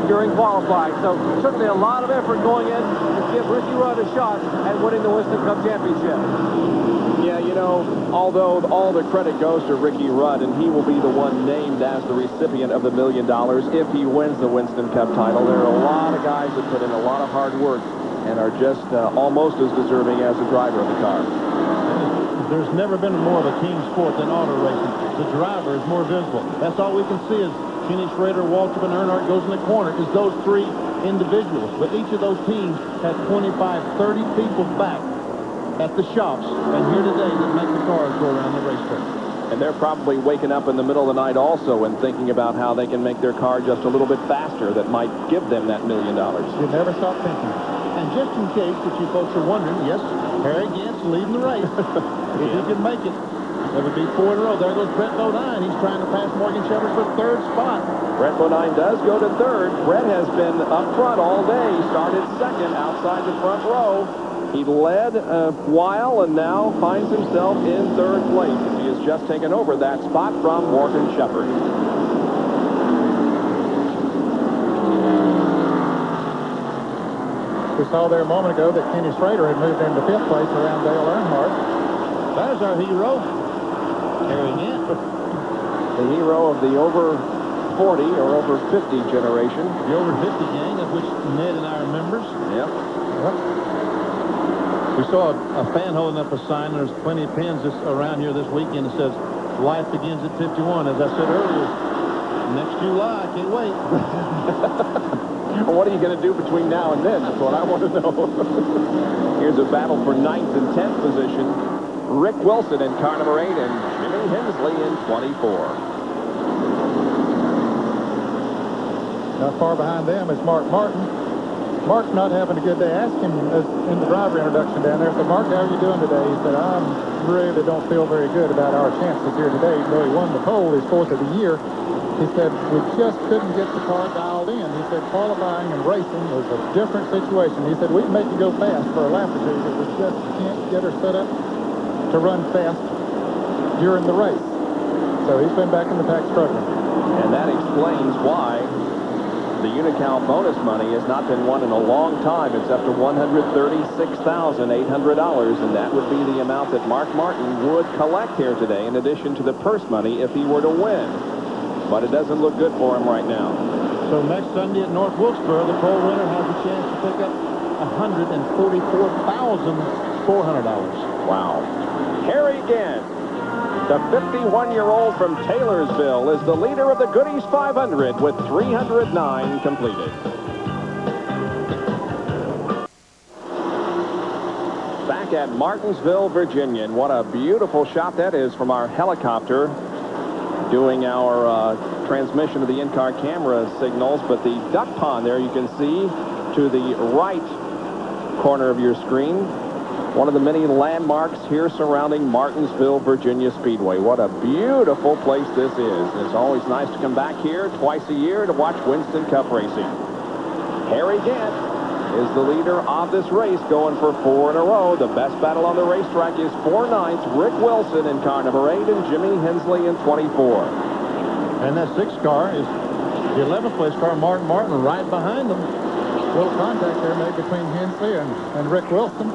[SPEAKER 2] during qualifying. So certainly a lot of effort going in to give Ricky Rudd a shot at winning the Winston Cup Championship.
[SPEAKER 1] Yeah, you know, although all the credit goes to Ricky Rudd, and he will be the one named as the recipient of the $1 million if he wins the Winston Cup title. There are a lot of guys that put in a lot of hard work and are just almost as deserving as the driver of the car.
[SPEAKER 8] There's never been more of a team sport than auto racing. The driver is more visible. That's all we can see is Kenny Schrader, Waltrip, and Earnhardt goes in the corner is those 3 individuals. But each of those teams had 25, 30 people back at the shops and here today that make the cars go around the racetrack.
[SPEAKER 1] And they're probably waking up in the middle of the night also and thinking about how they can make their car just a little bit faster that might give them that $1 million.
[SPEAKER 6] You never stop thinking.
[SPEAKER 8] And just in case that you folks are wondering, yes, Harry Gant's leading the race. If he can make it, that would be 4 in a row. There goes Brett Bodine. He's trying to pass Morgan Shepherd for 3rd spot.
[SPEAKER 1] Brett Bodine does go to 3rd. Brett has been up front all day. He started 2nd outside the front row. He led a while and now finds himself in 3rd place. He has just taken over that spot from Morgan Shepherd.
[SPEAKER 6] We saw there a moment ago that Kenny Schrader had moved into 5th place around Dale Earnhardt.
[SPEAKER 8] There's our hero, Harry Gant.
[SPEAKER 1] The hero of the over 40 or over 50 generation.
[SPEAKER 8] The over 50 gang, of which Ned and I are members.
[SPEAKER 1] Yep.
[SPEAKER 8] We saw a fan holding up a sign. There's plenty of pins around here this weekend that says, life begins at 51. As I said earlier, next July, I can't wait.
[SPEAKER 1] Well, what are you going to do between now and then? That's what I want to know. Here's a battle for 9th and 10th position. Rick Wilson in car number 8 and Jimmy Hensley in 24.
[SPEAKER 6] Not far behind them is Mark Martin. Mark's not having a good day. Ask him in the driver introduction down there. I said, Mark, how are you doing today? He said, I really don't feel very good about our chances here today. Even though he won the pole his 4th of the year, he said, we just couldn't get the car dialed in. He said, qualifying and racing was a different situation. He said, we can make you go fast for a lap or 2, but we just can't get her set up to run fast during the race. So he's been back in the pack struggling.
[SPEAKER 1] And that explains why the Unocal bonus money has not been won in a long time. It's up to $136,800, and that would be the amount that Mark Martin would collect here today, in addition to the purse money if he were to win. But it doesn't look good for him right now.
[SPEAKER 8] So next Sunday at North Wilkesboro, the pole winner has a chance to pick up $144,400.
[SPEAKER 1] Wow. Harry Gant, the 51-year-old from Taylorsville, is the leader of the Goodies 500 with 309 completed. Back at Martinsville, Virginia, and what a beautiful shot that is from our helicopter doing our transmission of the in-car camera signals, but the duck pond there you can see to the right corner of your screen. One of the many landmarks here surrounding Martinsville, Virginia Speedway. What a beautiful place this is. It's always nice to come back here twice a year to watch Winston Cup racing. Harry Gant is the leader of this race, going for 4 in a row. The best battle on the racetrack is 4/9. Rick Wilson in car number 8 and Jimmy Hensley in 24.
[SPEAKER 8] And that 6th car is the 11th place car, Martin right behind them.
[SPEAKER 6] A little contact there made between Hensley and Rick Wilson.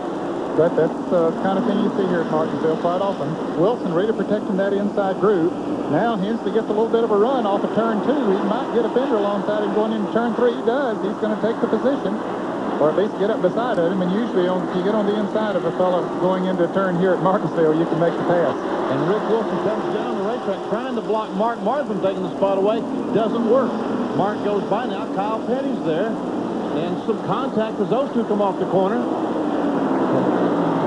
[SPEAKER 6] But that's the kind of thing you see here at Martinsville quite often. Wilson really protecting that inside groove. Now Hensley gets a little bit of a run off of turn 2. He might get a fender alongside him going into turn 3. He does. He's going to take the position, or at least get up beside of him. And usually if you get on the inside of a fellow going into a turn here at Martinsville, you can make the pass.
[SPEAKER 8] And Rick Wilson comes down the racetrack trying to block Mark Martin from taking the spot away. Doesn't work. Mark goes by now. Kyle Petty's there. And some contact as those two come off the corner.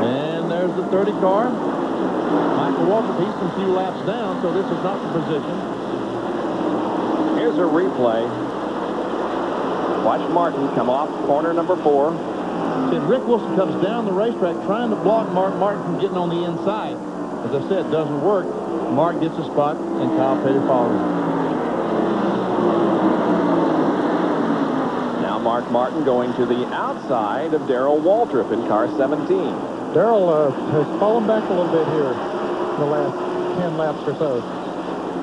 [SPEAKER 8] And there's the 30 car. Michael Waltrip, he's some few laps down, so this is not the position.
[SPEAKER 1] Here's a replay. Watch Martin come off corner number 4.
[SPEAKER 8] And Rick Wilson comes down the racetrack trying to block Mark Martin from getting on the inside. As I said, doesn't work. Mark gets a spot, and Kyle Petty follows him.
[SPEAKER 1] Now Mark Martin going to the outside of Darrell Waltrip in car 17.
[SPEAKER 6] Darrell has fallen back a little bit here the last 10 laps or so.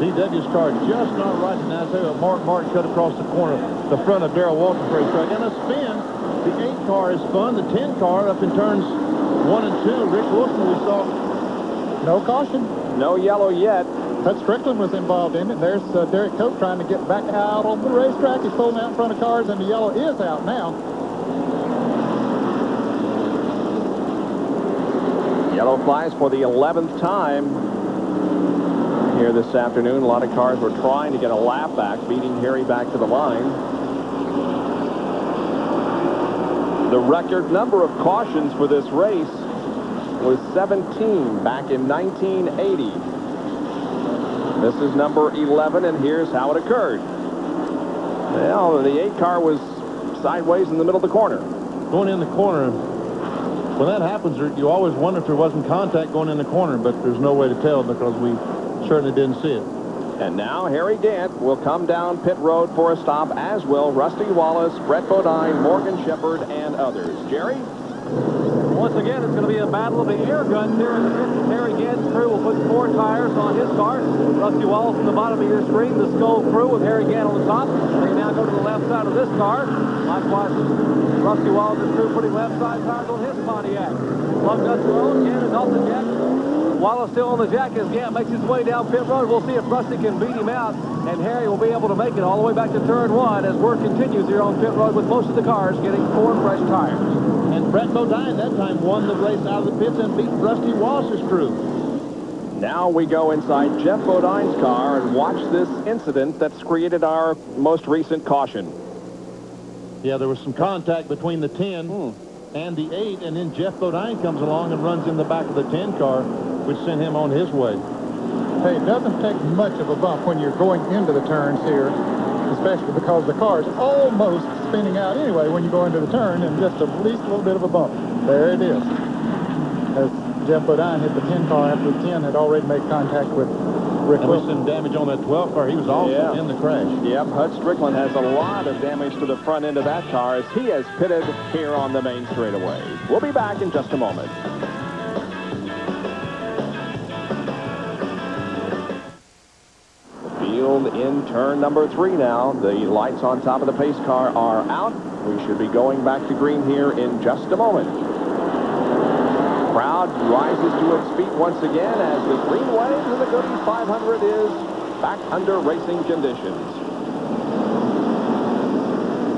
[SPEAKER 8] DW's car just not right, and I tell you, Mark Martin cut across the corner, the front of Darrell Waltrip's racetrack. And a spin. The 8 car is fun. The 10 car up in turns 1 and 2. Rick Wilson, we saw.
[SPEAKER 6] No caution.
[SPEAKER 1] No yellow yet.
[SPEAKER 6] But Strickland was involved in it. There's Derek Cope trying to get back out on the racetrack. He's pulling out in front of cars, and the yellow is out now.
[SPEAKER 1] Yellow flies for the 11th time here this afternoon. A lot of cars were trying to get a lap back, beating Harry back to the line. The record number of cautions for this race was 17 back in 1980. This is number 11, and here's how it occurred. Well, the 8 car was sideways in the middle of the corner.
[SPEAKER 8] Going in the corner, when that happens, you always wonder if there wasn't contact going in the corner, but there's no way to tell because we certainly didn't see it.
[SPEAKER 1] And now Harry Gant will come down pit road for a stop, as will Rusty Wallace, Brett Bodine, Morgan Shepard, and others. Jerry?
[SPEAKER 2] Once again, it's going to be a battle of the air guns here in the pit. Harry Gant's crew will put 4 tires on his car. Rusty Wallace on the bottom of your screen, the Skull crew with Harry Gant on the top. They now go to the left side of this car. Likewise, Rusty Wallace's crew putting left side tires on his Pontiac. Plug nuts are on, Gant is off the jack. Wallace still on the jack as Gant makes his way down pit road. We'll see if Rusty can beat him out, and Harry will be able to make it all the way back to turn 1 as work continues here on pit road with most of the cars getting 4 fresh tires.
[SPEAKER 8] And Brett Bodine that time won the race out of the pits and beat Rusty Wallace's crew.
[SPEAKER 1] Now we go inside Jeff Bodine's car and watch this incident that's created our most recent caution.
[SPEAKER 8] Yeah, there was some contact between the 10 and the 8, and then Jeff Bodine comes along and runs in the back of the 10 car, which sent him on his way.
[SPEAKER 6] Hey, it doesn't take much of a bump when you're going into the turns here, especially because the car's almost spinning out anyway when you go into the turn, and just at least a little bit of a bump. There it is. As Jeff Bodine hit the 10 car after the 10 had already made contact with Rick Wilson.
[SPEAKER 8] Some damage on that 12 car. He was also in the crash.
[SPEAKER 1] Yep, Hud Strickland has a lot of damage to the front end of that car as he has pitted here on the main straightaway. We'll be back in just a moment. Field in turn number 3 now. The lights on top of the pace car are out. We should be going back to green here in just a moment. Crowd rises to its feet once again as the green waves and the Goody 500 is back under racing conditions.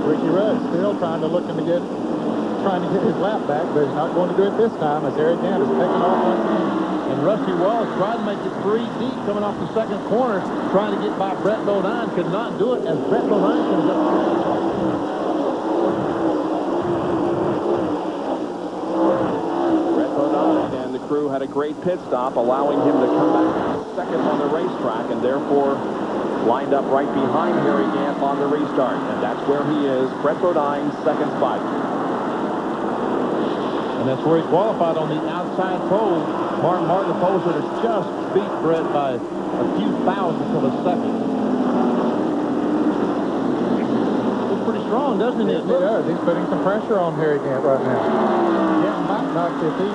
[SPEAKER 6] Ricky Rudd still trying to get his lap back, but he's not going to do it this time as Harry Gant is taking off once again.
[SPEAKER 8] And Rusty Wallace tried to make it 3 deep coming off the second corner, trying to get by Brett Bodine. Could not do it as Brett Bodine comes up.
[SPEAKER 1] Brett Bodine and the crew had a great pit stop, allowing him to come back second on the racetrack, and therefore lined up right behind Harry Gant on the restart. And that's where he is, Brett Bodine's second spot.
[SPEAKER 8] And that's where he qualified on the outside pole. Martin, the pole sitter, just beat Brett by a few thousandths of a second. It's pretty strong, doesn't it?
[SPEAKER 6] Yes, he does. He's putting some pressure on Harry Gant right now. Gant might not, if he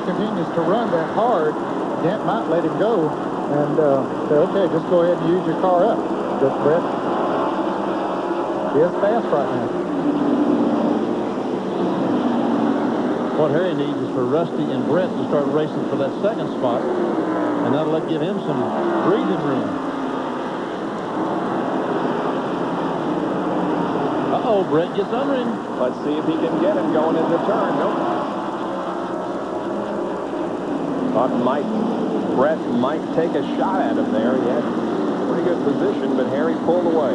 [SPEAKER 6] continues to run that hard, Gant might let him go and say, okay, just go ahead and use your car up. But Brett is fast right now.
[SPEAKER 8] What Harry needs is for Rusty and Brett to start racing for that second spot, and that'll give him some breathing room. Uh-oh, Brett gets under him.
[SPEAKER 1] Let's see if he can get him going into turn. Nope. Thought Brett might take a shot at him there. He had pretty good position, but Harry pulled away.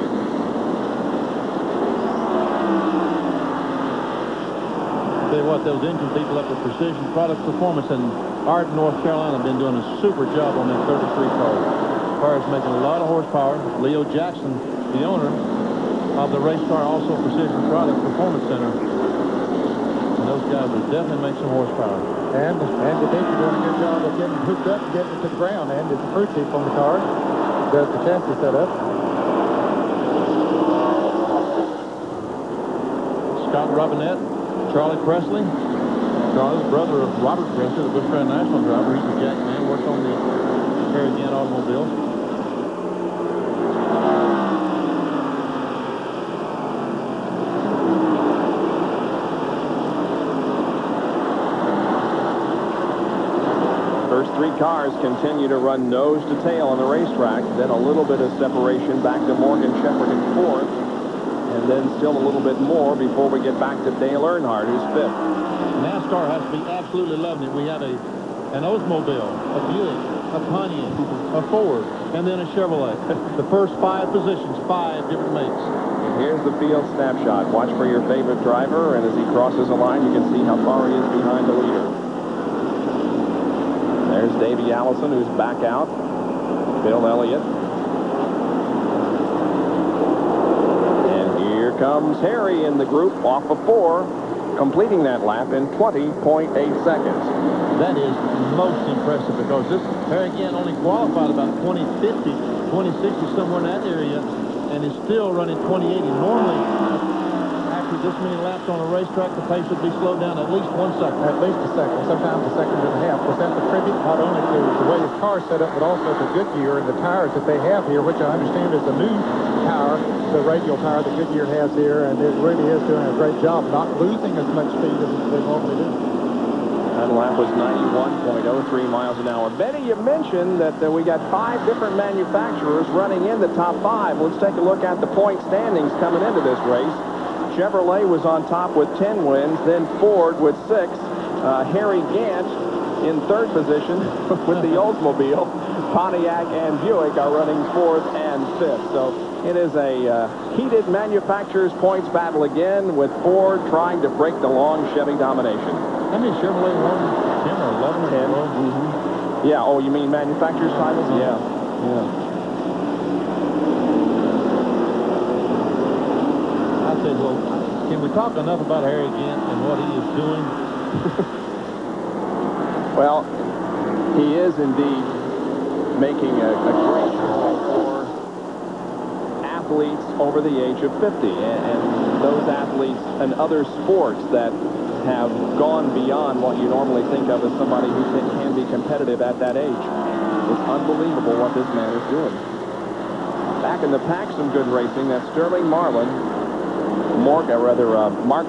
[SPEAKER 8] Tell you what, those engine people up at Precision Product Performance in Arden, North Carolina have been doing a super job on that 33 car. The car is making a lot of horsepower. Leo Jackson, the owner of the race car, also Precision Product Performance Center. And those guys will definitely make some horsepower.
[SPEAKER 6] And Andy Baker doing a good job of getting hooked up and getting it to the ground. And it's a crew chief on the car. Does the chassis setup.
[SPEAKER 8] Scott Robinette, Charlie Presley. Charlie's brother of Robert Presley, the Busch Grand National driver. He's a jack man, worked on the Harry Gant automobile.
[SPEAKER 1] First three cars continue to run nose to tail on the racetrack. Then a little bit of separation back to Morgan Shepherd in fourth. And then still a little bit more before we get back to Dale Earnhardt, who's fifth.
[SPEAKER 8] NASCAR has to be absolutely loving it. We have an Oldsmobile, a Buick, a Pontiac, a Ford, and then a Chevrolet. The first 5 positions, 5 different makes.
[SPEAKER 1] And here's the field snapshot. Watch for your favorite driver, and as he crosses the line, you can see how far he is behind the leader. There's Davey Allison, who's back out. Bill Elliott. And here comes Harry in the group off of 4, completing that lap in 20.8 seconds.
[SPEAKER 8] That is most impressive because this Harry Gant only qualified about 2050, 2060, somewhere in that area, and is still running 2080. Normally, after this many laps on a racetrack, the pace would be slowed down at least 1 second.
[SPEAKER 6] At least a second, sometimes a second and a half. Was that the tribute not only to the way his car is set up, but also to Goodyear and the tires that they have here, which I understand is a new tire, the radial tire that Goodyear has here, and it really is doing a great job, not losing as much speed as they normally do.
[SPEAKER 1] That lap was 91.03 miles an hour. Benny, you mentioned that we got 5 different manufacturers running in the top 5. Let's take a look at the point standings coming into this race. Chevrolet was on top with 10 wins, then Ford with 6. Harry Gant in 3rd position with the Oldsmobile. Pontiac and Buick are running 4th and 5th. So it is a heated manufacturers' points battle again, with Ford trying to break the long Chevy domination.
[SPEAKER 8] How many Chevrolet won? 10 or 11 or
[SPEAKER 1] 10.
[SPEAKER 8] 12?
[SPEAKER 1] Mm-hmm. Yeah, oh, you mean manufacturers' titles? Yeah.
[SPEAKER 8] I say, well, can we talk enough about Harry Gant and what he is doing?
[SPEAKER 1] Well, he is indeed making a great call for athletes over the age of 50, and those athletes and other sports that have gone beyond what you normally think of as somebody who can be competitive at that age. It's unbelievable what this man is doing. Back in the pack, some good racing. That's Sterling Marlin, Mark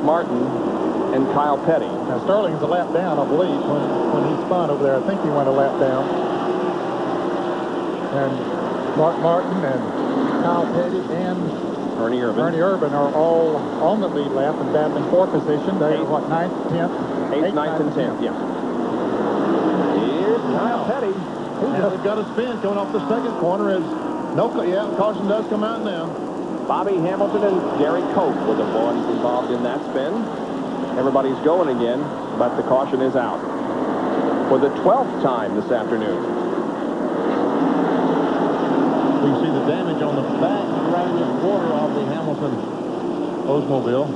[SPEAKER 1] Martin, and Kyle Petty.
[SPEAKER 6] Now, Sterling's a lap down, I believe, when he spun over there. I think he went a lap down. And Mark Martin and Kyle Petty and
[SPEAKER 1] Ernie
[SPEAKER 6] Irvin are all on the lead lap and battling for position. They're, what, 9th, 10th?
[SPEAKER 1] 8th, 9th, and 10th, yeah. Here's Kyle Petty.
[SPEAKER 8] They've got a spin coming off the second corner as caution does come out now.
[SPEAKER 1] Bobby Hamilton and Gary Cope were the ones involved in that spin. Everybody's going again, but the caution is out for the 12th time this afternoon.
[SPEAKER 8] We see the damage on the back right quarter of the Hamilton Oldsmobile.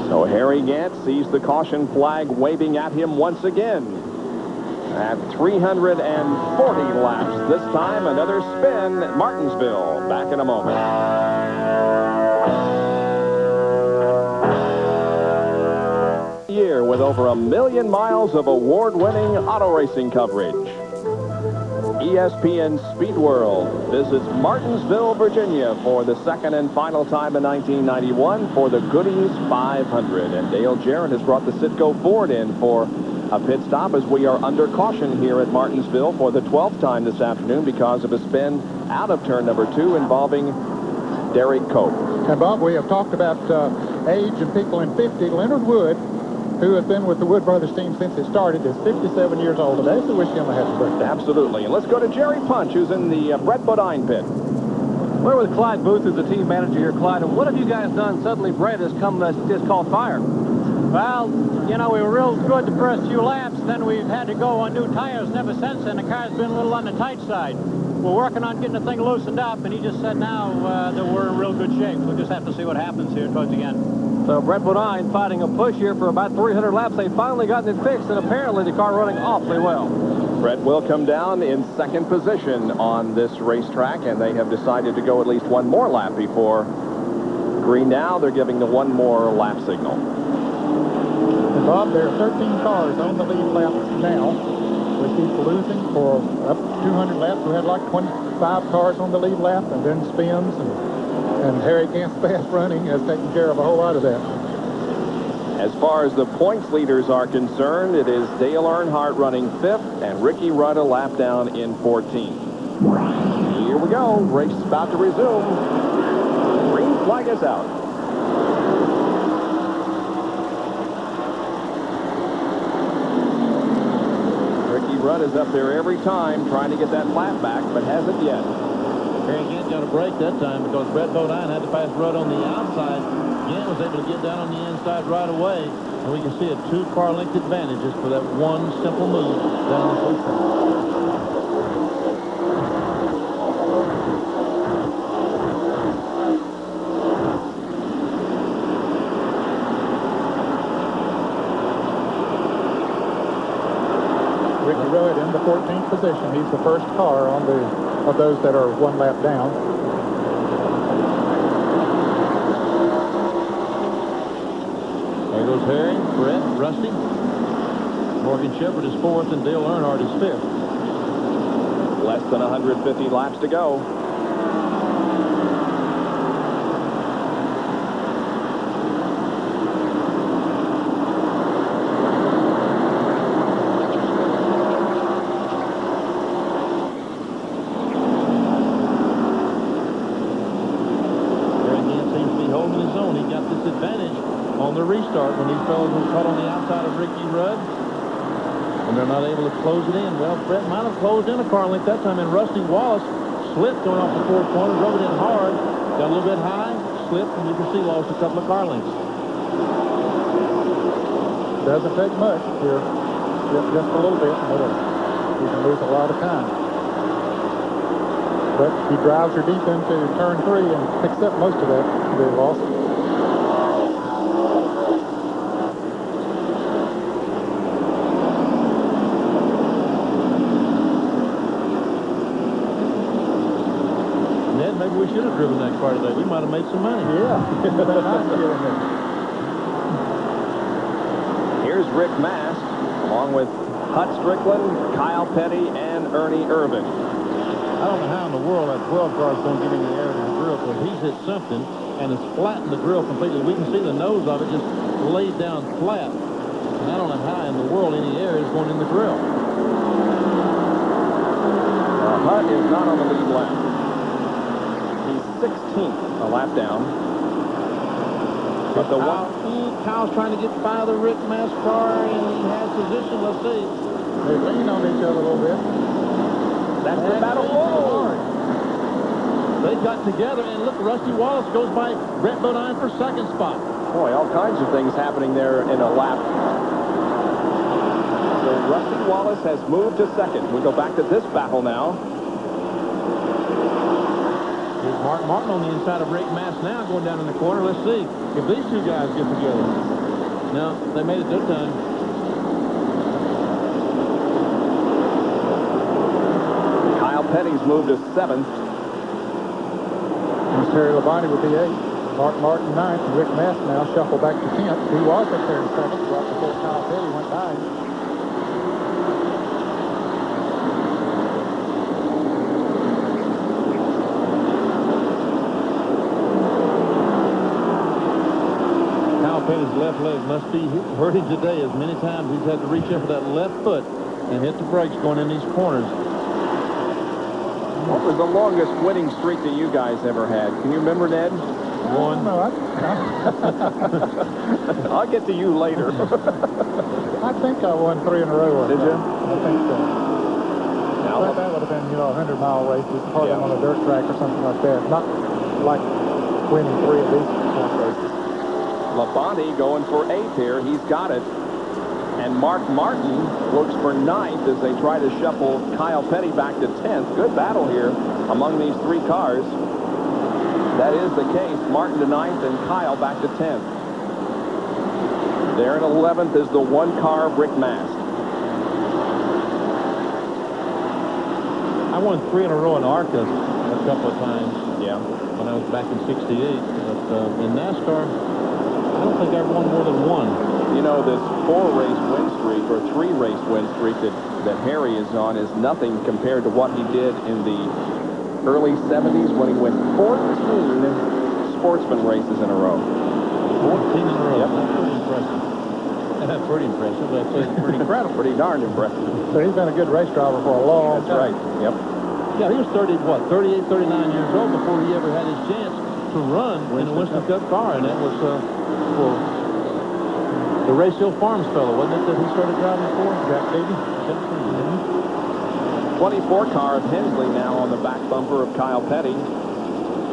[SPEAKER 1] So Harry Gant sees the caution flag waving at him once again. At 340 laps this time, another spin at Martinsville. Back in a moment. Year with over 1 million miles of award-winning auto racing coverage. ESPN Speed World visits Martinsville, Virginia for the second and final time in 1991 for the Goody's 500. And Dale Jarrett has brought the Citgo Ford in for a pit stop as we are under caution here at Martinsville for the 12th time this afternoon because of a spin out of turn number 2 involving Derek Cope.
[SPEAKER 6] And Bob, we have talked about age and people in 50. Leonard Wood, who has been with the Wood Brothers team since it started, is 57 years old today, so wish him a happy birthday.
[SPEAKER 1] Absolutely. And let's go to Jerry Punch, who's in the Brett Bodine pit.
[SPEAKER 2] We're with Clyde Booth, who's the team manager here. Clyde, and what have you guys done? Suddenly Brett has just caught fire.
[SPEAKER 12] Well, you know, we were real good the first few laps. Then we've had to go on new tires, and ever since, and the car's been a little on the tight side. We're working on getting the thing loosened up, and he just said now that we're in real good shape. We'll just have to see what happens here towards the end.
[SPEAKER 2] So Brett Bodine fighting a push here for about 300 laps. They've finally gotten it fixed, and apparently the car running awfully well.
[SPEAKER 1] Brett will come down in second position on this racetrack, and they have decided to go at least one more lap before green. Now they're giving the one more lap signal.
[SPEAKER 6] And Bob, there are 13 cars on the lead lap now. We keep losing for up to 200 laps. We had like 25 cars on the lead lap, and then spins, and Harry Gant's fast running has taken care of a whole lot of that.
[SPEAKER 1] As far as the points leaders are concerned, it is Dale Earnhardt running 5th and Ricky Rudd a lap down in 14th. Here we go. Race is about to resume. Green flag is out. Ricky Rudd is up there every time trying to get that lap back, but hasn't yet.
[SPEAKER 8] Harry Gant got a break that time because Brett Bodine had to pass Rudd on the outside. Gant was able to get down on the inside right away, and we can see a 2-car length advantage just for that one simple move down the first side.
[SPEAKER 6] Ricky Rudd in the 14th position. He's the first car on of those that are one lap down.
[SPEAKER 8] There goes Harry, Brett, Rusty. Morgan Shepherd is 4th, and Dale Earnhardt is 5th.
[SPEAKER 1] Less than 150 laps to go.
[SPEAKER 8] Restart when these fellows were caught on the outside of Ricky Rudd, and they're not able to close it in. Well, Brett might have closed in a car length that time, and Rusty Wallace slipped going off the 4th corner, drove it in hard, got a little bit high, slipped, and you can see lost a couple of car lengths.
[SPEAKER 6] Doesn't take much here, just a little bit, but you can lose a lot of time. But he drives her deep into turn 3 and picks up most of that loss.
[SPEAKER 8] Maybe we should have driven that car today. We might have made some money.
[SPEAKER 6] Yeah.
[SPEAKER 1] Here's Rick Mast, along with Hut Strickland, Kyle Petty, and Ernie Irvin.
[SPEAKER 8] I don't know how in the world that 12 car is going to get any air in his grill, because he's hit something and it's flattened the grill completely. We can see the nose of it just laid down flat. And I don't know how in the world any air is going in the grill.
[SPEAKER 1] Hut is not on the lead lap. 16th, a lap down. But the
[SPEAKER 8] Kyle's trying to get by the Rick Mast car, and he has position. Let's see.
[SPEAKER 6] They lean on each other a little bit.
[SPEAKER 1] That's the battle forward.
[SPEAKER 8] They got together, and look, Rusty Wallace goes by Brett Bodine for 2nd spot.
[SPEAKER 1] Boy, all kinds of things happening there in a lap. The Rusty Wallace has moved to second. We go back to this battle now.
[SPEAKER 8] Here's Martin on the inside of Rick Mass now, going down in the corner. Let's see if these two guys get together. No, they made it this time.
[SPEAKER 1] Kyle Petty's moved to 7th.
[SPEAKER 6] And Terry Labonte would be 8th. Martin 9th, and Rick Mass now shuffled back to 10th. He was up there in 7th right before Kyle Petty went by.
[SPEAKER 8] Kyle Petty's left leg must be hurting today, as many times he's had to reach in for that left foot and hit the brakes going in these corners.
[SPEAKER 1] What was the longest winning streak that you guys ever had? Can you remember, Ned?
[SPEAKER 8] One.
[SPEAKER 6] No,
[SPEAKER 1] I'll get to you later.
[SPEAKER 6] I think I won 3 in a row.
[SPEAKER 1] Did you?
[SPEAKER 6] I think so.
[SPEAKER 1] Now,
[SPEAKER 6] But that would have been, 100-mile races, probably on a dirt track or something like that. Not like winning 3 of these races.
[SPEAKER 1] Labonte going for 8th here. He's got it. And Mark Martin looks for 9th as they try to shuffle Kyle Petty back to 10th. Good battle here among these 3 cars. That is the case. Martin to 9th and Kyle back to 10th. There in 11th is the 1-car Rick Mast.
[SPEAKER 8] I won 3 in a row in ARCA a couple of times.
[SPEAKER 1] Yeah.
[SPEAKER 8] When I was back in '68. But in NASCAR, I don't think I ever won more than 1.
[SPEAKER 1] You know, this 4-race win streak or 3-race win streak that Harry is on is nothing compared to what he did in the early 70s when he went 14 sportsman races in a row.
[SPEAKER 8] 14 in a row.
[SPEAKER 1] Yep.
[SPEAKER 8] That's pretty impressive. That's pretty impressive. That's pretty incredible.
[SPEAKER 1] Pretty darn impressive.
[SPEAKER 6] So he's been a good race driver for a long
[SPEAKER 1] That's
[SPEAKER 6] time.
[SPEAKER 1] right. Yep.
[SPEAKER 8] Yeah, he was 38, 39 years old before he ever had his chance to run in a Winston Cup car, and that was for the Race Hill Farms fellow, wasn't it, that he started driving for? Jack Davey?
[SPEAKER 1] 24 car of Hensley now on the back bumper of Kyle Petty.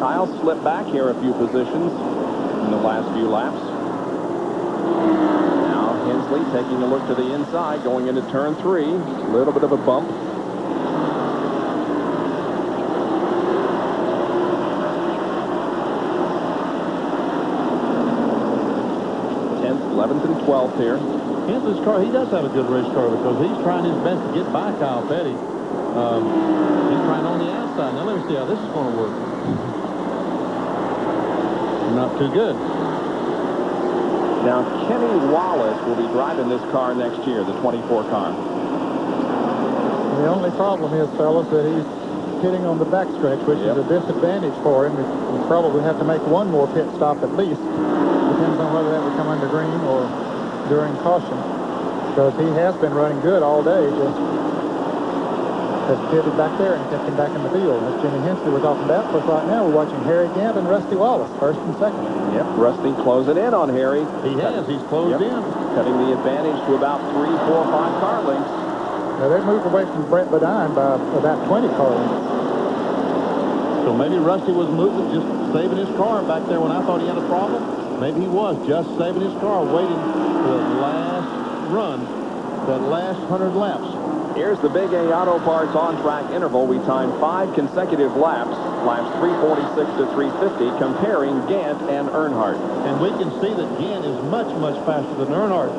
[SPEAKER 1] Kyle slipped back here a few positions in the last few laps. Now Hensley taking a look to the inside, going into turn 3. A little bit of a bump. 11th and 12th here.
[SPEAKER 8] Hensley's car, he does have a good race car because he's trying his best to get by Kyle Petty. He's trying on the outside. Now let me see how this is going to work. Not too good.
[SPEAKER 1] Now Kenny Wallace will be driving this car next year, the 24 car.
[SPEAKER 6] The only problem is, fellas, that he's hitting on the backstretch, which is a disadvantage for him. He'll probably have to make one more pit stop at least. Depends on whether that would come under green or during caution. Because he has been running good all day, just has pitted back there and kept him back in the field. That's Jimmy Hensley we're talking about. But right now we're watching Harry Gant and Rusty Wallace, first and second.
[SPEAKER 1] Yep, Rusty closing in on Harry.
[SPEAKER 8] He has. He's closed in.
[SPEAKER 1] Cutting the advantage to about 3, 4, 5 car lengths.
[SPEAKER 6] Now they've moved away from Brett Bodine by about 20 car lengths.
[SPEAKER 8] So maybe Rusty was moving, just saving his car back there when I thought he had a problem. Maybe he was just saving his car, waiting for the last run, that last 100 laps.
[SPEAKER 1] Here's the Big A Auto Parts on-track interval. We timed 5 consecutive laps, laps 346 to 350, comparing Gant and Earnhardt.
[SPEAKER 8] And we can see that Gant is much, much faster than Earnhardt.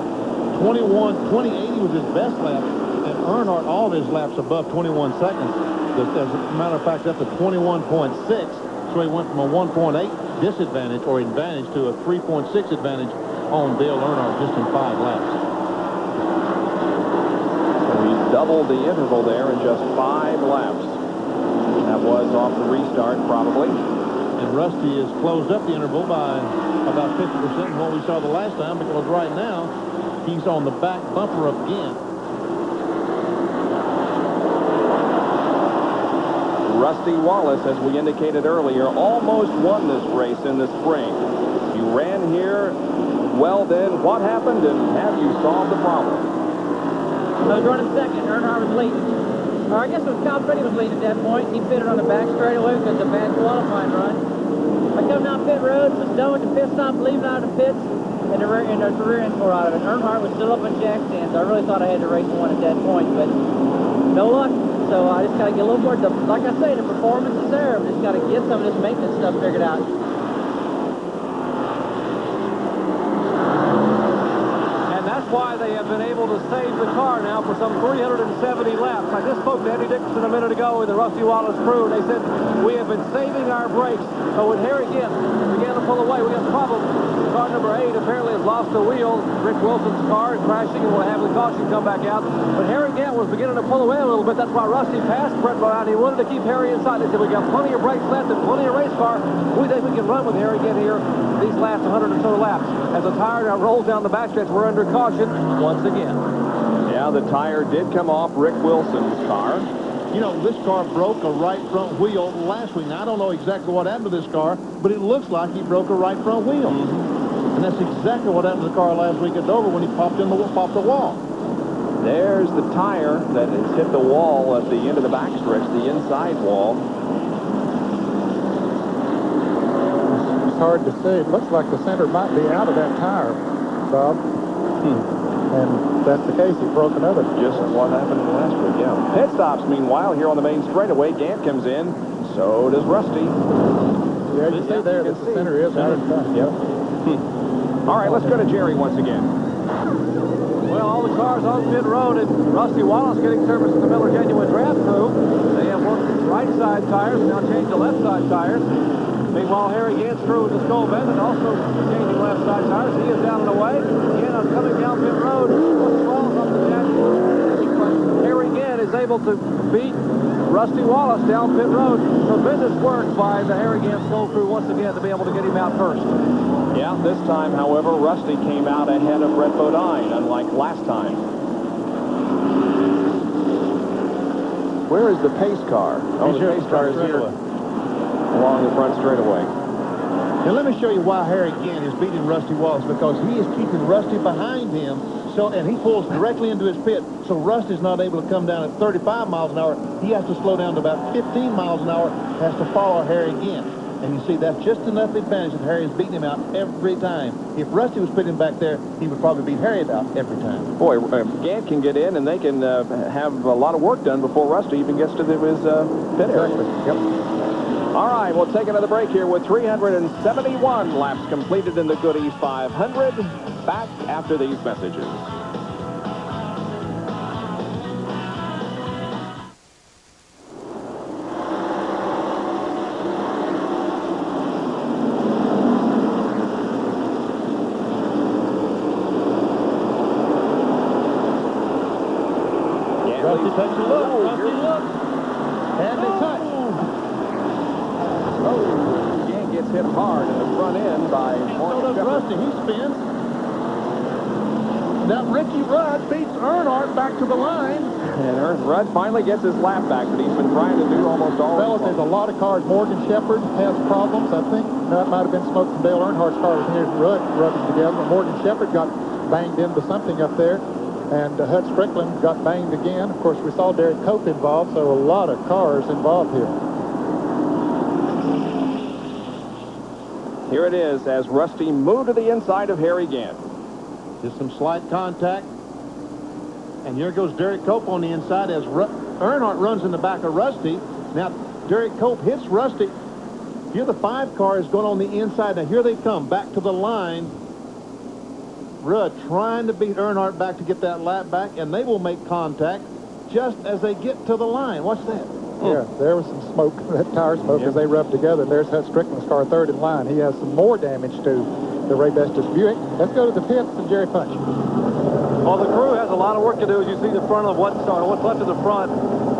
[SPEAKER 8] 2080 was his best lap, and Earnhardt all of his laps above 21 seconds. As a matter of fact, up to 21.6. So he went from a 1.8 disadvantage or advantage to a 3.6 advantage on Dale Earnhardt just in 5 laps.
[SPEAKER 1] We doubled the interval there in just 5 laps. That was off the restart, probably.
[SPEAKER 8] And Rusty has closed up the interval by about 50% from what we saw the last time, because right now he's on the back bumper of Gant.
[SPEAKER 1] Rusty Wallace, as we indicated earlier, almost won this race in the spring. He ran here. Well, then, what happened, and have you solved the problem?
[SPEAKER 10] I was running second. Earnhardt was leading. Or I guess it was Kyle Petty was leading at that point. He pitted on the back straightaway because of a bad qualifying run. I come down pit road, was done with the pit stop, leaving out of the pits. and the rear end tore out of it. Earnhardt was still up in jack stands. I really thought I had to race one at that point, but no luck. So I just got to get a little more, like I say, the performance is there. I just got to get some of this maintenance stuff figured out.
[SPEAKER 2] Why they have been able to save the car now for some 370 laps. I just spoke to Eddie Dixon a minute ago with the Rusty Wallace crew, and they said, we have been saving our brakes. But when Harry Gant began to pull away, we got problems. Car number 8 apparently has lost a wheel. Rick Wilson's car is crashing and will have the caution come back out. But Harry Gant was beginning to pull away a little bit. That's why Rusty passed Brett Brown. He wanted to keep Harry inside. They said, we got plenty of brakes left and plenty of race car. We think we can run with Harry Gant here these last 100 or so laps. As the tire now rolls down the backstretch, we're under caution once again.
[SPEAKER 1] Yeah, the tire did come off Rick Wilson's car.
[SPEAKER 8] You know, this car broke a right front wheel last week. Now, I don't know exactly what happened to this car, but it looks like he broke a right front wheel. And that's exactly what happened to the car last week at Dover when he popped the wall.
[SPEAKER 1] There's the tire that has hit the wall at the end of the backstretch, the inside wall.
[SPEAKER 6] It's hard to see. It looks like the center might be out of that tire, Bob. And that's the case. He broke another.
[SPEAKER 1] Just what happened last week, yeah. Pit stops, meanwhile, here on the main straightaway. Gant comes in. So does Rusty.
[SPEAKER 6] Yeah, you see there that the center is out of front.
[SPEAKER 1] Yep. All right, let's go to Jerry once again.
[SPEAKER 2] Well, all the cars on pit road, and Rusty Wallace getting service at the Miller Genuine Draft Crew. They have worked right side tires, now changed to left side tires. Meanwhile, Harry Gant's crew with the Skull Bennett also changing left side tires. He is down and away. Again, I'm coming down pit road. Rusty Wallace off the jack. Harry Gant is able to beat Rusty Wallace down pit road. Tremendous work by the Harry Gant Skull crew once again to be able to get him out first.
[SPEAKER 1] Yeah, this time, however, Rusty came out ahead of Brett Bodine, unlike last time. Where is the pace car? Oh, the pace car is here along the front straightaway.
[SPEAKER 8] Now, let me show you why Harry Gant is beating Rusty Wallace, because he is keeping Rusty behind him, and he pulls directly into his pit, so Rusty's not able to come down at 35 miles an hour. He has to slow down to about 15 miles an hour, has to follow Harry Gant. And you see, that's just enough advantage that Harry is beating him out every time. If Rusty was pitting back there, he would probably beat Harry out every time.
[SPEAKER 1] Boy, Gant can get in, and they can have a lot of work done before Rusty even gets to his pit area.
[SPEAKER 6] Yep.
[SPEAKER 1] All right, we'll take another break here with 371 laps completed in the Goody 500. Back after these messages.
[SPEAKER 8] Rusty takes a look. Rusty looks. And they touch.
[SPEAKER 1] Oh, Gant gets hit hard in the front end by
[SPEAKER 8] So does Rusty. He spins. Now Ricky Rudd beats Earnhardt back to the line.
[SPEAKER 1] And Rudd finally gets his lap back, but he's been trying to do almost all.
[SPEAKER 6] Fellas, there's a lot of cars. Morgan Shepherd has problems, I think. That might have been smoke from Dale Earnhardt's car with Henry Rudd rubbing together. But Morgan Shepherd got banged into something up there. And Hut Strickland got banged again. Of course, we saw Derek Cope involved, so a lot of cars involved here.
[SPEAKER 1] Here it is as Rusty moved to the inside of Harry Gant.
[SPEAKER 8] Just some slight contact. And here goes Derek Cope on the inside as Earnhardt runs in the back of Rusty. Now, Derek Cope hits Rusty. Here the 5 car is going on the inside. Now, here they come back to the line. Rudd trying to beat Earnhardt back to get that lap back, and they will make contact just as they get to the line. Watch that.
[SPEAKER 6] Yeah, there was some smoke, that tire smoke, as they rubbed together. There's Hut Strickland's car third in line. He has some more damage to the Ray Bestis Buick. Let's go to the pits and Jerry Punch.
[SPEAKER 2] Well, the crew has a lot of work to do as you see the front of what's left of the front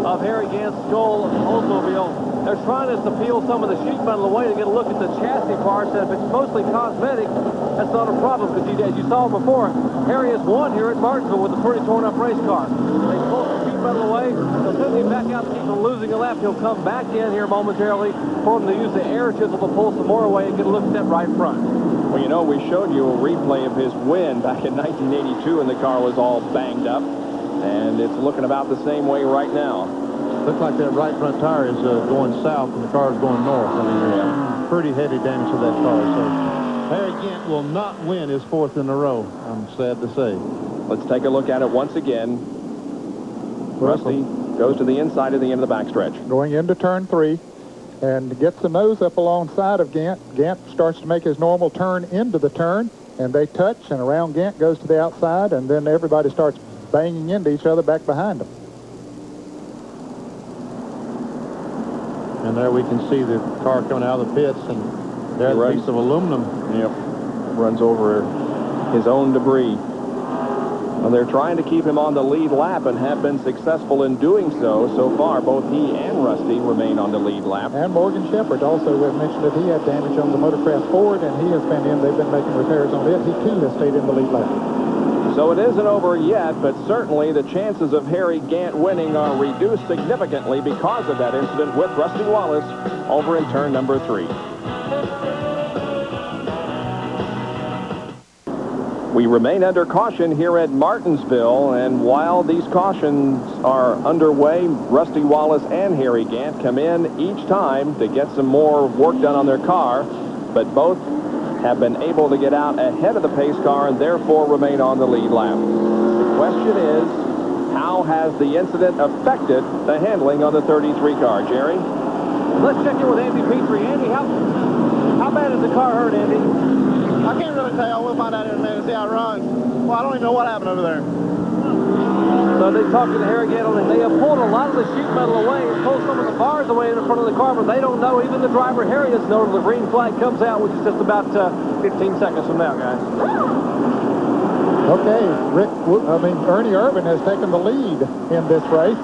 [SPEAKER 2] of Harry Gant's Skull Oldsmobile. They're trying to peel some of the sheet metal away to get a look at the chassis parts. And if it's mostly cosmetic, that's not a problem because as you saw before, Harry has won here at Martinsville with a pretty torn-up race car. They pull the sheet metal away. They'll send him back out to keep from losing a lap. He'll come back in here momentarily for him to use the air chisel to pull some more away and get a look at that right front.
[SPEAKER 1] Well, you know, we showed you a replay of his win back in 1982, and the car was all banged up. And it's looking about the same way right now.
[SPEAKER 8] Looks like that right front tire is going south and the car is going north. I mean, pretty heavy damage to that car. So Harry Gant will not win his 4th in a row, I'm sad to say.
[SPEAKER 1] Let's take a look at it once again. Rusty goes to the inside of the end of the backstretch.
[SPEAKER 6] Going into turn 3 and gets the nose up alongside of Gant. Gant starts to make his normal turn into the turn, and they touch, and around Gant goes to the outside, and then everybody starts banging into each other back behind them.
[SPEAKER 8] And there we can see the car coming out of the pits, and there's a piece of aluminum.
[SPEAKER 1] Yep. Runs over his own debris. Well, they're trying to keep him on the lead lap and have been successful in doing so. So far, both he and Rusty remain on the lead lap.
[SPEAKER 6] And Morgan Shepherd also mentioned that he had damage on the Motorcraft Ford, and he has been in. They've been making repairs on it. He, too, has stayed in the lead lap.
[SPEAKER 1] So it isn't over yet, but certainly the chances of Harry Gant winning are reduced significantly because of that incident with Rusty Wallace over in turn number 3. We remain under caution here at Martinsville, and while these cautions are underway, Rusty Wallace and Harry Gant come in each time to get some more work done on their car, but both have been able to get out ahead of the pace car and therefore remain on the lead lap. The question is, how has the incident affected the handling on the 33 car? Jerry?
[SPEAKER 2] Let's check in with Andy Petrie. Andy, how bad is the car hurt, Andy?
[SPEAKER 13] I can't really tell. We'll find out in a minute and see how it runs. Well, I don't even know what happened over there.
[SPEAKER 2] So they talked to Harry Gant, and they have pulled a lot of the sheet metal away and pulled some of the bars away in front of the car, but they don't know. Even the driver, Harry, doesn't know until the green flag comes out, which is just about 15 seconds from now, guys.
[SPEAKER 6] Okay, Ernie Irvin has taken the lead in this race.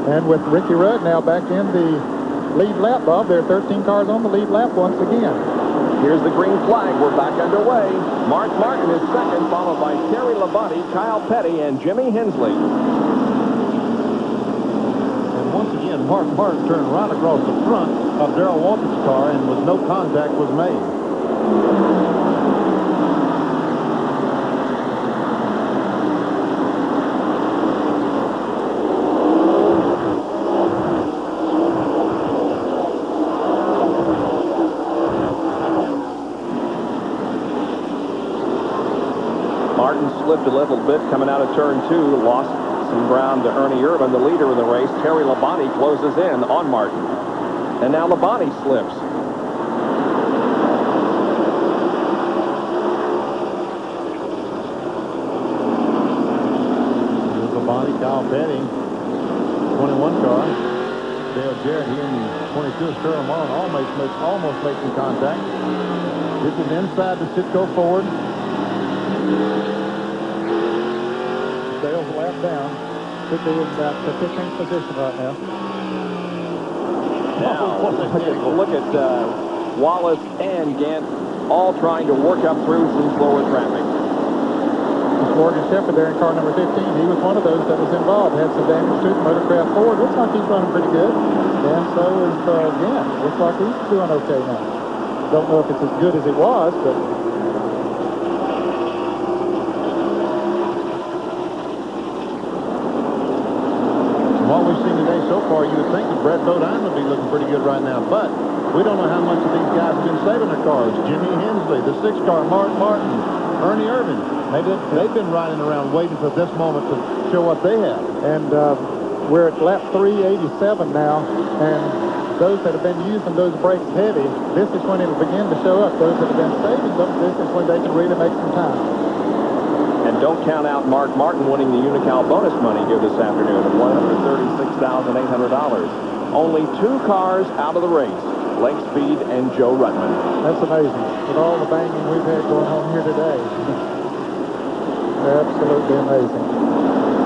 [SPEAKER 6] And with Ricky Rudd now back in the lead lap, Bob, there are 13 cars on the lead lap once again.
[SPEAKER 1] Here's the green flag. We're back underway. Mark Martin is second, followed by Terry Labonte, Kyle Petty, and Jimmy Hensley.
[SPEAKER 8] And once again, Mark Martin turned right across the front of Darrell Waltrip's car, and no contact was made.
[SPEAKER 1] Slipped a little bit coming out of turn 2, lost some ground to Ernie Irvin, the leader of the race. Terry Labonte closes in on Martin. And now Labonte slips.
[SPEAKER 8] Here's Labonte, Kyle Petty, 21 car. Dale Jarrett here in the 22 Sterling Marlin almost making contact. This is inside the Citgo Ford.
[SPEAKER 6] Dale's lap down. Should be in about the 15th position right now.
[SPEAKER 1] Now, look at Wallace and Gant all trying to work up through some slower traffic.
[SPEAKER 6] Morgan Shepherd there in car number 15. He was one of those that was involved. Had some damage to the Motorcraft Ford. Looks like he's running pretty good. And so is Gant. Looks like he's doing okay now. Don't know if it's as good as it was, but...
[SPEAKER 8] What we've seen today so far, you would think that Brett Bodine would be looking pretty good right now, but we don't know how much of these guys have been saving their cars. Jimmy Hensley, the 6 car, Mark Martin, Ernie Irvin. They've been riding around waiting for this moment to show what they have.
[SPEAKER 6] And we're at lap 387 now, and those that have been using those brakes heavy, this is when it'll begin to show up. Those that have been saving them, this is when they can really make some time.
[SPEAKER 1] And don't count out Mark Martin winning the Unocal bonus money here this afternoon of $136,800. Only 2 cars out of the race, Lake Speed and Joe Ruttman.
[SPEAKER 6] That's amazing. With all the banging we've had going on here today. Absolutely amazing.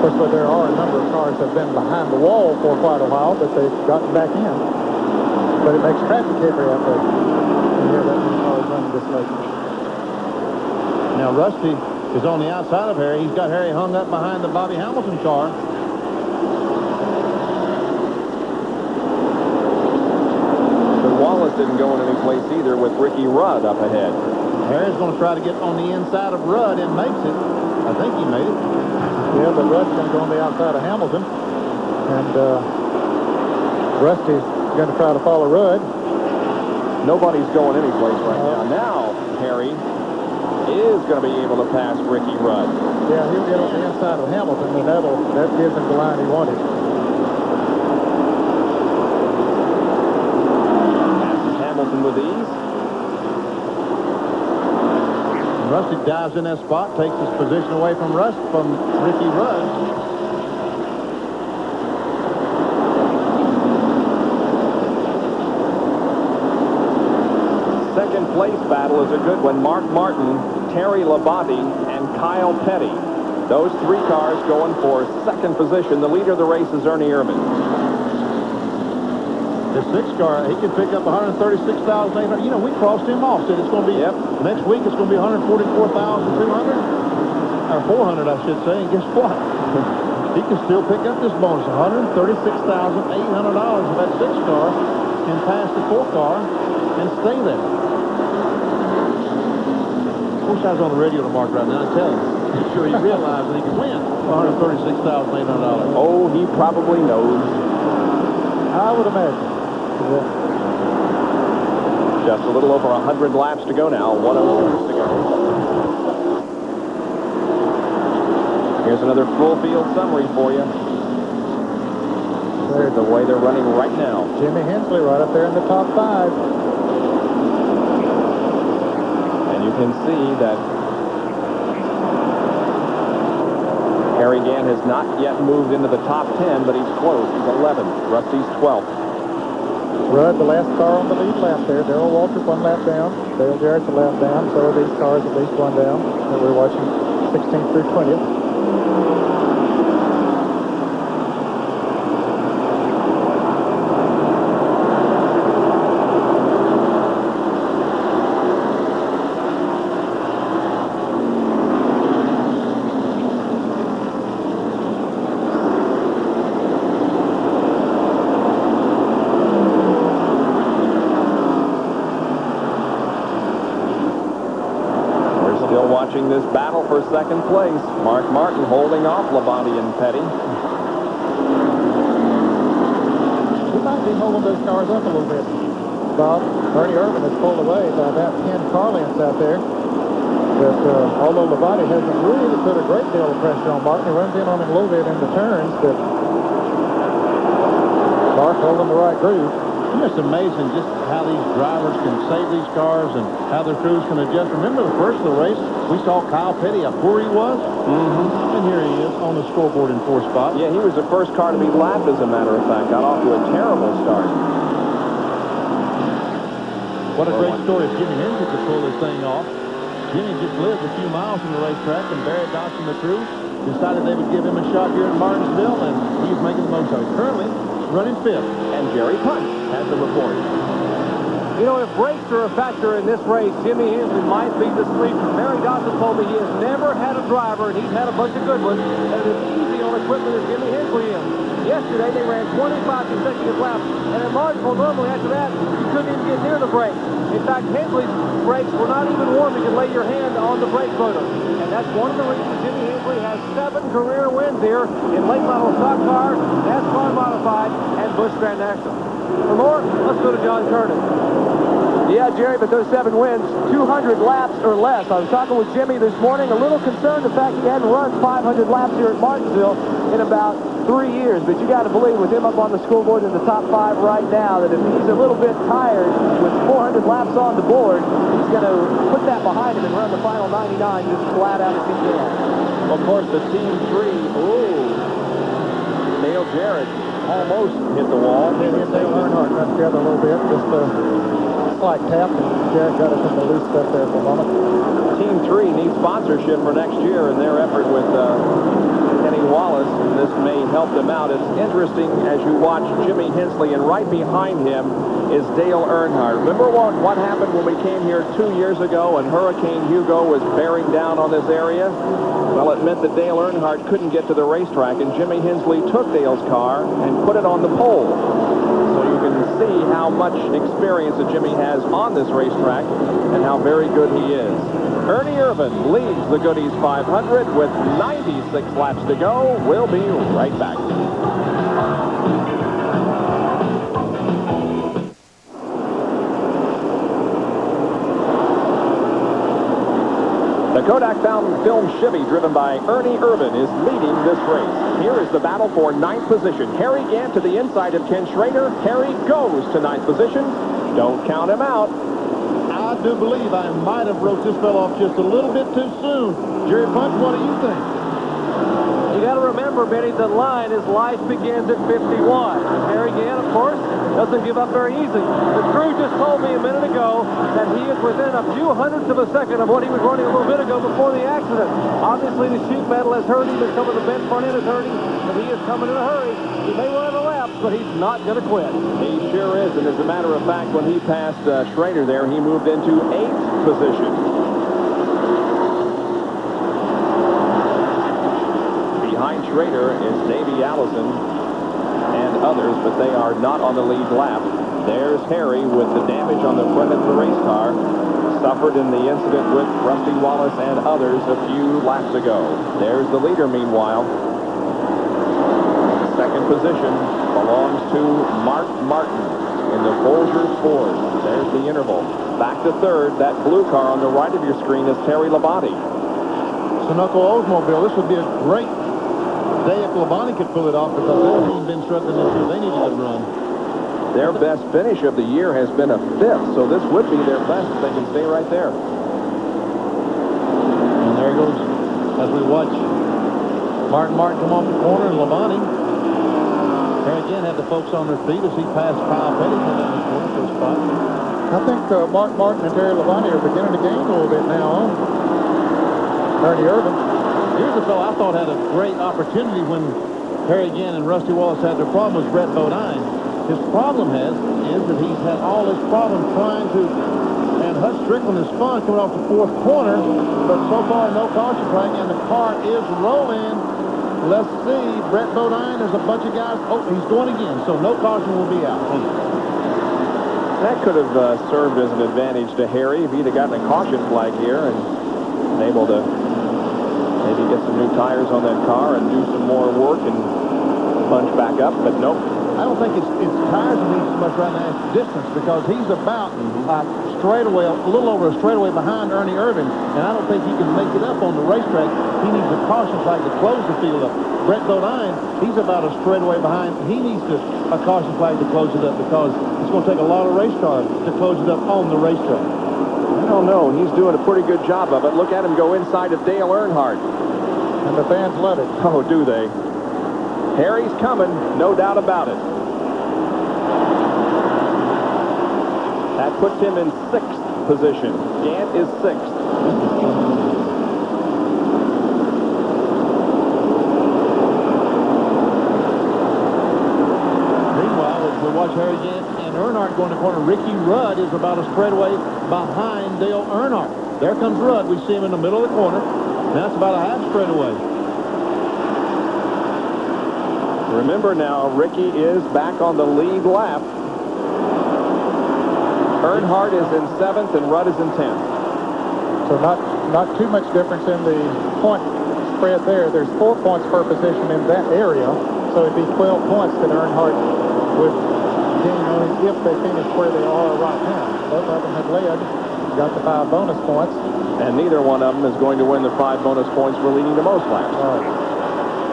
[SPEAKER 6] Of course, there are a number of cars that have been behind the wall for quite a while, but they've gotten back in. But it makes traffic heavy out there. And here that many cars running this late.
[SPEAKER 8] Now, Rusty is on the outside of Harry. He's got Harry hung up behind the Bobby Hamilton car.
[SPEAKER 1] But Wallace didn't go in any place either with Ricky Rudd up ahead.
[SPEAKER 8] Harry's going to try to get on the inside of Rudd and makes it. I think he made it.
[SPEAKER 6] Yeah, but Rudd's going to go on the outside of Hamilton. And Rusty's going to try to follow Rudd.
[SPEAKER 1] Nobody's going any place right now. Now, Harry is going to be able to pass Ricky Rudd.
[SPEAKER 6] Yeah, he'll get on the inside of Hamilton, and that gives him the line he wanted.
[SPEAKER 1] Passes Hamilton with ease.
[SPEAKER 8] Rusty dives in that spot, takes his position away from Ricky Rudd.
[SPEAKER 1] Second place battle is a good one. Mark Martin, Terry Labonte, and Kyle Petty. Those three cars going for second position. The leader of the race is Ernie Irvin.
[SPEAKER 8] The 6 car, he can pick up 136,800. You know, we crossed him off. Said it's going to be, next week it's going to be 144,200. Or 400, I should say. And guess what? He can still pick up this bonus, $136,800 if that 6 car can pass the 4 car and stay there. I wish I was on the radio to Mark right now and tell him. I'm sure he realized that he could win $136,800.
[SPEAKER 1] Oh, he probably knows.
[SPEAKER 6] I would imagine. Yeah.
[SPEAKER 1] Just a little over 100 laps to go now. 106 to go. Here's another full field summary for you. This is the way they're running right now.
[SPEAKER 6] Jimmy Hensley right up there in the top 5.
[SPEAKER 1] And you can see that Harry Gant has not yet moved into the top 10, but he's close. He's 11th. Rusty's 12th.
[SPEAKER 6] Rudd, the last car on the lead lap there. Darrell Waltrip 1 lap down. Dale Jarrett's a lap down. So are these cars at least 1 down that we're watching 16th through 20th.
[SPEAKER 1] This battle for second place. Mark Martin holding off Labonte and Petty.
[SPEAKER 6] He might be holding those cars up a little bit. Bob, Ernie Irvin is pulled away by about 10 car lengths out there. But although Labonte hasn't really put a great deal of pressure on Martin, he runs in on him a little bit in the turns, but Mark holding the right groove.
[SPEAKER 8] It's amazing just how these drivers can save these cars and how their crews can adjust. Remember the first of the race, we saw Kyle Petty, how poor he was? And here he is on the scoreboard in 4th spot.
[SPEAKER 1] Yeah, he was the first car to be lapped, as a matter of fact. Got off to a terrible start.
[SPEAKER 8] What a great story if Jimmy Hensley could pull this thing off. Jimmy just lived a few miles from the racetrack, and Barry Dodson, the crew, decided they would give him a shot here in Martinsville, and he's making the most of it. Currently, running 5th.
[SPEAKER 1] And Jerry Punch has the report.
[SPEAKER 2] You know, if brakes are a factor in this race, Jimmy Hensley might be the sleeper. Barry Dodson told me he has never had a driver, and he's had a bunch of good ones, that is easy on equipment as Jimmy Hensley is. Yesterday, they ran 25 consecutive laps, and in Martinsville, normally after that, you couldn't even get near the brakes. In fact, Hensley's brakes were not even warm. You could lay your hand on the brake motor. And that's one of the reasons Jimmy Hensley has 7 career wins here in late model stock car, NASCAR modified, and Busch Grand National. For more, let's go to John Curtis.
[SPEAKER 3] Yeah, Jerry, but those 7 wins, 200 laps or less. I was talking with Jimmy this morning, a little concerned the fact he hadn't run 500 laps here at Martinsville in about 3 years. But you got to believe with him up on the scoreboard in the top 5 right now that if he's a little bit tired with 400 laps on the board, he's going to put that behind him and run the final 99 just flat out as he can.
[SPEAKER 1] Well, of course, the Team 3, Dale Jarrett almost hit the wall.
[SPEAKER 6] He and Dale Earnhardt got together a little bit, just like tap, and Jarrett got us in the loose stuff there for a moment.
[SPEAKER 1] Team 3 needs sponsorship for next year in their effort with Kenny Wallace, and this may help them out. It's interesting as you watch Jimmy Hensley, and right behind him is Dale Earnhardt. Remember what happened when we came here 2 years ago and Hurricane Hugo was bearing down on this area? Well, it meant that Dale Earnhardt couldn't get to the racetrack, and Jimmy Hensley took Dale's car and put it on the pole. So you can see how much experience that Jimmy has on this racetrack and how very good he is. Ernie Irvin leads the Goodies 500 with 96 laps to go. We'll be right back. Kodak Film Chevy, driven by Ernie Irvin, is leading this race. Here is the battle for 9th position. Harry Gant to the inside of Ken Schrader. Harry goes to 9th position. Don't count him out.
[SPEAKER 8] I do believe I might have wrote this fellow off just a little bit too soon. Jerry Punch, what do you think?
[SPEAKER 2] You got to remember, Benny, the line is life begins at 51. And Harry Gant, of course, doesn't give up very easily. The crew just told me a minute ago that he is within a few hundredths of a second of what he was running a little bit ago before the accident. Obviously, the sheet metal has hurt him, and some of the bent front end is hurting, but he is coming in a hurry. He may run out of laps, but he's not going to quit.
[SPEAKER 1] He sure is, and as a matter of fact, when he passed Schrader there, he moved into 8th position. Behind Schrader is Davey Allison and others, but they are not on the lead lap. There's Harry with the damage on the front end of the race car, suffered in the incident with Rusty Wallace and others a few laps ago. There's the leader, meanwhile. Second position belongs to Mark Martin in the Folger Ford. There's the interval. Back to third. That blue car on the right of your screen is Terry Labonte.
[SPEAKER 8] Sunoco Oldsmobile, this would be a great day if Labonte could pull it off, because their team been struggling this year. They need a good run.
[SPEAKER 1] Their best finish of the year has been a 5th, so this would be their best if they can stay right there.
[SPEAKER 8] And there goes, as we watch Martin come off the corner, and Labonte there again had the folks on their feet as he passed Kyle Petty down the corner for a spot.
[SPEAKER 6] I think Mark Martin and Terry Labonte are beginning to gain a little bit now on Ernie Irvin.
[SPEAKER 8] Here's a fellow I thought had a great opportunity when Harry Gant and Rusty Wallace had their problem, was Brett Bodine. His problem is that he's had all this problem trying to, and Hutch Strickland is fun coming off the 4th corner, but so far no caution flag, and the car is rolling. Let's see, Brett Bodine, there's a bunch of guys. Oh, he's going again, so no caution will be out.
[SPEAKER 1] That could have served as an advantage to Harry if he'd have gotten a caution flag here and been able to maybe get some new tires on that car and do some more work and punch back up, but nope.
[SPEAKER 8] I don't think it's tires he needs so much right now, it's distance, because he's about straightaway, a little over a straightaway behind Ernie Irvin, and I don't think he can make it up on the racetrack. He needs a caution flag to close the field up. Brett Bodine, he's about a straightaway behind. He needs a caution flag to close it up, because it's going to take a lot of race cars to close it up on the racetrack.
[SPEAKER 1] I don't know. He's doing a pretty good job of it. Look at him go inside of Dale Earnhardt.
[SPEAKER 6] And the fans love it.
[SPEAKER 1] Oh, do they? Harry's coming, no doubt about it. That puts him in 6th position. Gant is 6th.
[SPEAKER 8] Meanwhile, as we watch Harry Gant and Earnhardt going to the corner, Ricky Rudd is about a straightaway behind Dale Earnhardt. There comes Rudd. We see him in the middle of the corner. Now it's about a half straightaway.
[SPEAKER 1] Remember now, Ricky is back on the lead lap. Earnhardt is in 7th and Rudd is in 10th.
[SPEAKER 6] So not too much difference in the point spread there. There's 4 points per position in that area, so it'd be 12 points that Earnhardt would gain on if they finish where they are right now. Both of them have led, got the 5 bonus points.
[SPEAKER 1] And neither one of them is going to win the 5 bonus points for leading the most laps.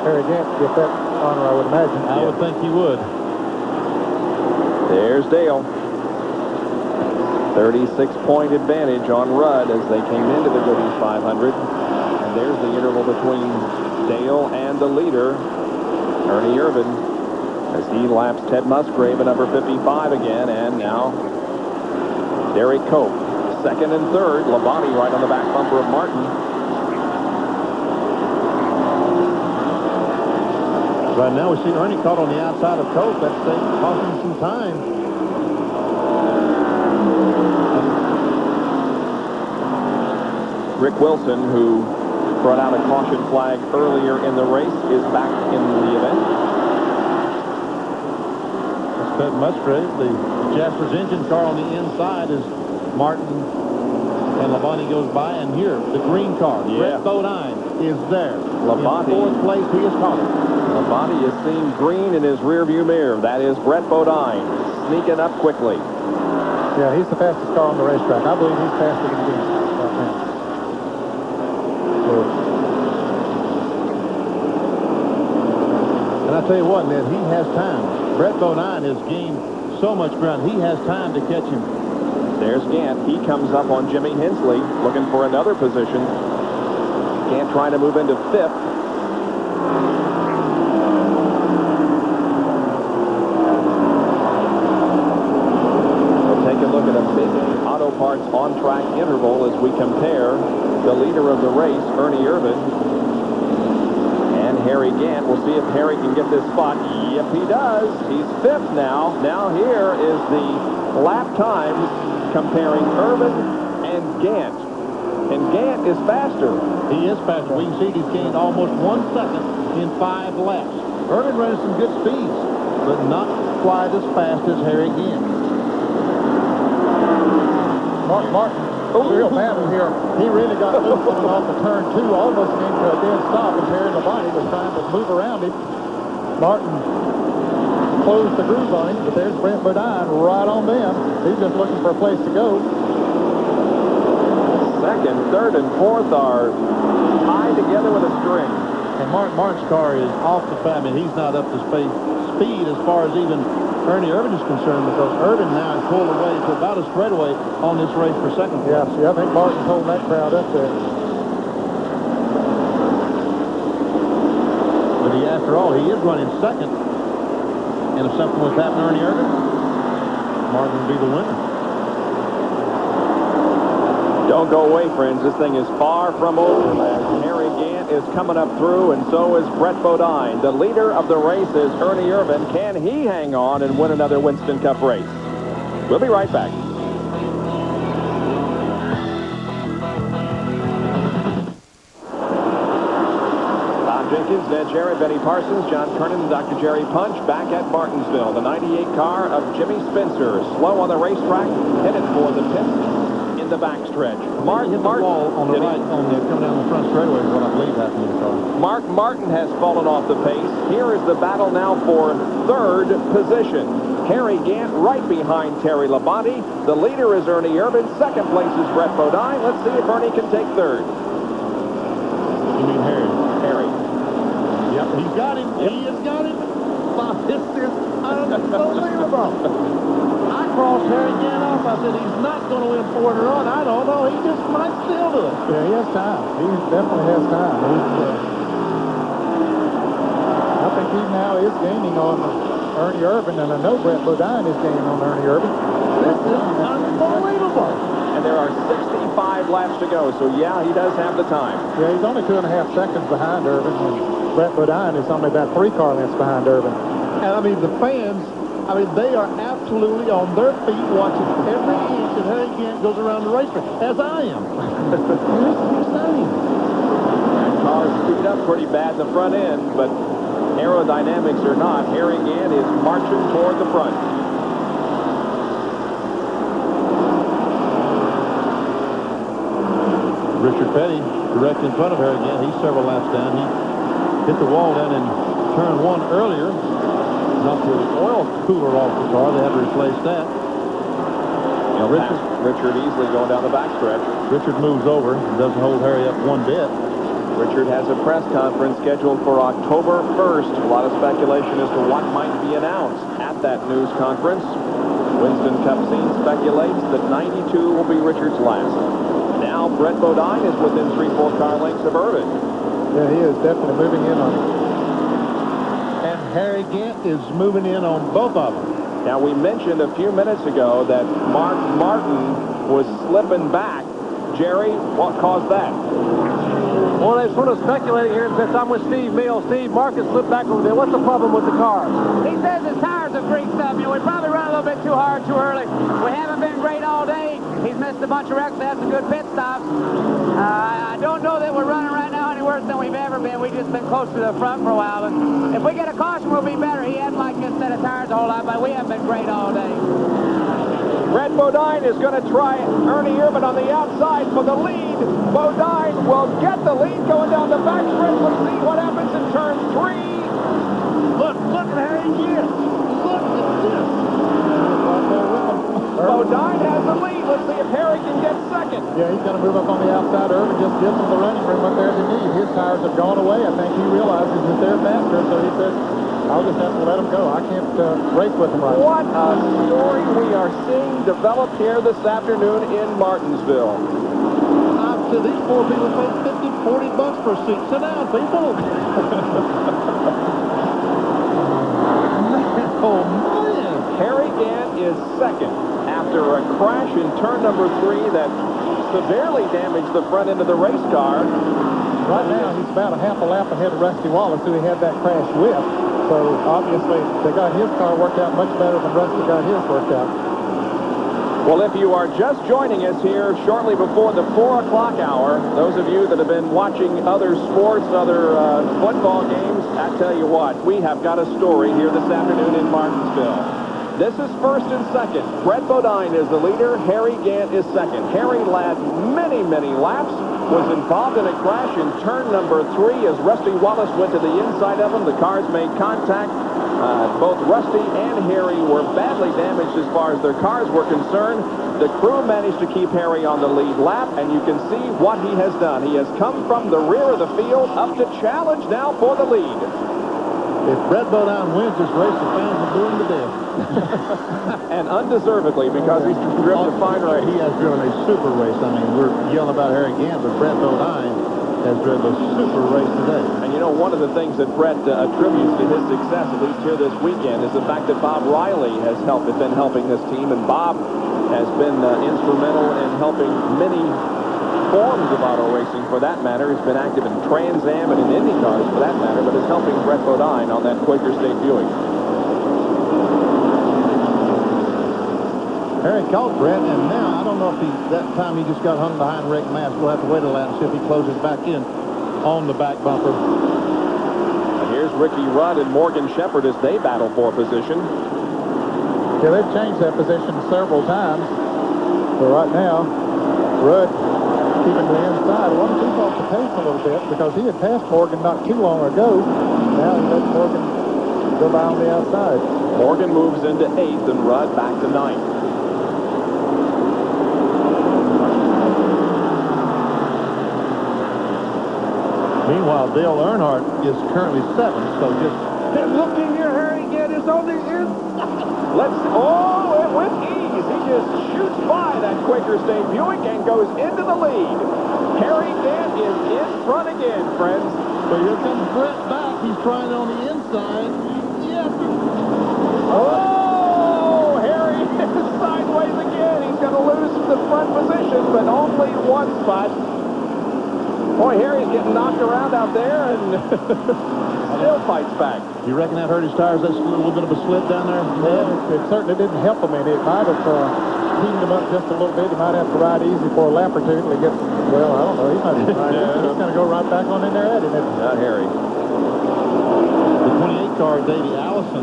[SPEAKER 6] Harry Gant get that honor, I would imagine.
[SPEAKER 8] I would think he would.
[SPEAKER 1] There's Dale. 36-point advantage on Rudd as they came into the Goody 500. And there's the interval between Dale and the leader, Ernie Irvin, as he laps Ted Musgrave at number 55 again. And now Derek Cope, 2nd and 3rd. Labonte right on the back bumper of Martin.
[SPEAKER 8] Right now we see Ernie caught on the outside of Cope. That's costing him some time.
[SPEAKER 1] Rick Wilson, who brought out a caution flag earlier in the race, is back in the event.
[SPEAKER 8] That's Ted Musgrave. The Jasper's engine car on the inside is Martin, and Labonte goes by, and here, the green car, Brett Bodine, is there.
[SPEAKER 1] Labonte.
[SPEAKER 8] In 4th place, he is calling.
[SPEAKER 1] Labonte is seeing green in his rearview mirror. That is Brett Bodine sneaking up quickly.
[SPEAKER 6] Yeah, he's the fastest car on the racetrack. I believe he's faster than Gant right now.
[SPEAKER 8] tell you what, Ned, he has time. Brett Bodine has gained so much ground. He has time to catch him.
[SPEAKER 1] There's Gant. He comes up on Jimmy Hensley, looking for another position. Gant trying to move into 5th. We'll take a look at a big Auto Parts on-track interval as we compare the leader of the race, Ernie Irvin, and Harry Gant. We'll see if Harry can get this spot. Yep, he does. He's 5th now. Now here is the lap times comparing Irvin and Gant. And Gant is faster.
[SPEAKER 8] He is faster. We can see he's gained almost 1 second in 5 laps. Irvin running some good speeds, but not quite as fast as Harry Gant.
[SPEAKER 6] Martin, real battle here. He really got loose coming off of turn 2, almost came to a dead stop, and Terry Labonte was trying to move around him. Martin closed the groove on him, but there's Brent Bodine right on them. He's just looking for a place to go.
[SPEAKER 1] 2nd, 3rd, and 4th are tied together with a string.
[SPEAKER 8] And Martin's car is off the track. I mean, he's not up to speed as far as even Ernie Irvin is concerned, because Irvin now has pulled away to about a straightaway on this race for 2nd place.
[SPEAKER 6] Yeah, see, I think Martin's holding that crowd up there.
[SPEAKER 8] But after all, he is running 2nd. And if something was happening to Ernie Irvin, Martin would be the winner.
[SPEAKER 1] Don't go away, friends. This thing is far from over. As Harry Gant is coming up through, and so is Brett Bodine. The leader of the race is Ernie Irvin. Can he hang on and win another Winston Cup race? We'll be right back. Bob Jenkins, Ned Jarrett, Benny Parsons, John Kernan, and Dr. Jerry Punch back at Martinsville. The 98 car of Jimmy Spencer, slow on the racetrack, headed for the pit. The backstretch.
[SPEAKER 8] Martin hit the wall on the right, coming down the front straightaway is what I believe happened in the car.
[SPEAKER 1] Mark Martin has fallen off the pace. Here is the battle now for 3rd position. Harry Gant right behind Terry Labonte. The leader is Ernie Irvin. 2nd place is Brett Bodine. Let's see if Ernie can take 3rd.
[SPEAKER 8] You mean Harry?
[SPEAKER 1] Harry.
[SPEAKER 8] Yep, he's got him. Yep. He has got him. Wow, this is unbelievable. I crossed Harry Gant off. I said he's not going to win 4 in a row. I don't know. He just might still do it.
[SPEAKER 6] Yeah, he has time. He definitely has time. I think he now is gaining on Ernie Irvin, and I know Brett Bodine is gaining on Ernie Irvin.
[SPEAKER 8] This is unbelievable.
[SPEAKER 1] And there are 65 laps to go, so yeah, he does have the time.
[SPEAKER 6] Yeah, he's only 2.5 seconds behind Irvin, and Brett Bodine is only about 3 car lengths behind Irvin.
[SPEAKER 8] And I mean, the fans, I mean, they are absolutely on their feet watching every inch that Harry Gant goes around the racetrack, as I am. This is insane.
[SPEAKER 1] That car speed up pretty bad in the front end, but aerodynamics are not. Harry Gant is marching toward the front.
[SPEAKER 8] Richard Petty direct in front of Harry Gant. He's several laps down. He hit the wall down in turn 1 earlier. Knocked the oil cooler off the car. They had to replace that.
[SPEAKER 1] You know, Richard easily going down the backstretch.
[SPEAKER 8] Richard moves over and doesn't hold Harry up one bit.
[SPEAKER 1] Richard has a press conference scheduled for October 1st. A lot of speculation as to what might be announced at that news conference. Winston Cup scene speculates that 92 will be Richard's last. Now Brett Bodine is within 3-4 car lengths of Irvin.
[SPEAKER 6] Yeah, he is definitely moving in on him.
[SPEAKER 8] And Harry Gant is moving in on both of them.
[SPEAKER 1] Now, we mentioned a few minutes ago that Mark Martin was slipping back. Jerry, what caused that?
[SPEAKER 2] Well, they're sort of speculating here, since I'm with Steve Mills. Steve, Marcus slipped back over there. What's the problem with the car?
[SPEAKER 10] He says his tires have greased up. You know, we probably run a little bit too hard too early. We haven't been great all day. He's missed a bunch of wrecks. Had some good pit stops. I don't know that we're running right now any worse than we've ever been. We've just been close to the front for a while. But if we get a caution, we'll be better. He hadn't liked this set of tires a whole lot, but we haven't been great all day.
[SPEAKER 1] Brett Bodine is going to try Ernie Irvin on the outside for the lead. Bodine will get the lead going down the backstretch. Let's see what happens in turn 3.
[SPEAKER 8] Look at Harry Gant. Look at this.
[SPEAKER 1] Bodine has the lead. Let's see if Harry can get second.
[SPEAKER 6] Yeah, he's going to move up on the outside. Irvin just gives him the running room up there they need. His tires have gone away. I think he realizes that they're faster, so he says, I'll just have to let them go. I can't race with them right now.
[SPEAKER 1] What a story we are seeing develop here this afternoon in Martinsville.
[SPEAKER 8] So these poor people paid 50, 40 bucks for a seat. Sit down, people.
[SPEAKER 1] Oh, man. Harry Gant is second after a crash in turn number 3 that severely damaged the front end of the race car.
[SPEAKER 6] Right now, he's about a half a lap ahead of Rusty Wallace, who he had that crash with. So, obviously, they got his car worked out much better than Rusty got his worked out.
[SPEAKER 1] Well, if you are just joining us here shortly before the 4 o'clock hour, those of you that have been watching other sports, other football games, I tell you what, we have got a story here this afternoon in Martinsville. This is first and second. Brett Bodine is the leader. Harry Gant is second. Harry led many, many laps, was involved in a crash in turn number 3 as Rusty Wallace went to the inside of him. The cars made contact. Both Rusty and Harry were badly damaged as far as their cars were concerned. The crew managed to keep Harry on the lead lap, and you can see what he has done. He has come from the rear of the field up to challenge now for the lead.
[SPEAKER 8] If Brett Bodine wins this race, the fans will do him to death.
[SPEAKER 1] And undeservedly, because he's driven a fine race.
[SPEAKER 8] He has driven a super race. I mean, we're yelling about Harry Gant, but Brett Bodine has driven a super race today.
[SPEAKER 1] And you know, one of the things that Brett attributes to his success, at least here this weekend, is the fact that Bob Riley has been helping this team, and Bob has been instrumental in helping many forms of auto racing, for that matter. He's been active in Trans Am and in Indy cars, for that matter, but is helping Brett Bodine on that Quaker State Buick.
[SPEAKER 8] Harry caught Brett, and now I don't know if that time he just got hung behind Rick Mass. We'll have to wait a lap and see if he closes back in on the back bumper.
[SPEAKER 1] And here's Ricky Rudd and Morgan Shepherd as they battle for position.
[SPEAKER 6] Yeah, they've changed that position several times. But right now, Rudd keeping the inside. One or two off the pace a little bit because he had passed Morgan not too long ago. Now he lets Morgan go by on the outside.
[SPEAKER 1] Morgan moves into 8th and Rudd back to 9th.
[SPEAKER 8] Meanwhile, Dale Earnhardt is currently 7th, so just...
[SPEAKER 1] Looking here, Harry Gant is on the in. It with ease. He just shoots by that Quaker State Buick and goes into the lead. Harry Gant is in front again, friends.
[SPEAKER 8] So here comes Brett back. He's trying on the inside. Yes.
[SPEAKER 1] Oh, Harry is sideways again. He's going to lose the front position, but only one spot. Boy, Harry's getting knocked around out there and still fights back.
[SPEAKER 8] You reckon that hurt his tires? That's a little bit of a slip down there?
[SPEAKER 6] Yeah, it certainly didn't help him any. It might have heated him up just a little bit. He might have to ride easy for a lap or two until he gets, well, I don't know. He's not even riding. He's going to go right back on in there at him.
[SPEAKER 1] Not Harry.
[SPEAKER 8] The 28 car, Davey Allison,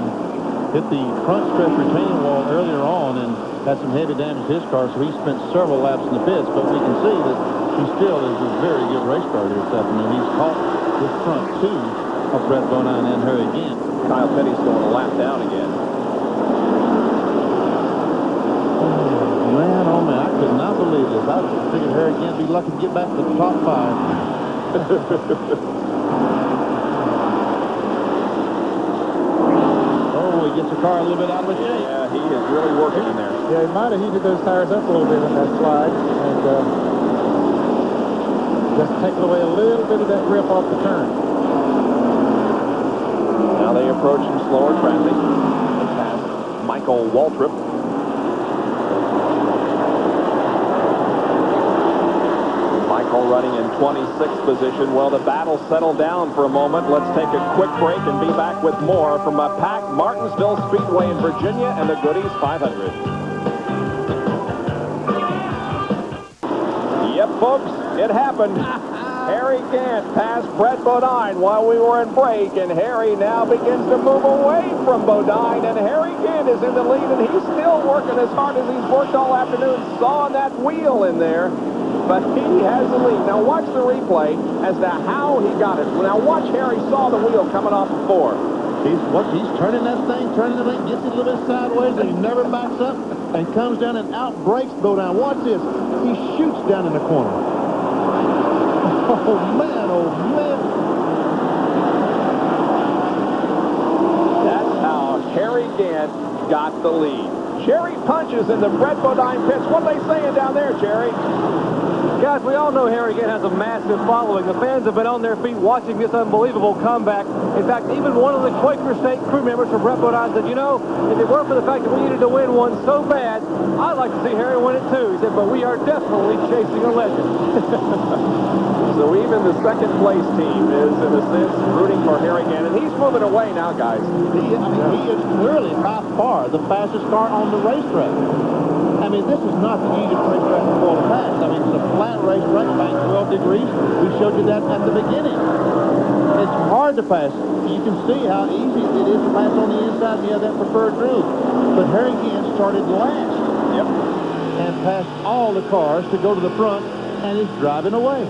[SPEAKER 8] hit the front stretch retaining wall earlier on and had some heavy damage to his car, so he spent several laps in the pits, but we can see that he still is a very good race car here this afternoon. He's caught the front 2 of Brett Bodine and Harry Gant.
[SPEAKER 1] Kyle Petty's going a lap down again.
[SPEAKER 8] Man, oh man, I could not believe this. I figured Harry Gant would be lucky to get back to the top 5. Oh, he gets the car a little bit out of the shape.
[SPEAKER 1] Yeah, he is really working in there.
[SPEAKER 6] Yeah, he might have heated those tires up a little bit in that slide. And just taking away a little bit of that grip off the turn.
[SPEAKER 1] Now they approach some slower traffic. They pass Michael Waltrip. Michael running in 26th position. Well, the battle settled down for a moment. Let's take a quick break and be back with more from a packed Martinsville Speedway in Virginia and the Goodies 500. Yep, folks, it happened. Harry Gant passed Brett Bodine while we were in break, and Harry now begins to move away from Bodine, and Harry Gant is in the lead, and he's still working as hard as he's worked all afternoon, sawing that wheel in there, but he has the lead. Now watch the replay as to how he got it. Now watch Harry saw the wheel coming off the floor.
[SPEAKER 8] He's turning that thing, gets it a little bit sideways, and he never backs up and comes down and out-brakes Bodine. Watch this. He shoots down in the corner. Oh, man, oh, man.
[SPEAKER 1] got the lead. Jerry punches in the Brett Bodine pits. What are they saying down there, Jerry?
[SPEAKER 2] Guys, we all know Harry Gant has a massive following. The fans have been on their feet watching this unbelievable comeback. In fact, even one of the Quaker State crew members from Brett Bodine said, you know, if it weren't for the fact that we needed to win one so bad, I'd like to see Harry win it too. He said, but we are definitely chasing a legend.
[SPEAKER 1] So even the second place team is, in a sense, rooting for Harry Gant, and he's moving away now, guys.
[SPEAKER 8] He is clearly by far the fastest car on the racetrack. I mean, this is not the easiest racetrack in the world to pass. I mean, it's a flat racetrack, about 12 degrees. We showed you that at the beginning. It's hard to pass. You can see how easy it is to pass on the inside and you have that preferred groove. But Harry Gant started last.
[SPEAKER 1] Yep.
[SPEAKER 8] And passed all the cars to go to the front and is driving away.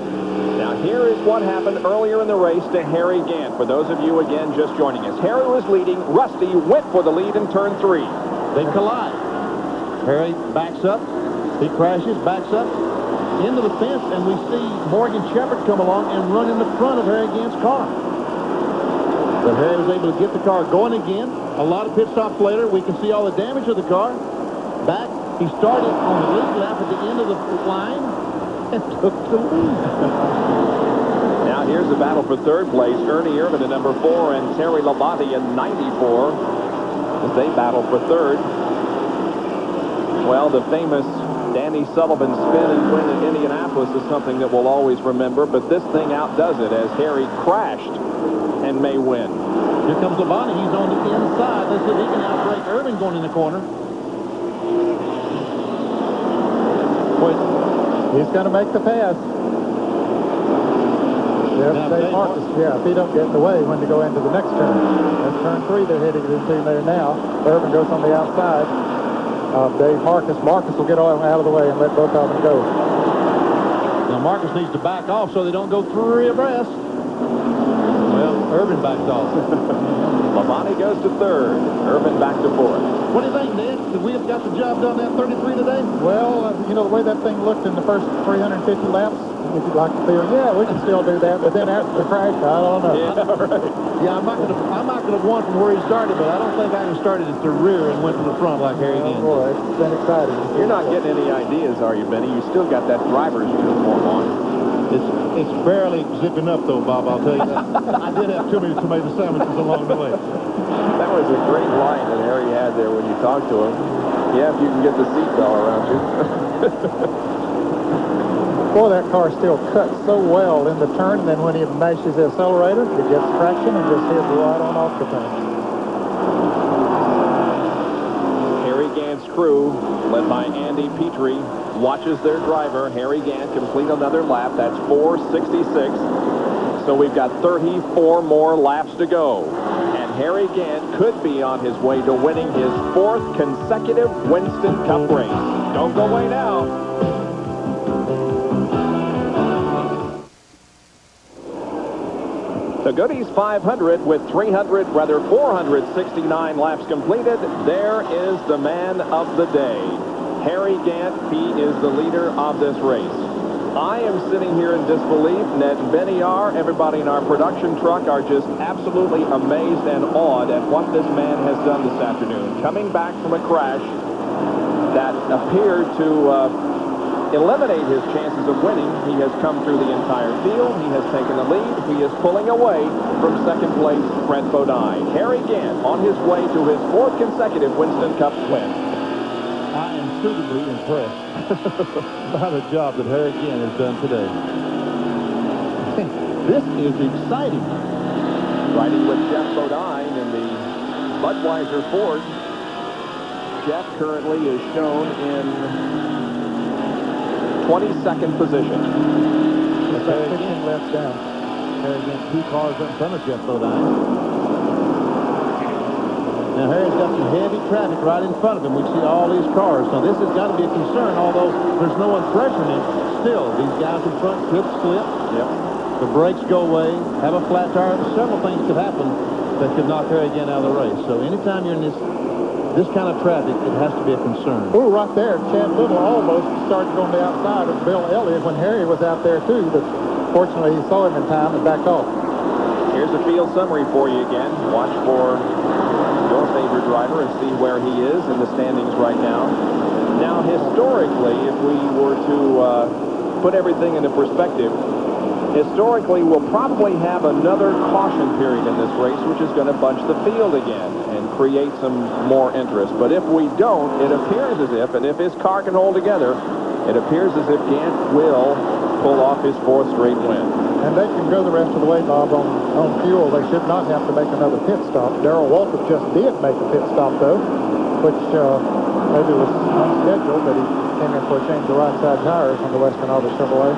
[SPEAKER 1] Now, here is what happened earlier in the race to Harry Gant. For those of you, again, just joining us. Harry was leading. Rusty went for the lead in turn 3.
[SPEAKER 8] They collide. Harry backs up. He crashes, backs up into the fence, and we see Morgan Checkered come along and run in the front of Harry Gant's car. But Harry was able to get the car going again. A lot of pit stops later, we can see all the damage of the car. Back, he started on the lead lap at the end of the line and took the lead.
[SPEAKER 1] Now here's the battle for third place. Ernie Irvin at number 4 and Terry Labonte at 94 as they battle for third. Well, the famous Danny Sullivan spin and win at Indianapolis is something that we'll always remember, but this thing outdoes it as Harry crashed and may win.
[SPEAKER 8] Here comes Labonte. He's on the inside. Let's see if he can outbreak Irvin going in the corner.
[SPEAKER 6] He's going to make the pass. Yes, Dave Marcus. Yeah, if he don't get in the way when they go into the next turn. That's turn 3 they're heading into there now. Irvin goes on the outside. Dave Marcus. Marcus will get out of the way and let both of them go.
[SPEAKER 8] Now Marcus needs to back off so they don't go 3 abreast. Well, Irvin backed off.
[SPEAKER 1] Labonte goes to third. Irvin back to fourth.
[SPEAKER 8] What do you think, Ned? Did we have got the job done at 33 today?
[SPEAKER 6] Well, you know, the way that thing looked in the first 350 laps, if you'd like to feel, yeah, we can still do that. But then after the crash, I don't know.
[SPEAKER 1] Yeah, right.
[SPEAKER 8] Yeah, I'm not going to have won from where he started, but I don't think I even started at the rear and went to the front like Harry Gant.
[SPEAKER 6] Oh, boy, it's been exciting.
[SPEAKER 1] You're not getting any ideas, are you, Benny? You still got that driver's uniform on.
[SPEAKER 8] It's barely zipping up, though, Bob, I'll tell you that. I did have too many tomato sandwiches along the way.
[SPEAKER 1] That was a great line that Harry had there when you talked to him. Yeah, if you can get the seatbelt around you.
[SPEAKER 6] Boy, that car still cuts so well in the turn, and then when he mashes the accelerator, it gets traction and just hits right on off the turn.
[SPEAKER 1] Harry Gant's crew, led by Andy Petrie, watches their driver, Harry Gant, complete another lap. That's 4:66. So we've got 34 more laps to go. And Harry Gant could be on his way to winning his 4th consecutive Winston Cup race. Don't go away now. The Goody's 500 with 469 laps completed. There is the man of the day. Harry Gant, he is the leader of this race. I am sitting here in disbelief. Ned and Benny are. Everybody in our production truck are just absolutely amazed and awed at what this man has done this afternoon. Coming back from a crash that appeared to eliminate his chances of winning, he has come through the entire field. He has taken the lead. He is pulling away from second place, Brett Bodine. Harry Gant on his way to his 4th consecutive Winston Cup win.
[SPEAKER 8] I am suitably impressed by the job that Harry Gant has done today. This is exciting.
[SPEAKER 1] Riding with Jeff Bodine in the Budweiser Ford. Jeff currently is shown in 22nd position.
[SPEAKER 6] It's about 15 laps down.
[SPEAKER 8] Harry Gant 2 cars in front of Jeff Bodine. Now, Harry's got some heavy traffic right in front of him. We see all these cars. So this has got to be a concern, although there's no one pressuring him. Still, these guys in front could slip.
[SPEAKER 1] Yep.
[SPEAKER 8] The brakes go away, have a flat tire. Several things could happen that could knock Harry Gant out of the race. So anytime you're in this kind of traffic, it has to be a concern.
[SPEAKER 6] Oh, right there. Chad Little almost started on the outside of Bill Elliott when Harry was out there, too. But fortunately, he saw him in time and backed off.
[SPEAKER 1] Here's the field summary for you again. Watch for your favorite driver, and see where he is in the standings right now. Now, historically, if we were to put everything into perspective, historically, we'll probably have another caution period in this race, which is going to bunch the field again and create some more interest. But if we don't, it appears as if, and if his car can hold together, it appears as if Gant will pull off his 4th straight win.
[SPEAKER 6] And they can go the rest of the way, Bob, on fuel. They should not have to make another pit stop. Darrell Waltrip just did make a pit stop, though, which maybe was unscheduled, but he came in for a change of right-side tires on the Western Auto Chevrolet.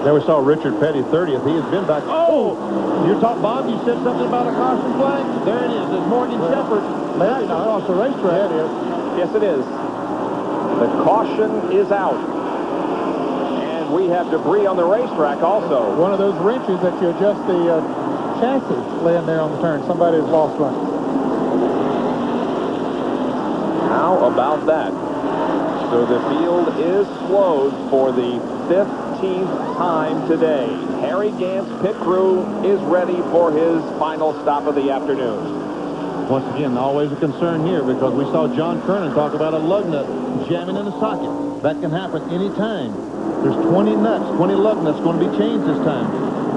[SPEAKER 8] There we saw Richard Petty, 30th. He has been back. Oh! You talked, Bob, you said something about a caution flag? There it is. It's Morgan Shepherd.
[SPEAKER 6] Maybe not. Across the racetrack.
[SPEAKER 8] Yeah, it is.
[SPEAKER 1] Yes, it is. The caution is out. And we have debris on the racetrack also.
[SPEAKER 6] One of those wrenches that you adjust the chassis laying there on the turn. Somebody has lost one.
[SPEAKER 1] How about that? So the field is slowed for the 15th time today. Harry Gant's pit crew is ready for his final stop of the afternoon.
[SPEAKER 8] Once again, always a concern here because we saw John Kernan talk about a lug nut jamming in the socket. That can happen any time. There's 20 nuts, 20 lug nuts going to be changed this time.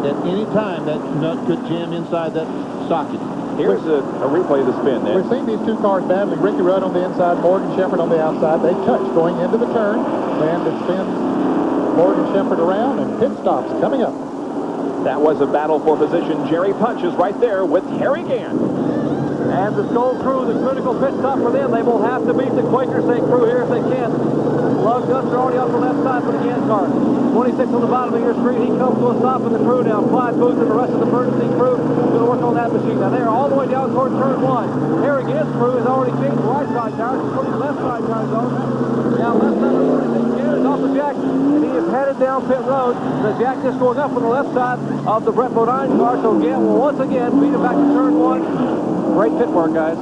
[SPEAKER 8] At any time, that nut could jam inside that socket.
[SPEAKER 1] Here's a replay of the spin then.
[SPEAKER 6] We've seen these two cars battling. Ricky Rudd on the inside, Morgan Shepherd on the outside. They touch going into the turn, and it spins Morgan Shepherd around, and pit stops coming up.
[SPEAKER 1] That was a battle for position. Jerry Punch is right there with Harry Gant.
[SPEAKER 2] And the Skull crew, the critical pit stop for them. They will have to beat the Quaker State crew here if they can. Lug nuts are already off the left side for the Gant car. 26 on the bottom of your screen. He comes to a stop in the crew now. Clyde Booth and the rest of the Bernstein crew going to work on that machine. Now they're all the way down toward turn 1. Harry Gant's crew has already changed the right side tires and putting the left side tires on. Now left side of 46 again is off the jack, and he is headed down pit road. The jack is going up on the left side of the Brett Bodine car, so Gant will once again beat him back to turn 1. Great pit work, guys.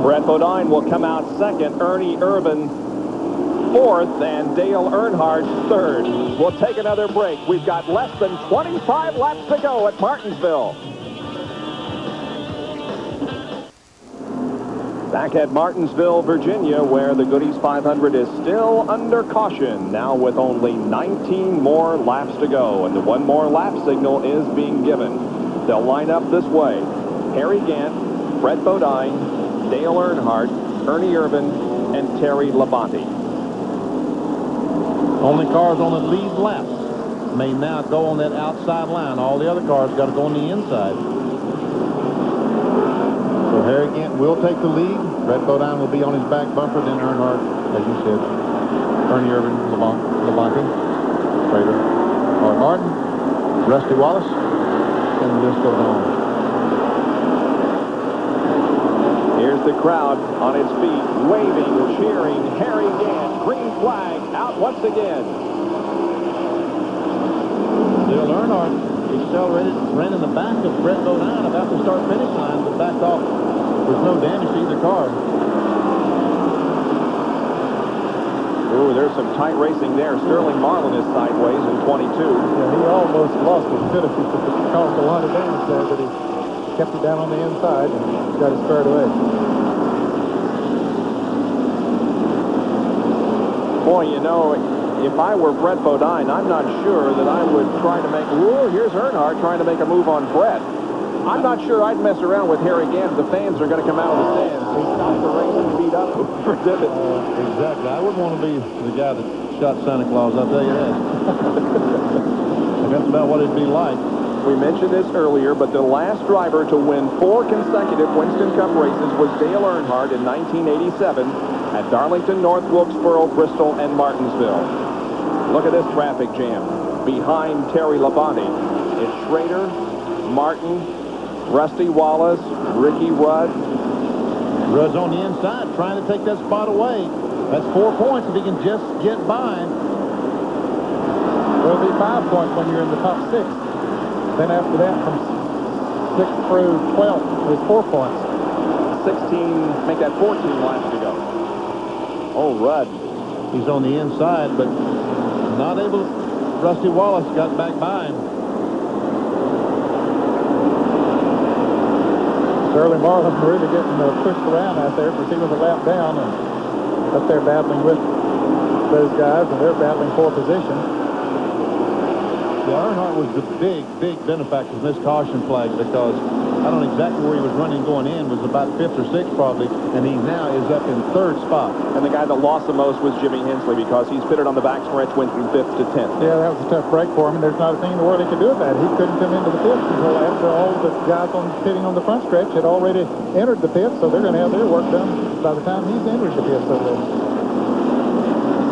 [SPEAKER 1] Brett Bodine will come out second. Ernie Irvin 4th, and Dale Earnhardt 3rd. We'll take another break. We've got less than 25 laps to go at Martinsville. Back at Martinsville, Virginia, where the Goody's 500 is still under caution, now with only 19 more laps to go, and the one more lap signal is being given. They'll line up this way. Harry Gant, Brett Bodine, Dale Earnhardt, Ernie Irvin, and Terry Labonte.
[SPEAKER 8] Only cars on the lead lap may now go on that outside line. All the other cars got to go on the inside. So Harry Gant will take the lead. Brett Bodine will be on his back bumper. Then Earnhardt, as you said, Ernie Irvin, Labonte, Prater, Art Martin, Rusty Wallace, and the list goes on.
[SPEAKER 1] Here's the crowd on its feet, waving, cheering. Harry Gant, green flag, out once again.
[SPEAKER 8] Dale Earnhardt accelerated, ran in the back of Brett Bodine about to start finish line, but backed off. There's no damage to either car.
[SPEAKER 1] Ooh, there's some tight racing there. Sterling Marlin is sideways in 22.
[SPEAKER 6] Yeah, he almost lost his finish. He caused a lot of damage there, but he kept it down on the inside and got it squared away.
[SPEAKER 1] Boy, you know, if I were Brett Bodine, I'm not sure that I would try to make... Ooh, here's Earnhardt trying to make a move on Brett. I'm not sure I'd mess around with Harry Gant. The fans are going to come out of the stands. He stopped the race and beat up for Divitt.
[SPEAKER 8] Exactly. I wouldn't want to be the guy that shot Santa Claus, I'll tell you that. That's about what it'd be like.
[SPEAKER 1] We mentioned this earlier, but the last driver to win 4 consecutive Winston Cup races was Dale Earnhardt in 1987 at Darlington, North Wilkesboro, Bristol, and Martinsville. Look at this traffic jam. Behind Terry Labonte, it's Schrader, Martin, Rusty Wallace, Ricky Rudd.
[SPEAKER 8] Rudd's on the inside trying to take that spot away. That's 4 points if he can just get by.
[SPEAKER 6] It'll be 5 points when you're in the top 6. Then after that, from 6th through 12th, is 4 points.
[SPEAKER 1] 16, make that 14 laps to go. Oh, Rudd.
[SPEAKER 8] He's on the inside, but not able. Rusty Wallace got back by him.
[SPEAKER 6] Early Marlin really getting pushed around out there because he was a lap down and up there battling with those guys, and they're battling for position.
[SPEAKER 8] Yeah, Earnhardt was the big benefactor of this caution flag because I don't know exactly where he was running going in, was about 5th or 6th probably, and he now is up in 3rd spot.
[SPEAKER 1] And the guy that lost the most was Jimmy Hensley because he's pitted on the back stretch, went from 5th to 10th.
[SPEAKER 6] Yeah, that was a tough break for him, and there's not a thing in the world he could do about it. He couldn't come into the pits until after all the guys pitting on the front stretch had already entered the pits, so they're going to have their work done by the time he's entered the pits over there.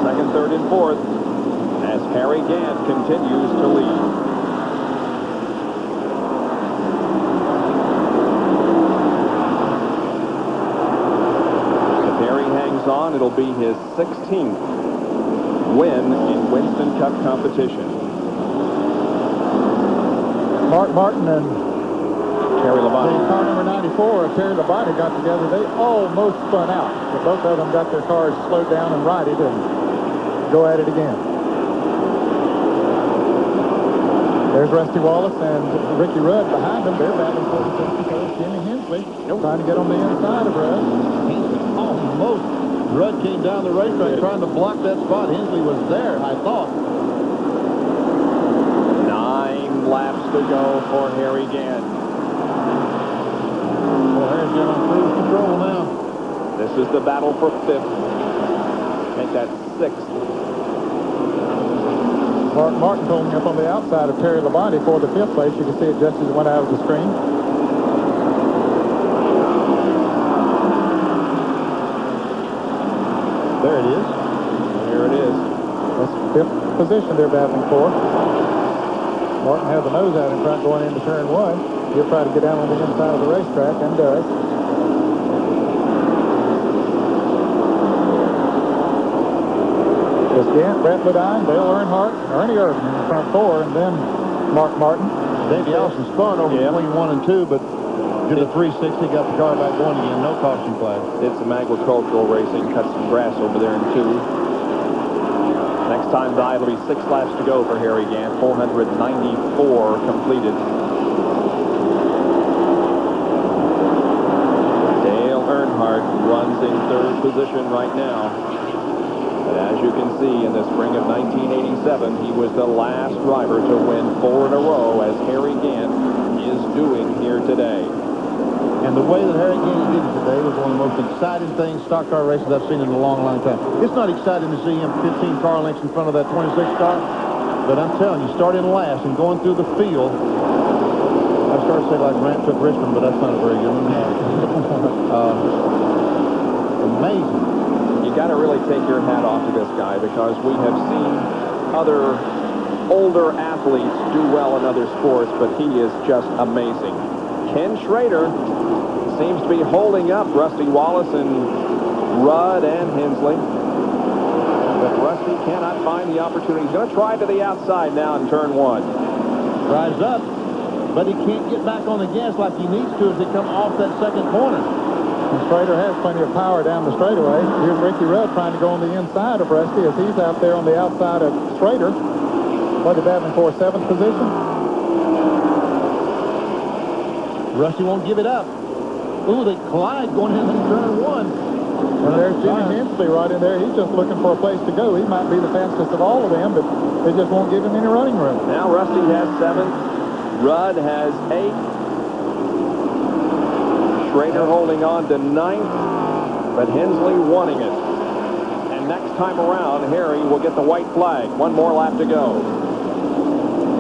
[SPEAKER 1] Second, third, and fourth as Harry Gant continues to lead. On, it'll be his 16th win in Winston Cup competition.
[SPEAKER 6] Mark Martin and
[SPEAKER 1] Terry Labonte.
[SPEAKER 6] Car number 94, Terry Labonte got together. They almost spun out, but both of them got their cars slowed down and righted and go at it again. There's Rusty Wallace and Ricky Rudd behind them. They're battling for the because Jimmy Hensley trying to get on the inside of Rudd.
[SPEAKER 8] Almost. Rudd came down the racetrack trying to block that spot. Hensley was there, I thought.
[SPEAKER 1] 9 laps to go for Harry Gant.
[SPEAKER 8] Well, Harry's got on cruise control now.
[SPEAKER 1] This is the battle for 5th. Make that 6th.
[SPEAKER 6] Mark Martin pulling up on the outside of Terry Labonte for the 5th place. You can see it just as it went out of the screen.
[SPEAKER 8] There it is.
[SPEAKER 1] There it is.
[SPEAKER 6] That's 5th position they're battling for. Martin has the nose out in front going into turn 1. He'll try to get down on the inside of the racetrack and does. It's Gant, Brett Ledine, Dale Earnhardt, Ernie Irvin in the front 4, and then Mark Martin.
[SPEAKER 8] Davey Allison spun over between 1 and 2, but did a 360, got the car back going again. No caution flag.
[SPEAKER 1] Did some agricultural racing, cut some grass over there in 2. Next time by, it'll be 6 laps to go for Harry Gant. 494 completed. Dale Earnhardt runs in 3rd position right now. But as you can see, in the spring of 1987, he was the last driver to win 4 in a row, as Harry Gant is doing here today.
[SPEAKER 8] And the way that Harry Gant did it today was one of the most exciting things, stock car races I've seen in a long, long time. It's not exciting to see him 15 car lengths in front of that 26 car, but I'm telling you, starting last and going through the field, I started to say like Grant took Richmond, but that's not a very good one. Amazing.
[SPEAKER 1] You got to really take your hat off to this guy, because we have seen other older athletes do well in other sports, but he is just amazing. Ken Schrader seems to be holding up Rusty Wallace and Rudd and Hensley. But Rusty cannot find the opportunity. He's going to try to the outside now in turn 1.
[SPEAKER 8] Drives up, but he can't get back on the gas like he needs to as they come off that second corner.
[SPEAKER 6] And Schrader has plenty of power down the straightaway. Here's Ricky Rudd trying to go on the inside of Rusty as he's out there on the outside of Schrader. What are they battling for, 7th position?
[SPEAKER 8] Rusty won't give it up. Ooh, they collide going in turn 1.
[SPEAKER 6] And there's Jimmy Hensley right in there. He's just looking for a place to go. He might be the fastest of all of them, but they just won't give him any running room.
[SPEAKER 1] Now Rusty has 7th. Rudd has 8th. Schrader holding on to 9th, but Hensley wanting it. And next time around, Harry will get the white flag. 1 more lap to go.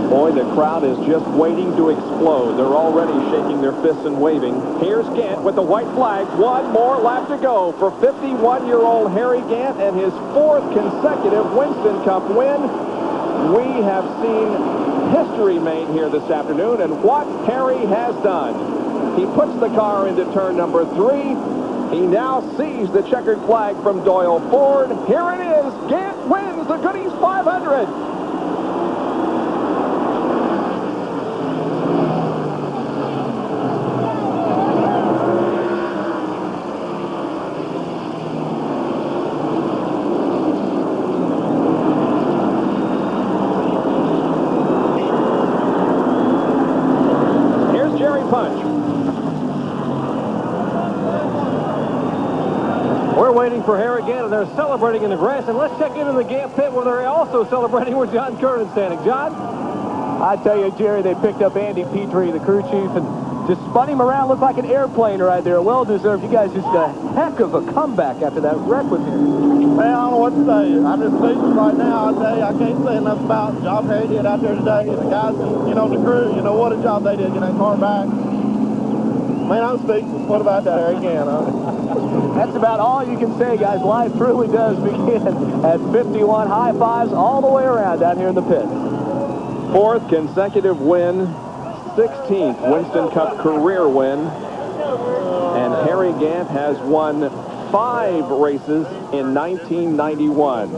[SPEAKER 1] Boy, the crowd is just waiting to explode. They're already shaking their fists and waving. Here's Gant with the white flag. 1 more lap to go for 51-year-old Harry Gant and his 4th consecutive Winston Cup win. We have seen history made here this afternoon, and what Harry has done. He puts the car into turn number 3. He now sees the checkered flag from Doyle Ford. Here it is. Gant wins the Goodies 500.
[SPEAKER 2] celebrating for Harry Gant, and they're celebrating in the grass. And let's check into the Gant pit where they're also celebrating where John Kernan's standing. John?
[SPEAKER 3] I tell you, Jerry, they picked up Andy Petrie, the crew chief, and just spun him around. Looked like an airplane right there. Well deserved. You guys just got a heck of a comeback after that wreck with him.
[SPEAKER 13] Man, I don't know what to say. I'm just speechless right now. I tell you, I can't say enough about the job Harry did out there today. The guys, you know, the crew, you know, what a job they did getting that car back. Man, I'm speechless. What about that Harry Gant, huh?
[SPEAKER 3] That's about all you can say, guys. Life truly does begin at 51. High fives all the way around down here in the pit.
[SPEAKER 1] 4th consecutive win, 16th Winston Cup career win, and Harry Gant has won 5 races in 1991.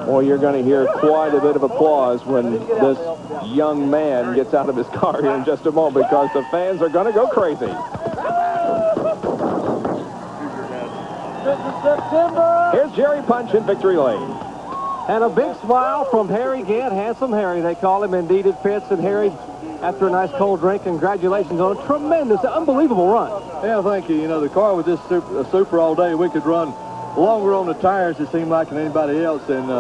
[SPEAKER 1] Well, you're going to hear quite a bit of applause when this young man gets out of his car here in just a moment, because the fans are going to go crazy. Here's Jerry Punch in victory lane.
[SPEAKER 2] And a big smile from Harry Gant, Handsome Harry, they call him. Indeed, it fits. And Harry, after a nice cold drink, congratulations on a tremendous, unbelievable run.
[SPEAKER 5] Yeah, thank you. You know, the car was just super all day. We could run longer on the tires, it seemed like, than anybody else. And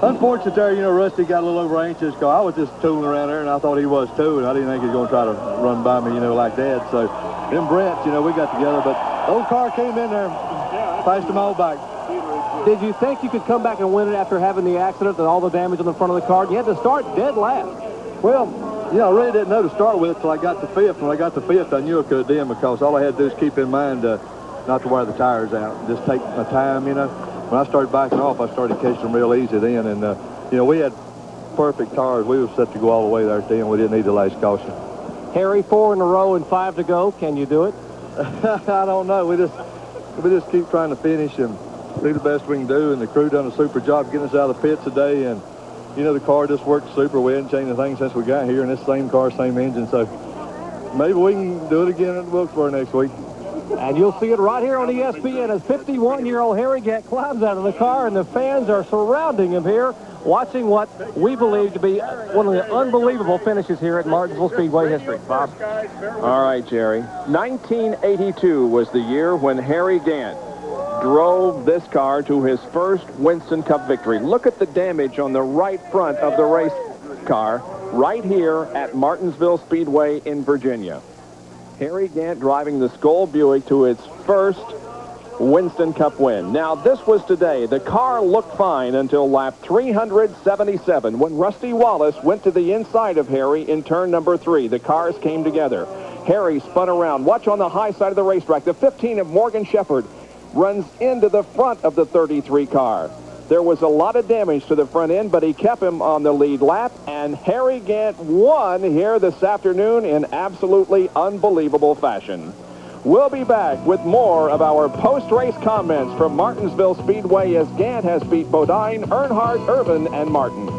[SPEAKER 5] unfortunately there, you know, Rusty got a little over anxious because I was just tooling around there, and I thought he was too, and I didn't think he was going to try to run by me, you know, like that. So them Brents, you know, we got together, but the old car came in there, passed them all back.
[SPEAKER 2] Did you think you could come back and win it after having the accident and all the damage on the front of the car? You had to start dead last.
[SPEAKER 5] Well, you know, I really didn't know to start with until I got to 5th. When I got to 5th, I knew I could have done, because all I had to do is keep in mind not to wear the tires out. Just take my time, you know. When I started backing off, I started catching them real easy then. And, you know, we had perfect tires. We were set to go all the way there at the end. We didn't need the last caution.
[SPEAKER 2] Harry, 4 in a row and 5 to go. Can you do it?
[SPEAKER 5] I don't know. We just keep trying to finish and do the best we can do, and the crew done a super job getting us out of the pit today. And you know, the car just worked super. We hadn't changed a thing since we got here, and this same car, same engine, so maybe we can do it again at Wilkesboro next week.
[SPEAKER 2] And you'll see it right here on ESPN as 51-year-old Harry Gant climbs out of the car, and the fans are surrounding him here, watching what we believe to be one of the unbelievable finishes here at Martinsville Speedway history. Bob?
[SPEAKER 1] All right, Jerry. 1982 was the year when Harry Gant drove this car to his first Winston Cup victory. Look at the damage on the right front of the race car right here at Martinsville Speedway in Virginia. Harry Gant driving the Skoll Buick to its first Winston Cup win. Now, this was today. The car looked fine until lap 377 when Rusty Wallace went to the inside of Harry in turn number 3. The cars came together. Harry spun around. Watch on the high side of the racetrack. The 15 of Morgan Shepherd runs into the front of the 33 car. There was a lot of damage to the front end, but he kept him on the lead lap, and Harry Gant won here this afternoon in absolutely unbelievable fashion. We'll be back with more of our post-race comments from Martinsville Speedway as Gant has beat Bodine, Earnhardt, Irvin, and Martin.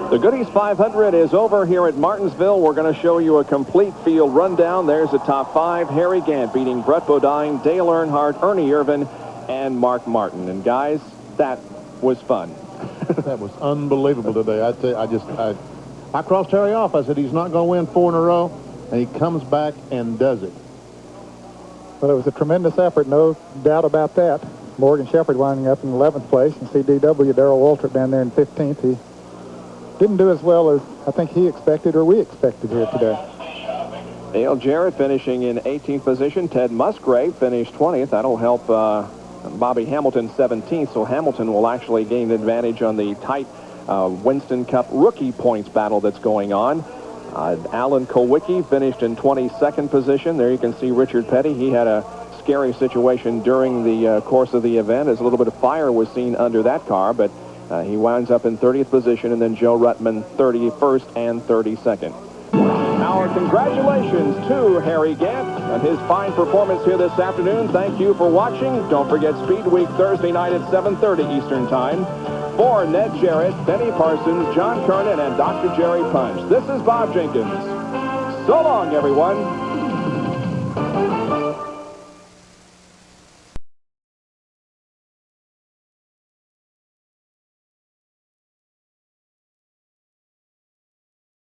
[SPEAKER 1] The Goodies 500 is over here at Martinsville. We're going to show you a complete field rundown. There's the top 5. Harry Gant beating Brett Bodine, Dale Earnhardt, Ernie Irvin, and Mark Martin. And guys, that was fun.
[SPEAKER 8] That was unbelievable today. I crossed Harry off. I said he's not going to win 4 in a row, and he comes back and does it.
[SPEAKER 6] Well, it was a tremendous effort, no doubt about that. Morgan Shepherd winding up in 11th place, and CDW Darrell Waltrip down there in 15th. He didn't do as well as I think he expected or we expected here today.
[SPEAKER 1] Dale Jarrett finishing in 18th position. Ted Musgrave finished 20th. That'll help Bobby Hamilton 17th, so Hamilton will actually gain advantage on the tight Winston Cup rookie points battle that's going on. Alan Kowicki finished in 22nd position. There you can see Richard Petty. He had a scary situation during the course of the event as a little bit of fire was seen under that car, but he winds up in 30th position, and then Joe Ruttman 31st and 32nd. Our congratulations to Harry Gant on his fine performance here this afternoon. Thank you for watching. Don't forget Speed Week Thursday night at 7:30 Eastern Time. For Ned Jarrett, Benny Parsons, John Kernan, and Dr. Jerry Punch, this is Bob Jenkins. So long, everyone.